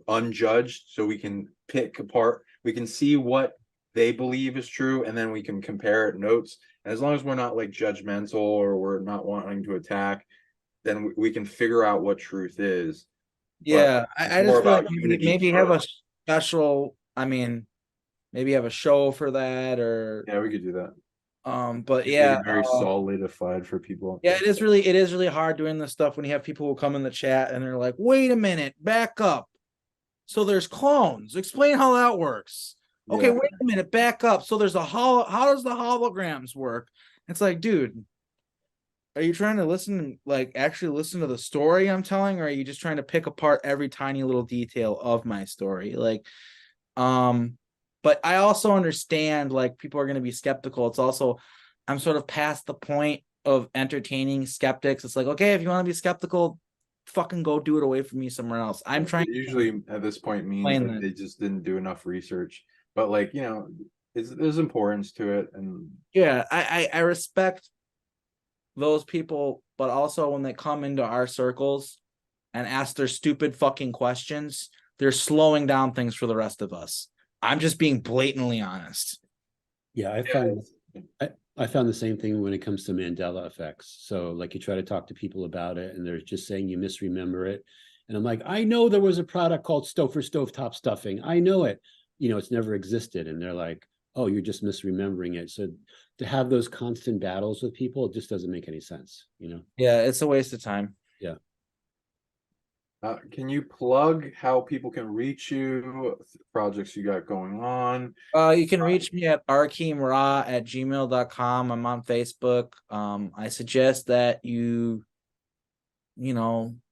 unjudged, so we can pick apart, we can see what they believe is true, and then we can compare notes. And as long as we're not judgmental or we're not wanting to attack, then we can figure out what truth is. Yeah, I just feel like maybe have a special. Maybe have a show for that, or yeah, we could do that. But yeah, very solidified for people. Yeah, it is really hard doing this stuff when you have people who come in the chat and they're like, "Wait a minute, back up." So there's clones. Explain how that works. Okay, wait a minute, back up. So there's how does the holograms work? It's like, dude, are you trying to actually listen to the story I'm telling, or are you just trying to pick apart every tiny little detail of my story? But I also understand people are going to be skeptical. It's also, I'm sort of past the point of entertaining skeptics. It's like, okay, if you want to be skeptical, fucking go do it away from me somewhere else. I'm trying. Usually at this point means that they just didn't do enough research. But there's importance to it. And yeah, I respect those people, but also when they come into our circles and ask their stupid fucking questions, they're slowing down things for the rest of us. I'm just being blatantly honest. Yeah, I found the same thing when it comes to Mandela effects. So you try to talk to people about it and they're just saying you misremember it. And I'm like, I know there was a product called stovetop stuffing. I know it. It's never existed. And they're like, oh, you're just misremembering it. So to have those constant battles with people, it just doesn't make any sense, Yeah, it's a waste of time. Yeah. Can you plug how people can reach you, projects you got going on? You can reach me at arkheimra@gmail.com. I'm on Facebook. I suggest that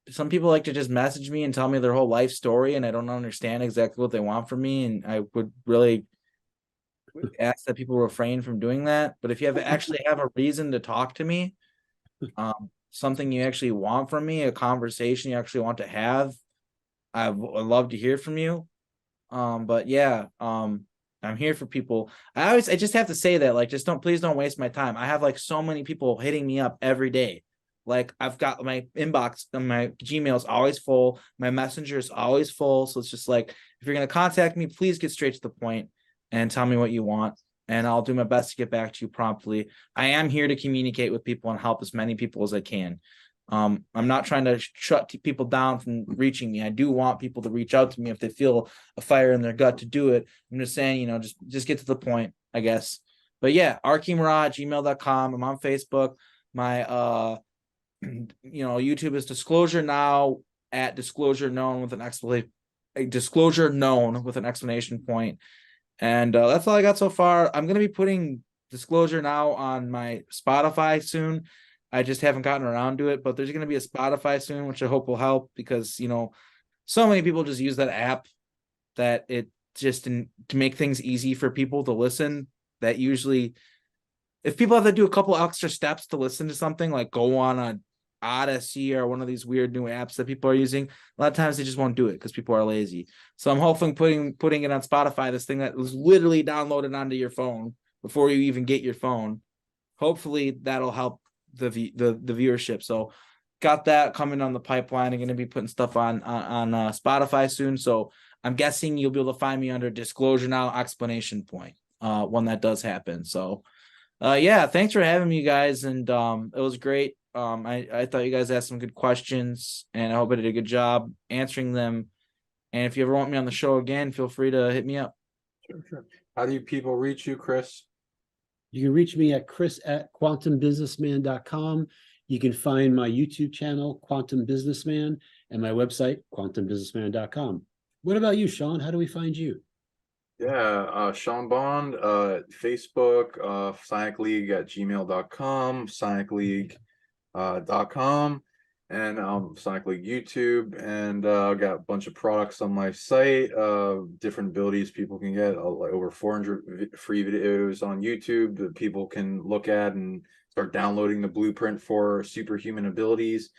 some people like to just message me and tell me their whole life story, and I don't understand exactly what they want from me, and I would really ask that people refrain from doing that. But if you actually have a reason to talk to me, something you actually want from me, a conversation you actually want to have, I'd love to hear from you. But yeah, I'm here for people. I just have to say that, please don't waste my time. I have so many people hitting me up every day. I've got my inbox and my Gmail is always full. My messenger is always full. So it's just if you're going to contact me, please get straight to the point and tell me what you want. And I'll do my best to get back to you promptly. I am here to communicate with people and help as many people as I can. I'm not trying to shut people down from reaching me. I do want people to reach out to me if they feel a fire in their gut to do it. I'm just saying, just get to the point, I guess. But yeah, arkheimra@gmail.com. I'm on Facebook. My YouTube is Disclosure Now @Disclosure Known with an Disclosure Known with an exclamation point. And that's all I got so far. I'm going to be putting Disclosure Now on my Spotify soon. I just haven't gotten around to it, but there's going to be a Spotify soon, which I hope will help because, so many people just use that app that it just to make things easy for people to listen. That usually, if people have to do a couple extra steps to listen to something, like go on a Odysse or one of these weird new apps that people are using, a lot of times they just won't do it because people are lazy. So I'm hoping putting it on Spotify, this thing that was literally downloaded onto your phone before you even get your phone. Hopefully that'll help the viewership. So got that coming on the pipeline. I'm going to be putting stuff on Spotify soon. So I'm guessing you'll be able to find me under Disclosure Now exclamation point when that does happen. So yeah, thanks for having me, guys. And it was great. I thought you guys asked some good questions, and I hope I did a good job answering them. And if you ever want me on the show again, feel free to hit me up. Sure. How do people reach you, Chris? You can reach me at chris@quantumbusinessman.com. You can find my YouTube channel, Quantum Businessman, and my website, quantumbusinessman.com. What about you, Sean? How do we find you? Yeah, Sean Bond, Facebook, PsionicLeague at gmail.com, PsionicLeague.com, and PsionicLeague YouTube, and I've got a bunch of products on my site, different abilities people can get, over 400 free videos on YouTube that people can look at and start downloading the blueprint for superhuman abilities,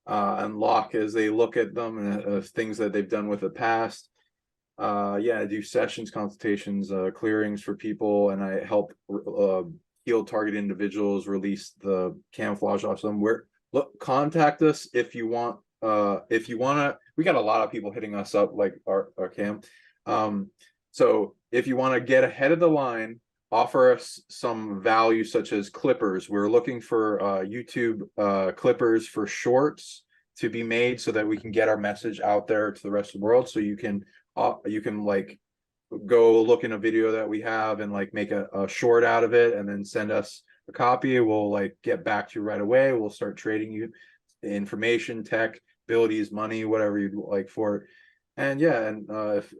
unlock as they look at them and things that they've done with the past. I do sessions, consultations, clearings for people, and I help heal target individuals, release the camouflage off them. Contact us if you want. If you want to, we got a lot of people hitting us up, like our Cam. So if you want to get ahead of the line, offer us some value, such as clippers. We're looking for YouTube clippers for shorts to be made so that we can get our message out there to the rest of the world. So you can like go look in a video that we have and like make a short out of it and then send us a copy. We'll like get back to you right away. We'll start trading you information, tech, abilities, money, whatever you'd like for it. And if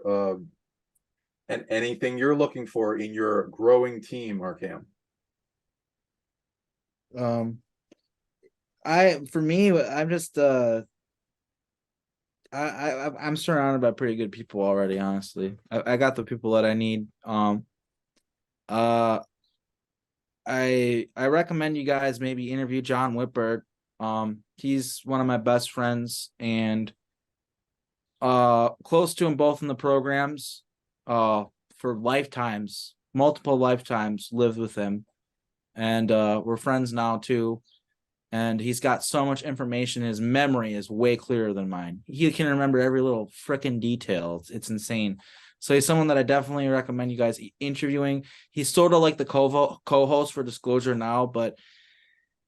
and anything you're looking for in your growing team, Arkheim. I'm just I'm surrounded by pretty good people already, honestly. I got the people that I need. I recommend you guys maybe interview John Whitbert. He's one of my best friends and close to him both in the programs. For lifetimes, multiple lifetimes, lived with him, and we're friends now too. And he's got so much information. His memory is way clearer than mine. He can remember every little freaking detail. It's insane. So he's someone that I definitely recommend you guys interviewing. He's sort of like the co-host for Disclosure Now, but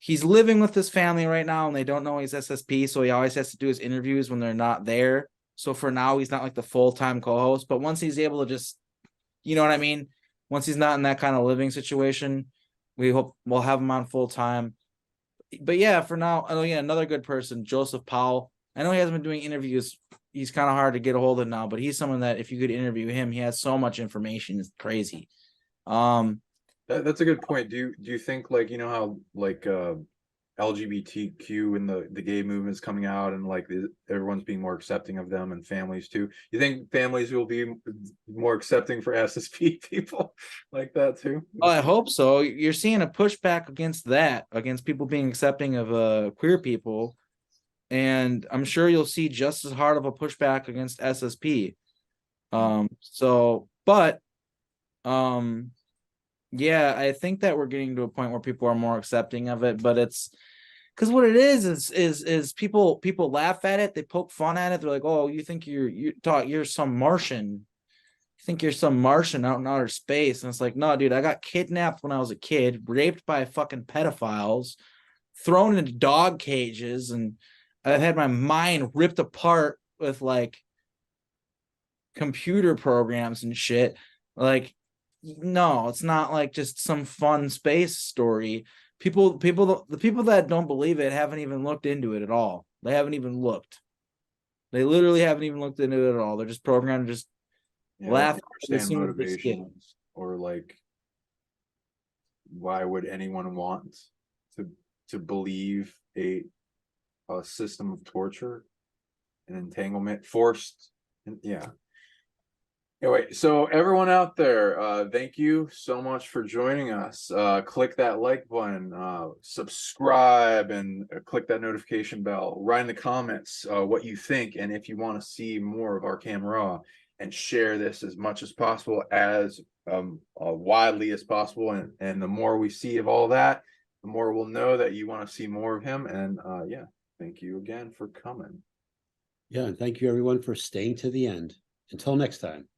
he's living with his family right now, and they don't know he's SSP, so he always has to do his interviews when they're not there. So for now, he's not like the full-time co-host. But once he's able to just, you know what I mean? Once he's not in that kind of living situation, we hope we'll have him on full-time. But yeah, for now, another good person, Joseph Powell. I know he hasn't been doing interviews. He's kind of hard to get a hold of now, but he's someone that if you could interview him, he has so much information. It's crazy. That's a good point. Do you think, like, you know how like LGBTQ and the gay movement is coming out and like everyone's being more accepting of them, and families too? You think families will be more accepting for SSP people like that too? Well, I hope so. You're seeing a pushback against people being accepting of queer people, and I'm sure you'll see just as hard of a pushback against SSP. Yeah, I think that we're getting to a point where people are more accepting of it, but it's because what it is people laugh at it, they poke fun at it. They're like, "Oh, you think you're some Martian? You think you're some Martian out in outer space?" And it's like, no, dude, I got kidnapped when I was a kid, raped by fucking pedophiles, thrown into dog cages, and I've had my mind ripped apart with like computer programs and shit. Like, no, it's not like just some fun space story. The people that don't believe it haven't even looked into it at all. They haven't even looked. They literally haven't even looked into it at all. They're just programmed to just laugh. Understand motivations or like why would anyone want to believe a system of torture and entanglement, forced, and yeah. Anyway, so everyone out there, thank you so much for joining us. Click that like button, subscribe, and click that notification bell. Write in the comments what you think, and if you want to see more of Arkheim Ra, and share this as much as possible, as widely as possible. And the more we see of all that, the more we'll know that you want to see more of him. And yeah, thank you again for coming. Yeah, and thank you everyone for staying to the end. Until next time.